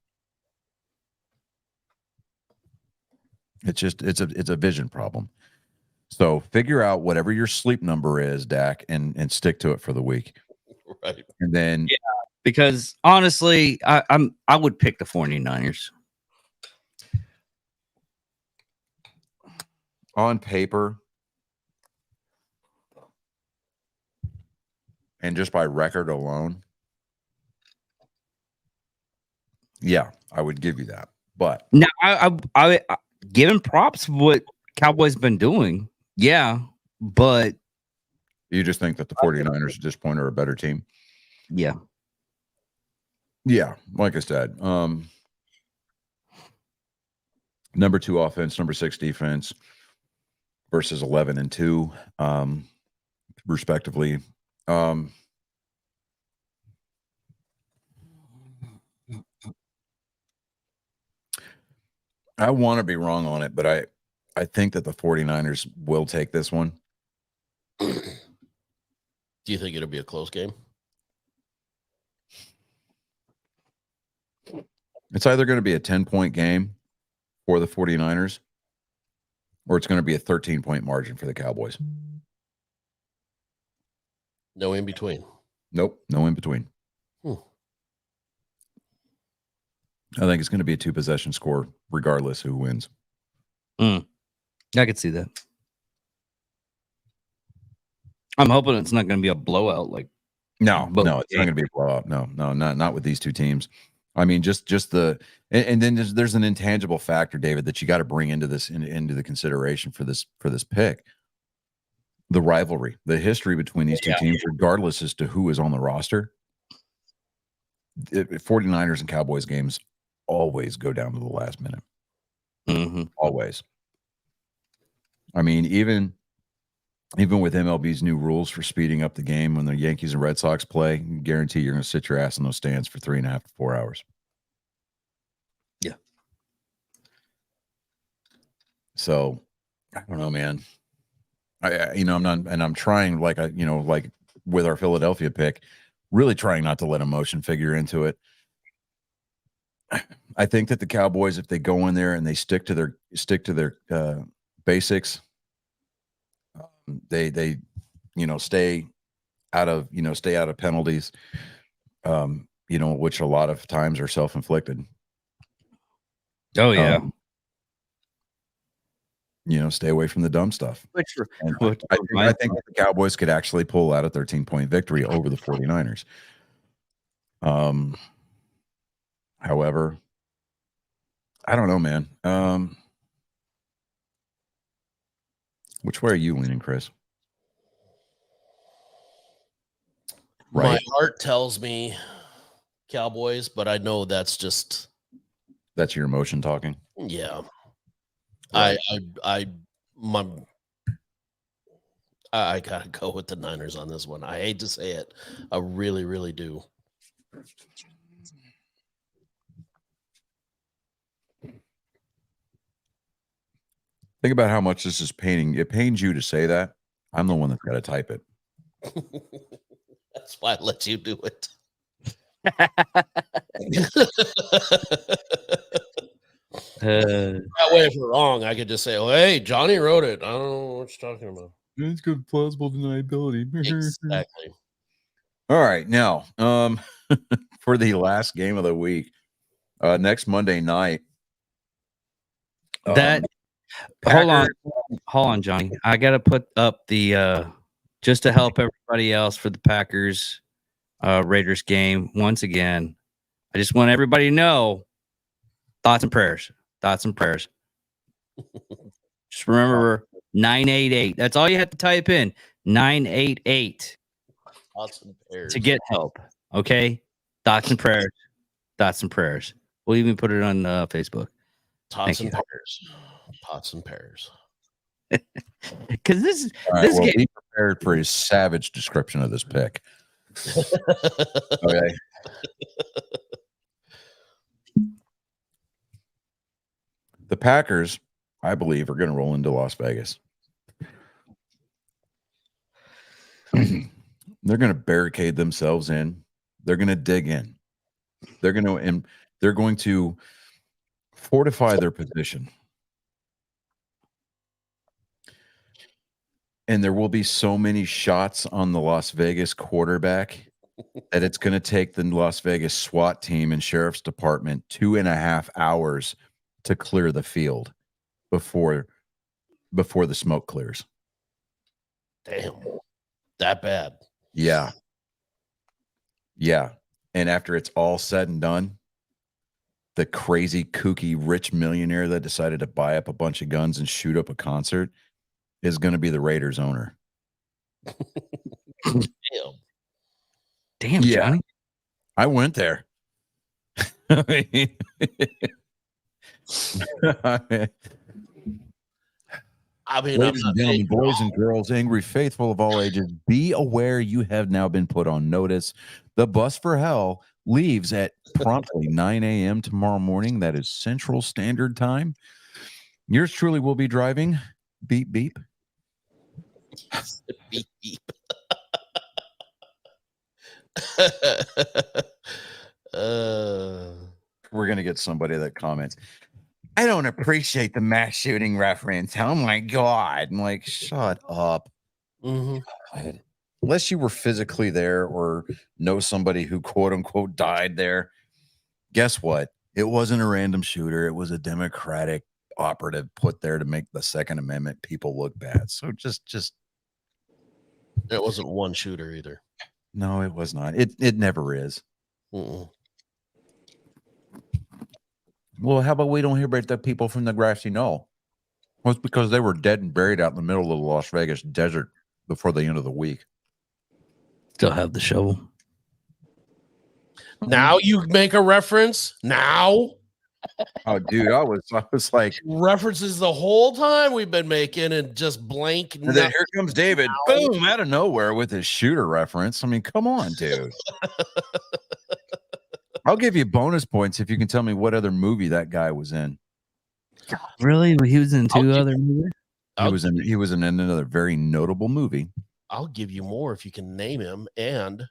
It's a vision problem. So figure out whatever your sleep number is, Dak, and stick to it for the week. Right. And then Because honestly, I would pick the 49ers. on paper and just by record alone, yeah, I would give you that. But Now, I given props for what Cowboys been doing. Yeah, but you just think that the 49ers at this point are a better team? yeah, Yeah, like I said, number 2 offense, number 6 defense versus 11 and 2, respectively. I want to be wrong on it, but I think that the 49ers will take this one. Do you think it'll be a close game? It's either going to be a 10-point game for the 49ers, or it's going to be a 13-point margin for the Cowboys. No in between. Nope, no in between. Hmm. I think it's going to be a 2-possession score, regardless who wins. I could see that. I'm hoping it's not going to be a blowout. Like, No, Both no, it's not going to be a blowout. No, not with these two teams. I mean, just the and then there's an intangible factor, David, that you got to bring into this into the consideration for this pick. The rivalry, the history between these two teams, regardless as to who is on the roster. 49ers and Cowboys games always go down to the last minute. mhm. Always. I mean, even with MLB's new rules for speeding up the game when the Yankees and Red Sox play, I guarantee you're going to sit your ass in those stands for 3.5 to 4 hours. Yeah. So I don't know, man. I'm trying, like with our Philadelphia pick, really trying not to let emotion figure into it. I think that the Cowboys, if they go in there and they stick to their basics, they stay out of penalties, which a lot of times are self-inflicted. Oh yeah. Stay away from the dumb stuff. Which I think the Cowboys could actually pull out a 13-point victory over the 49ers. However, I don't know, man. Which way are you leaning, Chris? My heart tells me Cowboys, but I know that's your emotion talking. Yeah. Right. I gotta go with the Niners on this one. I hate to say it. I really, really do. Think about how much this is paining. It pains you to say that. I'm the one that's got to type it. That's why I let you do it. That way, if we're wrong, I could just say, "Oh, hey, Johnny wrote it. I don't know what you're talking about." It's good plausible deniability. Exactly. All right, now, for the last game of the week, next Monday night. That hold on, Johnny. I gotta put up the just to help everybody else for the Packers Raiders game once again. I just want everybody to know thoughts and prayers. Just remember 988. That's all you have to type in. 988 Thoughts and prayers to get help. Okay? Thoughts and prayers. We'll even put it on Facebook. Tots and pears. Because this Well, game. be prepared for a savage description of this pick. Okay. The Packers, I believe, are going to roll into Las Vegas. They're going to barricade themselves in. They're going to dig in. They're going to fortify their position. And there will be so many shots on the Las Vegas quarterback that it's going to take the Las Vegas SWAT team and sheriff's department 2.5 hours to clear the field before the smoke clears. Damn. That bad. Yeah. And after it's all said and done, the crazy, kooky, rich millionaire that decided to buy up a bunch of guns and shoot up a concert is going to be the Raiders owner. Damn, Yeah. Johnny. I went there. Ladies and gentlemen, boys and girls, angry faithful of all ages, be aware you have now been put on notice. The bus for hell leaves at promptly 9 a.m. tomorrow morning. That is Central Standard Time. Yours truly will be driving. Beep, beep. Beep, beep. We're going to get somebody that comments. I don't appreciate the mass shooting reference. Oh my God. I'm like, shut up. Mm-hmm. Unless you were physically there or know somebody who quote unquote died there. Guess what? It wasn't a random shooter. It was a Democratic operative put there to make the Second Amendment people look bad. So just It wasn't one shooter either. no, it was not. It never is. Mm-mm. Well, how about we don't hear about the people from the grassy knoll? Well, it's because they were dead and buried out in the middle of the Las Vegas desert before the end of the week. Still have the shovel. Now you make a reference. Now Oh, dude, I was like, references the whole time we've been making and just blank. and then here comes David, boom, out of nowhere with his shooter reference. I mean, come on, dude. I'll give you bonus points if you can tell me what other movie that guy was in. Really? He was in I'll two give- other movies? He was in another very notable movie. I'll give you more if you can name him and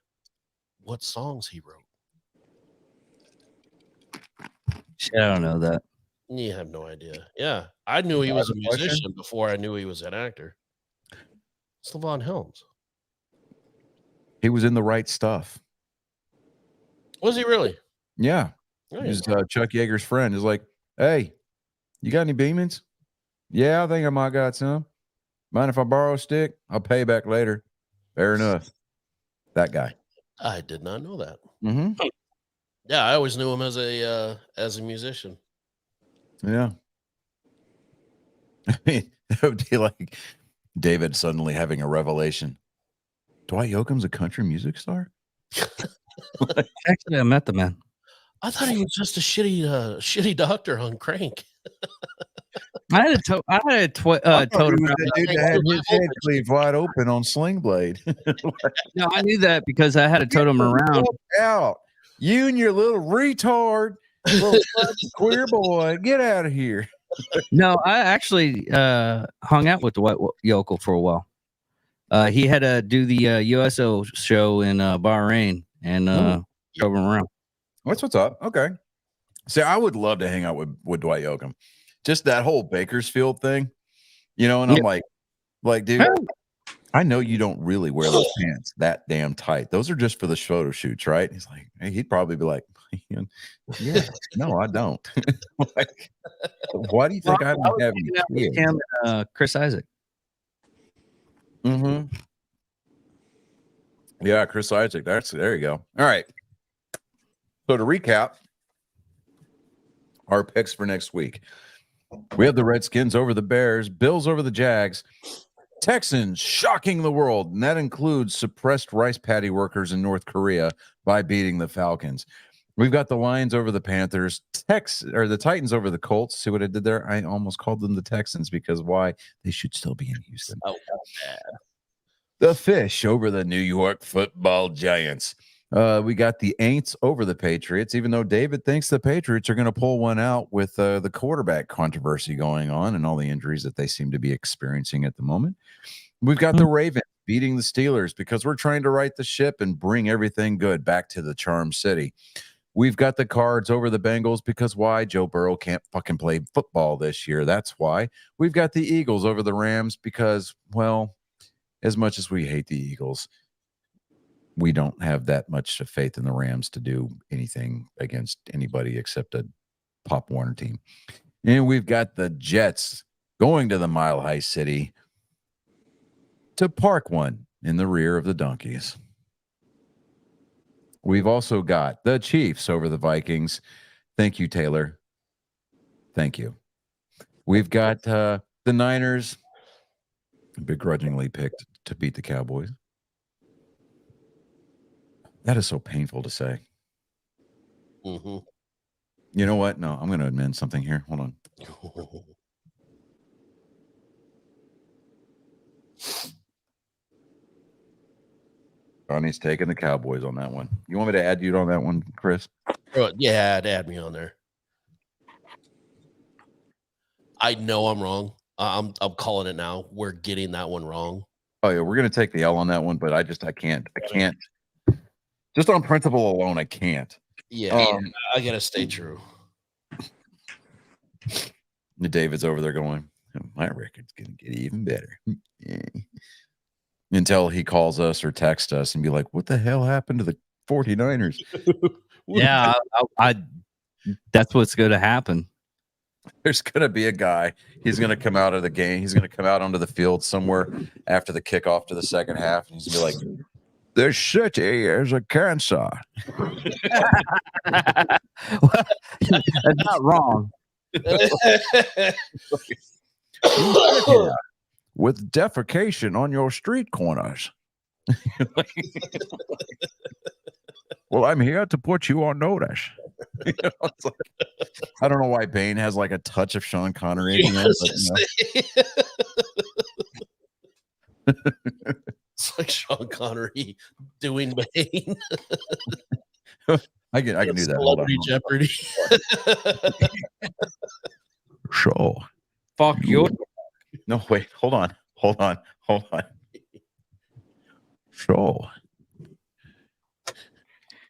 what songs he wrote. Shit, I don't know that. You have no idea. Yeah, I knew he was a Another question? musician before I knew he was an actor. Slavon Helms. He was in The Right Stuff. Was he really? Yeah. Oh, He was Chuck Yeager's friend. He's like, hey, you got any Beemans? Yeah, I think I might got some. Mind if I borrow a stick? I'll pay you back later. Fair enough. That guy. I did not know that. Mm-hmm. Yeah, I always knew him as a musician. Yeah. I mean, it would be like David suddenly having a revelation. Dwight Yoakam's a country music star? Actually, I met the man. I thought he was just a shitty doctor on Crank. I had a totem. that dude that had his head cleaved wide open on Sling Blade. No, I knew that because I had a totem around. Out. You and your little retard, little queer boy, get out of here. No, I actually hung out with Dwight Yokel for a while. He had to do the USO show in Bahrain and drove him around. What's up? Okay. See, I would love to hang out with Dwight Yoakam. Just that whole Bakersfield thing, you know, and I'm like, dude, I know you don't really wear those pants that damn tight. Those are just for the photo shoots, right? He's like, hey, he'd probably be like, yeah, no, I don't. Like, why do you think I don't have any kids? Him and Chris Isaac. Mm-hmm. Yeah, Chris Isaac. There you go. All right. So to recap our picks for next week, we have the Redskins over the Bears, Bills over the Jags, Texans shocking the world, and that includes suppressed rice paddy workers in North Korea by beating the Falcons. We've got the Lions over the Panthers, the Titans over the Colts. See what I did there? I almost called them the Texans because why? They should still be in Houston. Oh, bad. The Fish over the New York Football Giants. We got the Aints over the Patriots, even though David thinks the Patriots are going to pull one out with the quarterback controversy going on and all the injuries that they seem to be experiencing at the moment. We've got the Ravens beating the Steelers because we're trying to right the ship and bring everything good back to the Charm City. We've got the Cards over the Bengals because why? Joe Burrow can't fucking play football this year. That's why. We've got the Eagles over the Rams because, well, as much as we hate the Eagles, we don't have that much faith in the Rams to do anything against anybody except a Pop Warner team. And we've got the Jets going to the Mile High City to park one in the rear of the Donkeys. We've also got the Chiefs over the Vikings. Thank you, Taylor. Thank you. We've got the Niners begrudgingly picked to beat the Cowboys. That is so painful to say. Mm-hmm. You know what? No, I'm going to amend something here. Hold on. Ronnie's taking the Cowboys on that one. You want me to add you on that one, Chris? Yeah, add me on there. I know I'm wrong. I'm calling it now. We're getting that one wrong. Oh yeah, we're going to take the L on that one, but I can't. Just on principle alone, I can't. Yeah, I gotta stay true. David's over there going, my record's going to get even better. Yeah. Until he calls us or texts us and be like, what the hell happened to the 49ers? Yeah, I that's what's going to happen. There's going to be a guy. He's going to come out of the game. He's going to come out onto the field somewhere after the kickoff to the second half. And he's going to be like, the city is a cancer. That's not wrong. With defecation on your street corners. Well, I'm here to put you on notice. You know, it's like, I don't know why Bane has like a touch of Sean Connery. At the end, but, you know. It's like Sean Connery doing Bane. I can do that. Hold on, Celebrity Jeopardy. Show. Fuck your. No, wait. Hold on. So,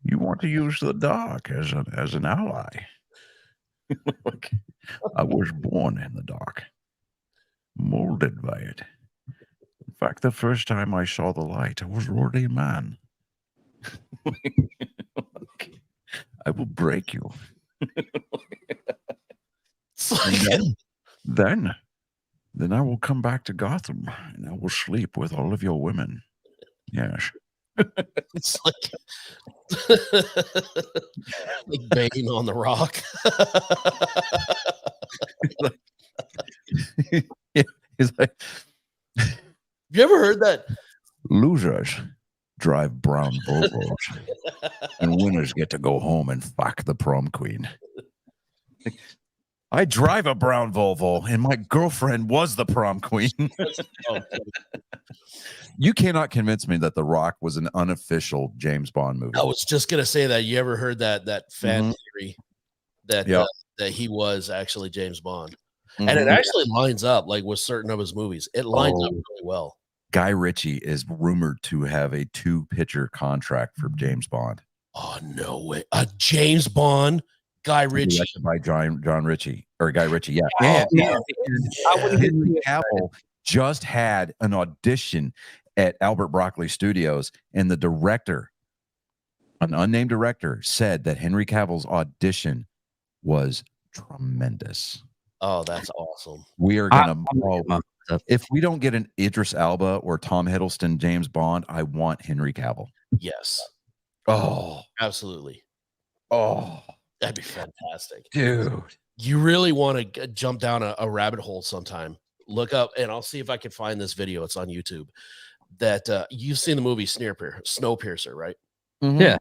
you want to use the dark as an ally? Look, I was born in the dark, molded by it. In fact, the first time I saw the light, I was already a man. I will break you. It's like, Then I will come back to Gotham and I will sleep with all of your women. Yes. it's like Bane on the Rock. He's like, You ever heard that? losers drive brown Volvos and winners get to go home and fuck the prom queen. I drive a brown Volvo and my girlfriend was the prom queen. You cannot convince me that The Rock was an unofficial James Bond movie. I was just gonna say that. You ever heard that fan Mhm. theory that Yeah. that he was actually James Bond, Mhm. and it actually lines up like with certain of his movies. It lines up Oh. really well. Guy Ritchie is rumored to have a 2-pitcher contract for James Bond. Oh no way! A James Bond, Guy Ritchie. Directed by John Ritchie or Guy Ritchie. Yeah. Oh, And I wouldn't even Henry Cavill just had an audition at Albert Broccoli Studios, and the director, an unnamed director, said that Henry Cavill's audition was tremendous. Oh, that's awesome. We are I- gonna. I'm gonna get my stuff. If we don't get an Idris Elba or Tom Hiddleston James Bond, I want Henry Cavill. Yes, Oh, absolutely. That'd be fantastic. dude. You really want to jump down a rabbit hole sometime. Look up, and I'll see if I can find this video. It's on YouTube. That you've seen the movie Snowpiercer, right? Yeah.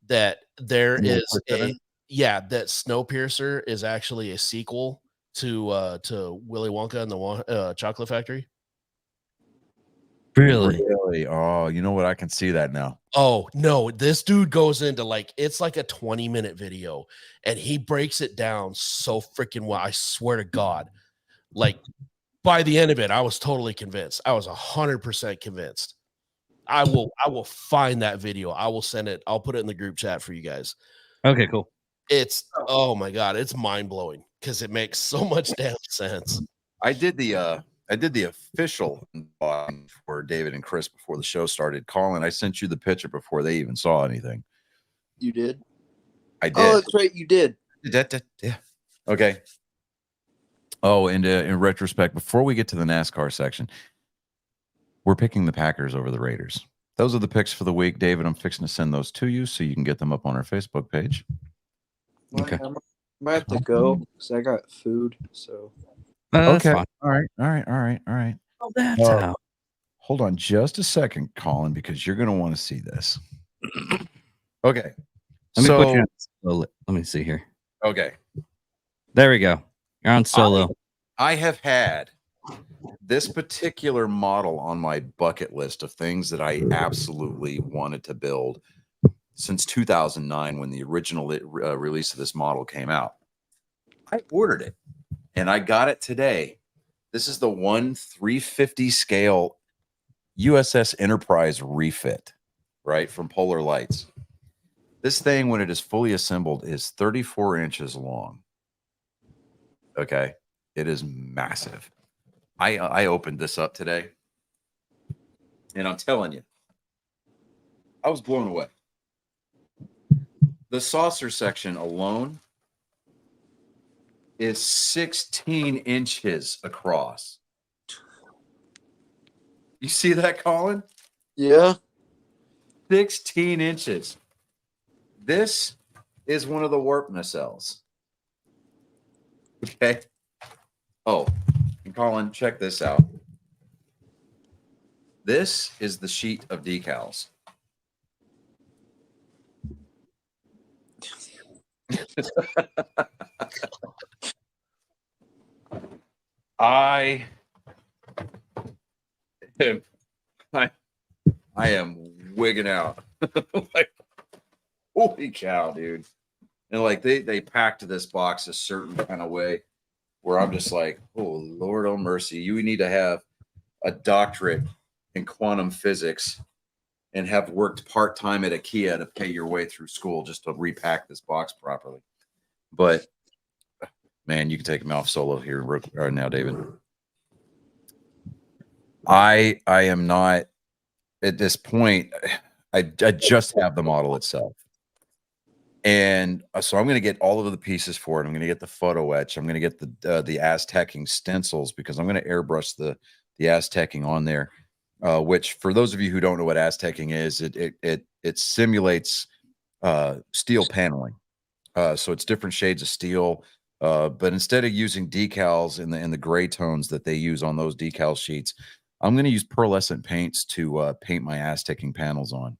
That there Yeah, is Chris that Snowpiercer is actually a sequel to Willy Wonka and the Chocolate Factory. Really? Oh, you know what? I can see that now. Oh no, this dude goes into it's like a 20-minute video and he breaks it down so freaking well. I swear to God. Like by the end of it, I was totally convinced. I was 100% convinced. I will find that video. I will send it. I'll put it in the group chat for you guys. Okay, cool. It's oh my God, it's mind-blowing because it makes so much damn sense. I did the official unboxing for David and Chris before the show started. Colin, I sent you the picture before they even saw anything. You did? I did. Oh, that's right. You did. Yeah. Okay. Oh, and in retrospect, before we get to the NASCAR section, we're picking the Packers over the Raiders. Those are the picks for the week. David, I'm fixing to send those to you so you can get them up on our Facebook page. Okay. I might have to go because I got food. So That's Okay. fine. All right. Oh, that's Uh, how. Hold on just a second, Colin, because you're going to want to see this. Okay. Let me so, put you on solo. Let me see here. okay. There we go. You're on solo. I have had this particular model on my bucket list of things that I absolutely wanted to build since 2009 when the original release of this model came out. I ordered it and I got it today. This is the 1/350 scale USS Enterprise refit, right, from Polar Lights. This thing, when it is fully assembled, is 34 inches long. Okay. It is massive. I opened this up today, and I'm telling you, I was blown away. The saucer section alone is 16 inches across. You see that, Colin? Yeah. 16 inches. This is one of the warp nacelles. Okay. Oh, and Colin, check this out. This is the sheet of decals. I am wigging out. Like, holy cow, dude. And like they packed this box a certain kind of way where I'm just like, oh Lord, oh mercy. You need to have a doctorate in quantum physics and have worked part-time at IKEA to pay your way through school just to repack this box properly. But man, you can take me off solo here right now, David. I am not at this point. I just have the model itself. And so I'm going to get all of the pieces for it. I'm going to get the photo etch. I'm going to get the Aztecing stencils because I'm going to airbrush the Aztecing on there. Which, for those of you who don't know what Aztecing is, it simulates steel paneling. So it's different shades of steel. But instead of using decals in the gray tones that they use on those decal sheets, I'm going to use pearlescent paints to paint my Aztecing panels on.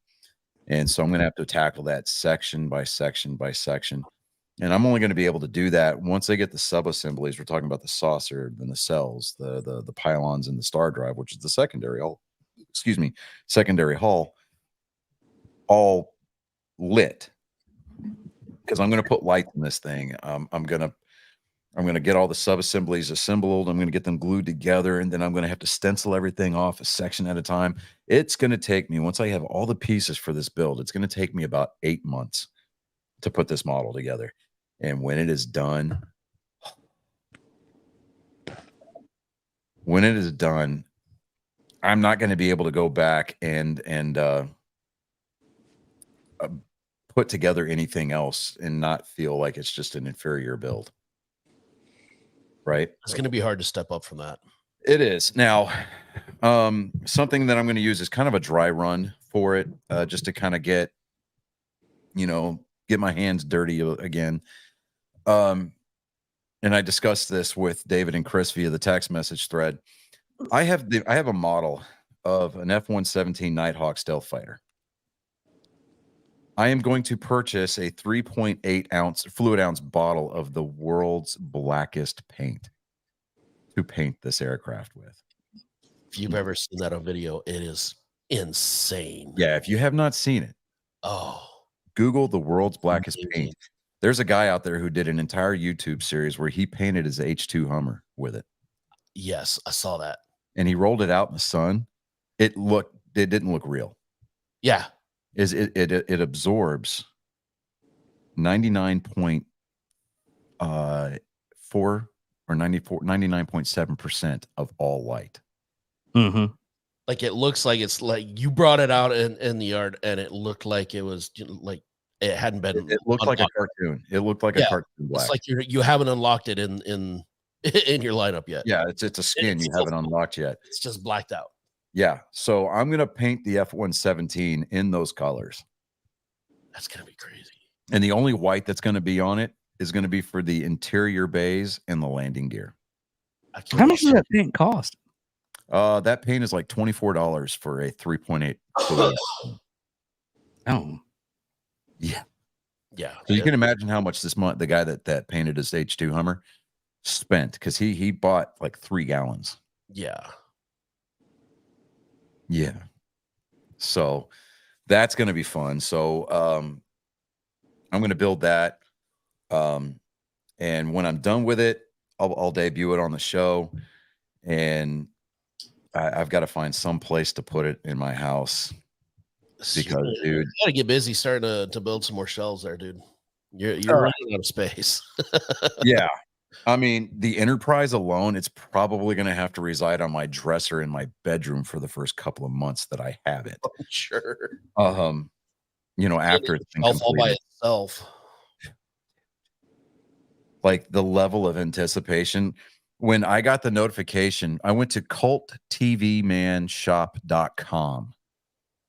And so I'm going to have to tackle that section by section by section. And I'm only going to be able to do that once I get the sub-assemblies. We're talking about the saucer, then the cells, the pylons, and the star drive, which is the secondary hull. Secondary hull, all lit. Because I'm going to put light in this thing. I'm going to get all the sub-assemblies assembled. I'm going to get them glued together, and then I'm going to have to stencil everything off a section at a time. It's going to take me, once I have all the pieces for this build, it's going to take me about 8 months to put this model together. And when it is done, I'm not going to be able to go back and put together anything else and not feel like it's just an inferior build. Right? It's going to be hard to step up from that. It is. Now, something that I'm going to use is kind of a dry run for it, just to kind of get my hands dirty again. And I discussed this with David and Chris via the text message thread. I have a model of an F-117 Nighthawk stealth fighter. I am going to purchase a 3.8 ounce fluid ounce bottle of the world's blackest paint to paint this aircraft with. If you've ever seen that on video, it is insane. Yeah, if you have not seen it, Google the world's blackest paint. There's a guy out there who did an entire YouTube series where he painted his H2 Hummer with it. Yes, I saw that. And he rolled it out in the sun. It didn't look real. Yeah. It absorbs 99.4 or 99.7% of all light. Mm-hmm. Like it looks like it's like you brought it out in the yard and it looked like it was like it hadn't been. It looked like a cartoon. It looked like a cartoon black. It's like you haven't unlocked it in your lineup yet. Yeah, it's a skin you haven't unlocked yet. It's just blacked out. Yeah, so I'm going to paint the F-117 in those colors. That's going to be crazy. And the only white that's going to be on it is going to be for the interior bays and the landing gear. How much does that paint cost? That paint is like $24 for a 3.8. Oh. Yeah. Yeah. So you can imagine how much the guy that painted his H2 Hummer spent, because he bought like 3 gallons. Yeah. Yeah. So that's going to be fun. So I'm going to build that. And when I'm done with it, I'll debut it on the show. And I've got to find some place to put it in my house. Because, dude, you gotta get busy starting to build some more shelves there, dude. You're running out of space. Yeah. I mean, the Enterprise alone, it's probably going to have to reside on my dresser in my bedroom for the first couple of months that I have it. Sure. After it's been All by completed. itself. Like the level of anticipation. When I got the notification, I went to culttvmanshop.com.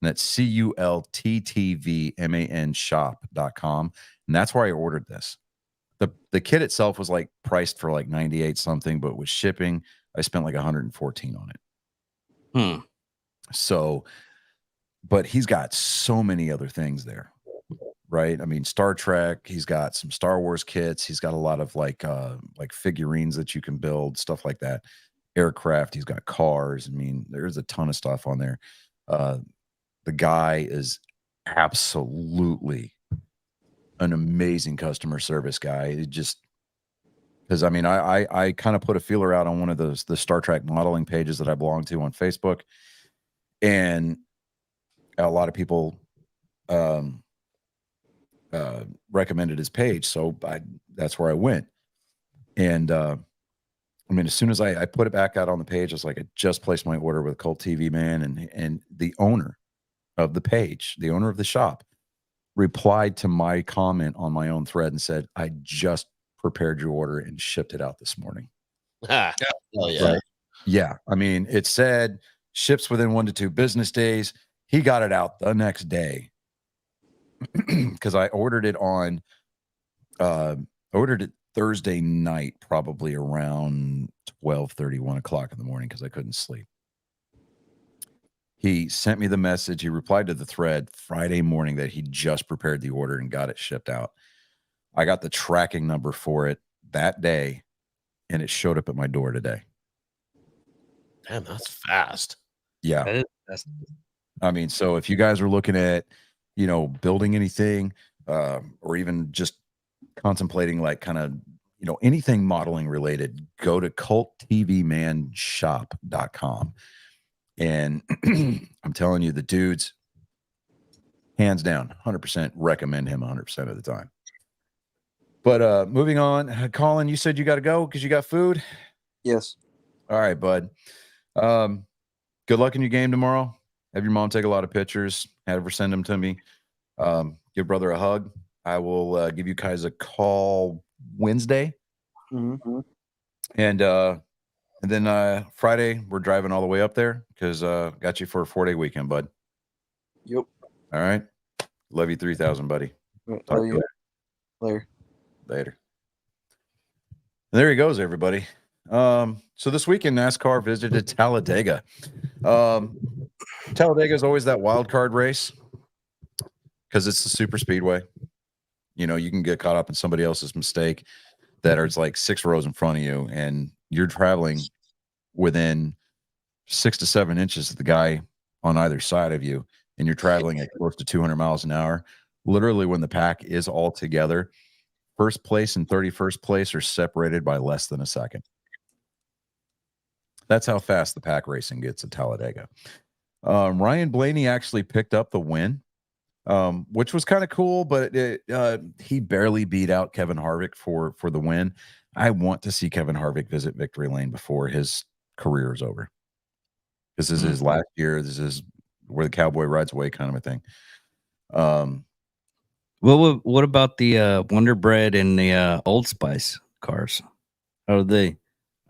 And that's CULTTVMAN shop.com. And that's where I ordered this. The kit itself was like priced for like 98 something, but with shipping, I spent like 114 on it. So, but he's got so many other things there, right? I mean, Star Trek, he's got some Star Wars kits, he's got a lot of like figurines that you can build, stuff like that. Aircraft, he's got cars. I mean, there's a ton of stuff on there. The guy is absolutely an amazing customer service guy. It just, because I mean, I kind of put a feeler out on one of the Star Trek modeling pages that I belong to on Facebook, and a lot of people recommended his page, so that's where I went. And I mean, as soon as I put it back out on the page, it's like I just placed my order with Cult TV Man, and the owner of the page, the owner of the shop, replied to my comment on my own thread and said, I just prepared your order and shipped it out this morning. Oh, yeah. Right? Yeah. I mean, it said ships within 1 to 2 business days. He got it out the next day because I ordered it Thursday night, probably around 12:30, 1 o'clock in the morning, because I couldn't sleep. He sent me the message. He replied to the thread Friday morning that he just prepared the order and got it shipped out. I got the tracking number for it that day, and it showed up at my door today. Damn, that's fast. Yeah. I mean, so if you guys are looking at, building anything, or even just contemplating like kind of, anything modeling related, go to culttvmanshop.com. And I'm telling you, the dudes, hands down, 100% recommend him 100% of the time. But moving on, Colin, you said you got to go because you got food? Yes. All right, bud. Good luck in your game tomorrow. Have your mom take a lot of pictures. Have her send them to me. Give brother a hug. I will give you guys a call Wednesday. Mm-hmm. And then Friday, we're driving all the way up there because got you for a 4-day weekend, bud. Yep. All right. Love you 3,000, buddy. Love Talk to you you. later. And there he goes, everybody. So this weekend, NASCAR visited Talladega. Talladega is always that wild card race because it's the super speedway. You can get caught up in somebody else's mistake that is like 6 rows in front of you, and you're traveling within 6 to 7 inches of the guy on either side of you, and you're traveling at close to 200 miles an hour. Literally, when the pack is all together, first place and 31st place are separated by less than a second. That's how fast the pack racing gets at Talladega. Ryan Blaney actually picked up the win, which was kind of cool, but he barely beat out Kevin Harvick for the win. I want to see Kevin Harvick visit victory lane before his career is over. This is his last year. This is where the cowboy rides away, kind of a thing. What about the Wonder Bread and the Old Spice cars? How are they?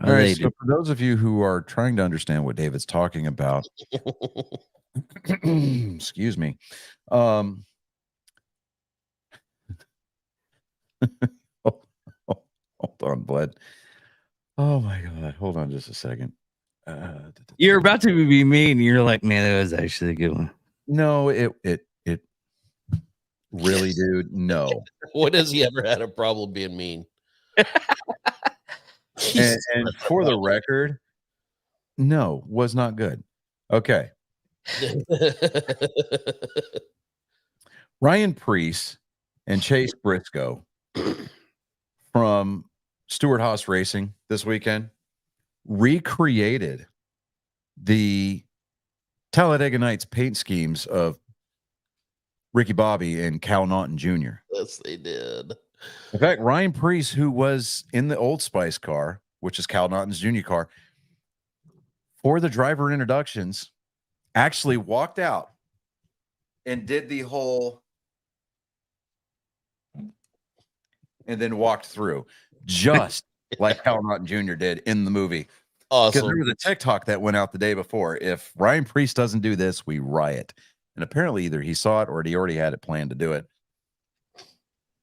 All right. So for those of you who are trying to understand what David's talking about, excuse me. Hold on, Bled. Oh my God. Hold on just a second. You're about to be mean. You're like, man, that was actually a good one. No, it really, dude. No. When has he ever had a problem being mean? and for the record, no, was not good. Okay. Ryan Preece and Chase Briscoe from Stewart Haas Racing this weekend recreated the Talladega Nights paint schemes of Ricky Bobby and Cal Naughton Jr. Yes, they did. In fact, Ryan Preece, who was in the Old Spice car, which is Cal Naughton's junior car, for the driver introductions, actually walked out and did the whole and then walked through, just like Cal Naughton Jr. did in the movie. Because there Awesome. was a TikTok that went out the day before. If Ryan Preece doesn't do this, we riot. And apparently either he saw it or he already had it planned to do it.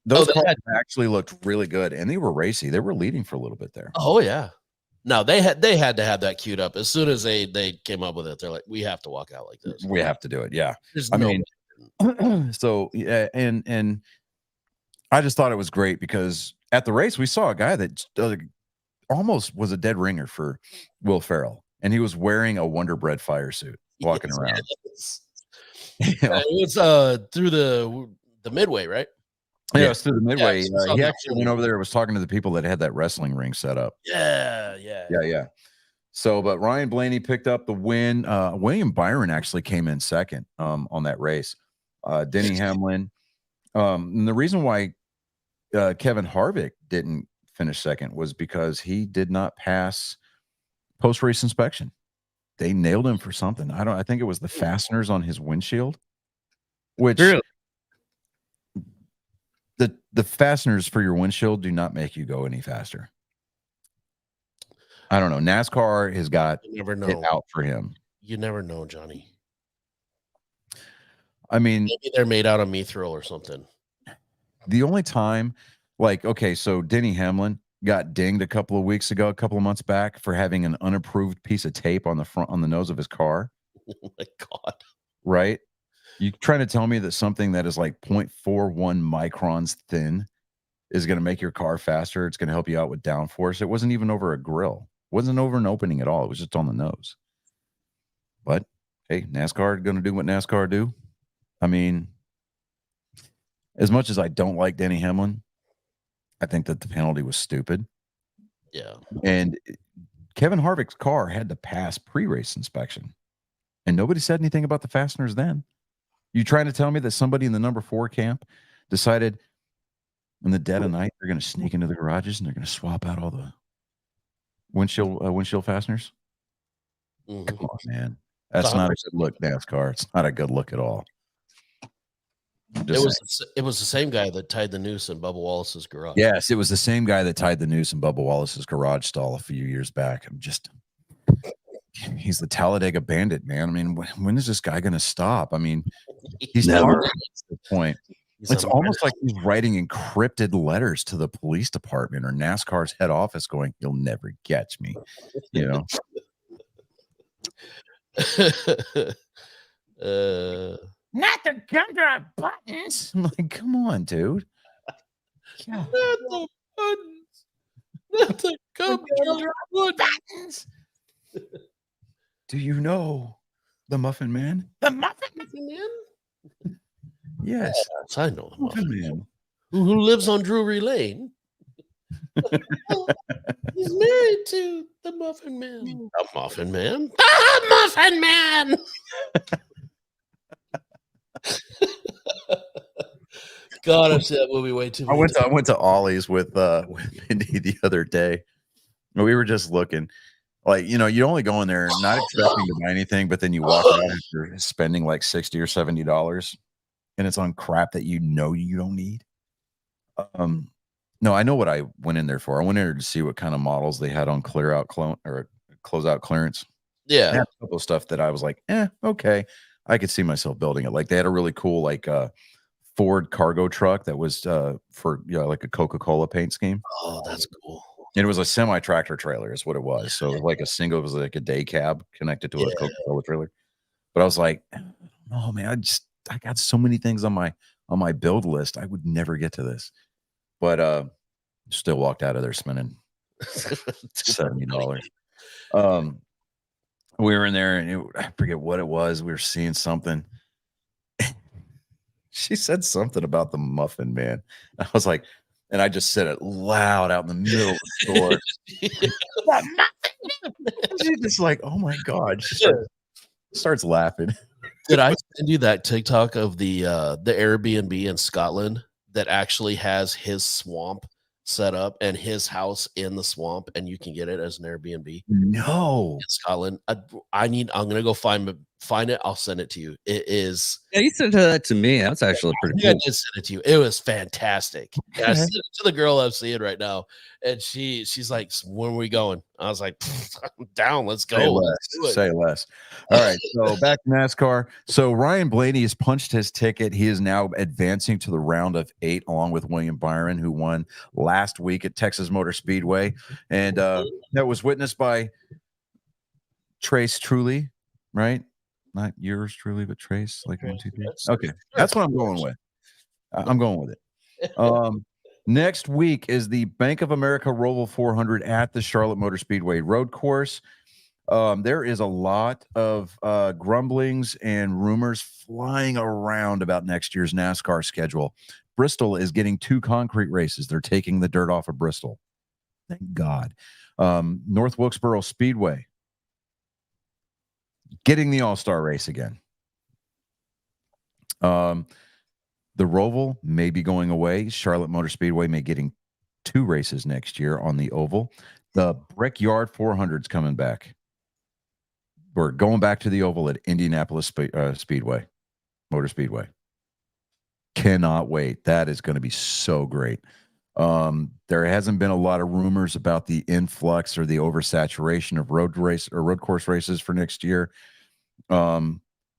Those they cars had- actually looked really good, and they were racy. They were leading for a little bit there. Oh yeah. No, they had to have that queued up as soon as they came up with it. They're like, we have to walk out like this. We have to do it. Yeah. There's I no mean, so yeah, and I just thought it was great because at the race we saw a guy that almost was a dead ringer for Will Ferrell, and he was wearing a Wonder Bread fire suit walking around. Yes. You know? It was through the midway, right? Yeah, it's through the midway. Yeah, so he the- actually went over there and was talking to the people that had that wrestling ring set up. Yeah. So, but Ryan Blaney picked up the win. William Byron actually came in second on that race. Denny Hamlin. And the reason why Kevin Harvick didn't finish second was because he did not pass post-race inspection. They nailed him for something. I think it was the fasteners on his windshield, which Really? the fasteners for your windshield do not make you go any faster. I don't know. NASCAR has got You never it know. out for him. You never know, Johnny. I mean, Maybe they're made out of mithril or something. the only time, like, okay, so Denny Hamlin got dinged a couple of months back for having an unapproved piece of tape on the nose of his car, Oh my God. right? You trying to tell me that something that is like 0.41 microns thin is going to make your car faster? It's going to help you out with downforce. It wasn't even over a grill. It wasn't over an opening at all. It was just on the nose. But hey, NASCAR going to do what NASCAR do. I mean, as much as I don't like Denny Hamlin, I think that the penalty was stupid. Yeah. And Kevin Harvick's car had to pass pre-race inspection, and nobody said anything about the fasteners then. You trying to tell me that somebody in the number 4 camp decided in the dead of night they're going to sneak into the garages and they're going to swap out all the windshield fasteners? Mhm. Come on, man. That's not a good look, NASCAR. It's not a good look at all. It was the same guy that tied the noose in Bubba Wallace's garage. Yes, it was the same guy that tied the noose in Bubba Wallace's garage stall a few years back. He's the Talladega Bandit, man. I mean, when is this guy going to stop? I mean, he's never at the point. It's almost like he's writing encrypted letters to the police department or NASCAR's head office going, "You'll never catch me," you know? Not the gumdrop buttons. I'm like, come on, dude. Yeah. Not the buttons. Not the gumdrop buttons. Do you know the Muffin Man? The Muffin Man? Yes, Yes, I know the Muffin Muffin Man. who lives on Drury Lane. He's married to the Muffin Man. The Muffin Man? The Muffin Man! God, I've seen that movie way too I much. went to Ollie's with Mindy the other day. We were just looking. Like, you know, you only go in there not expecting to buy anything, but then you walk out after spending like $60 or $70, and it's on crap that you know you don't need. No, I know what I went in there for. I went in there to see what kind of models they had on closeout clearance. They Yeah. had a couple of stuff that I was like, okay, I could see myself building it. Like they had a really cool Ford cargo truck that was for like a Coca-Cola paint scheme. Oh, that's cool. And it was a semi-tractor trailer is what it was. So it was like it was like a day cab connected to a Coca-Cola trailer. But I was like, oh man, I got so many things on my build list. I would never get to this. But still walked out of there spending $70. We were in there and I forget what it was. We were seeing something. She said something about the Muffin Man. I was like, and I just said it loud out in the middle of the store. She's just like, oh my God. She starts laughing. Did I send you that TikTok of the Airbnb in Scotland that actually has his swamp set up and his house in the swamp, and you can get it as an Airbnb No. in Scotland. I'm gonna go find it. I'll send it to you. It is. Yeah, you sent that to me. That's actually I pretty think I cool. did send it to you. It was fantastic. And I Okay. sent it to the girl I'm seeing right now, and she's like, "When are we going?" I was like, "I'm down. Let's go. Say Let's less. do it." Say less. All right. So back to NASCAR. So Ryan Blaney has punched his ticket. He is now advancing to the round of 8, along with William Byron, who won last week at Texas Motor Speedway, and that was witnessed by Trace Truly, right? Not yours truly, but Trace. Like 1, 2, 3. Okay, that's what I'm going with. I'm going with it. Next week is the Bank of America Roval 400 at the Charlotte Motor Speedway road course. There is a lot of grumblings and rumors flying around about next year's NASCAR schedule. Bristol is getting 2 concrete races. They're taking the dirt off of Bristol. Thank God. North Wilkesboro Speedway getting the All-Star race again. The Roval may be going away. Charlotte Motor Speedway may getting 2 races next year on the oval. The Brickyard 400's coming back. We're going back to the oval at Indianapolis Speedway, Motor Speedway. Cannot wait. That is going to be so great. There hasn't been a lot of rumors about the influx or the oversaturation of road course races for next year.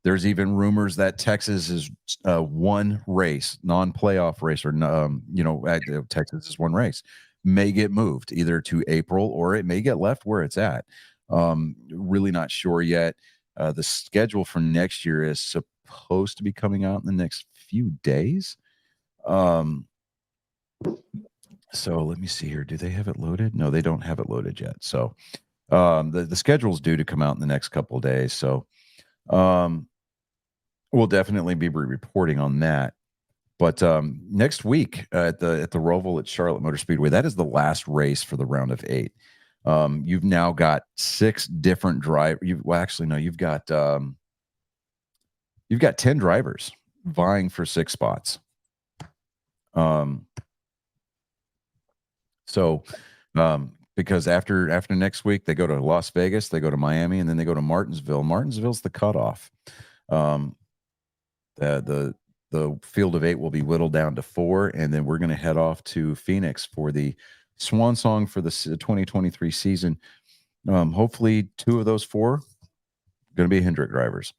There's even rumors that Texas is one race, non-playoff race, or Texas is one race, may get moved either to April or it may get left where it's at. Really not sure yet. The schedule for next year is supposed to be coming out in the next few days. So let me see here. Do they have it loaded? No, they don't have it loaded yet. So the schedule is due to come out in the next couple of days. So we'll definitely be reporting on that. But next week at the Roval at Charlotte Motor Speedway, that is the last race for the round of 8. You've now got 6 different drivers. You've got 10 drivers vying for 6 spots. Because after next week, they go to Las Vegas, they go to Miami, and then they go to Martinsville. Martinsville's the cutoff. The field of 8 will be whittled down to 4, and then we're going to head off to Phoenix for the swan song for the 2023 season. Hopefully 2 of those 4 going to be Hendrick drivers.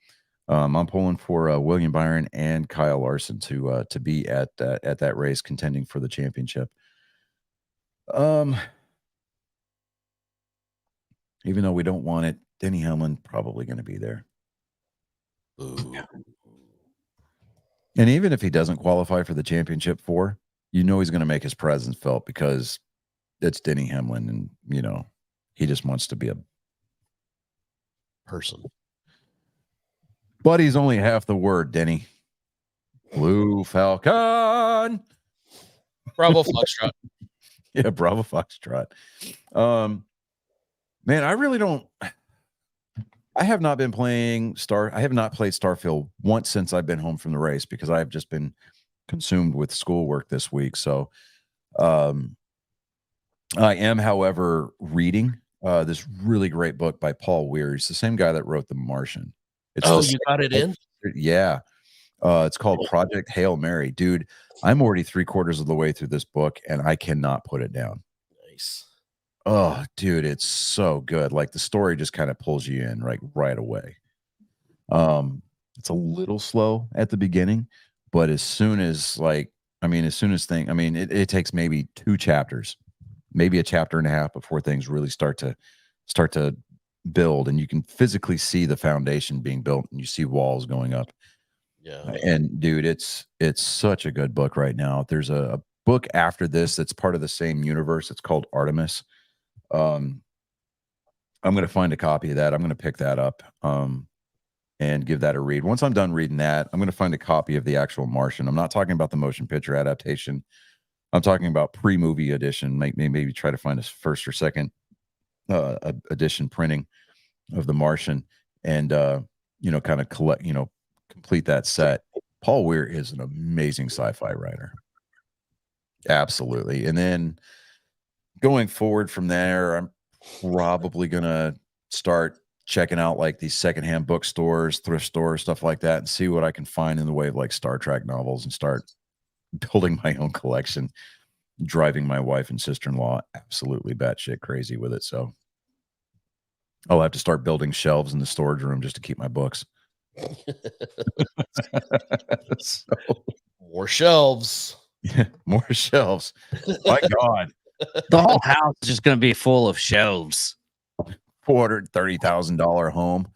I'm pulling for William Byron and Kyle Larson to be at that race contending for the championship. Even though we don't want it, Denny Hamlin probably going to be there. Ooh. And even if he doesn't qualify for the championship 4, he's going to make his presence felt because it's Denny Hamlin, and he just wants to be a person. But he's only half the word, Denny. Blue Falcon. Bravo Foxtrot. Yeah, Bravo Foxtrot. Man, I really don't. I have not been playing I have not played Starfield once since I've been home from the race because I have just been consumed with schoolwork this week. So, I am, however, reading this really great book by Paul Weir. He's the same guy that wrote The Martian. You got it in? Yeah. It's called Project Hail Mary. Dude, I'm already 3/4 of the way through this book and I cannot put it down. Nice. Oh, dude, it's so good. Like the story just kind of pulls you in right away. It's a little slow at the beginning, but as soon as it takes maybe 2 chapters, maybe a chapter and a half before things really start to build, and you can physically see the foundation being built and you see walls going up. Yeah. And dude, it's such a good book right now. There's a book after this that's part of the same universe. It's called Artemis. I'm going to find a copy of that. I'm going to pick that up and give that a read. Once I'm done reading that, I'm going to find a copy of the actual Martian. I'm not talking about the motion picture adaptation. I'm talking about pre-movie edition. Maybe try to find a first or second edition printing of the Martian and kind of complete that set. Paul Weir is an amazing sci-fi writer. Absolutely. And then going forward from there, I'm probably gonna start checking out like these secondhand bookstores, thrift stores, stuff like that, and see what I can find in the way of like Star Trek novels and start building my own collection, driving my wife and sister-in-law absolutely batshit crazy with it. So I'll have to start building shelves in the storage room just to keep my books. So, More shelves. yeah, more shelves. My God, The whole house is just going to be full of shelves. $430,000 home.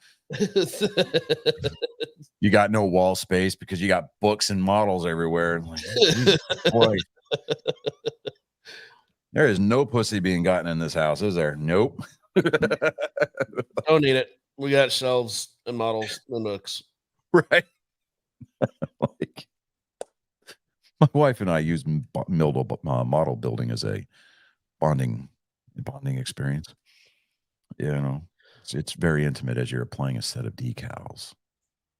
You got no wall space because you got books and models everywhere. Like, Jesus Christ. There is no pussy being gotten in this house, is there? Nope. Don't need it. We got shelves and models and books. Right. Like, my wife and I use model building as a bonding experience. You know, it's very intimate as you're applying a set of decals.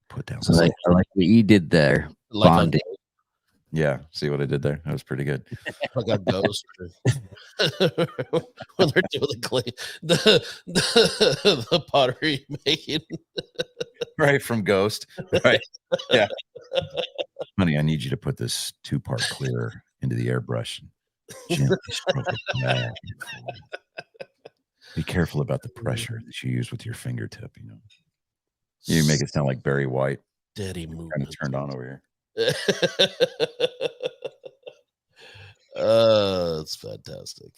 Put down. So I like what you did there. Like Bonding. Yeah, see what I did there? That was pretty good. like a ghost. When they're doing the clay, the pottery making. Right, from Ghost. Right. Yeah. Honey, I need you to put this 2-part clear into the airbrush and gently stroke it back and forth. Be careful about the pressure that you use with your fingertip, you know. You make it sound like Barry White. Steady Kind movement. of turned on over here. It's fantastic.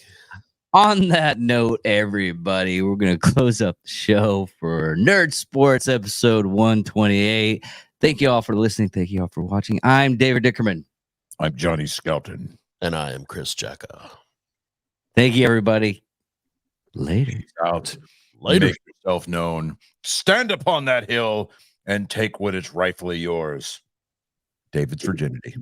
On that note, everybody, we're going to close up the show for Nerd Sports episode 128. Thank you all for listening. Thank you all for watching. I'm David Dickerman. I'm Johnny Skelton. And I am Chris Jacka. Thank you, everybody. Later. Peace out. Later. Make yourself known. Stand upon that hill and take what is rightfully yours. David's virginity.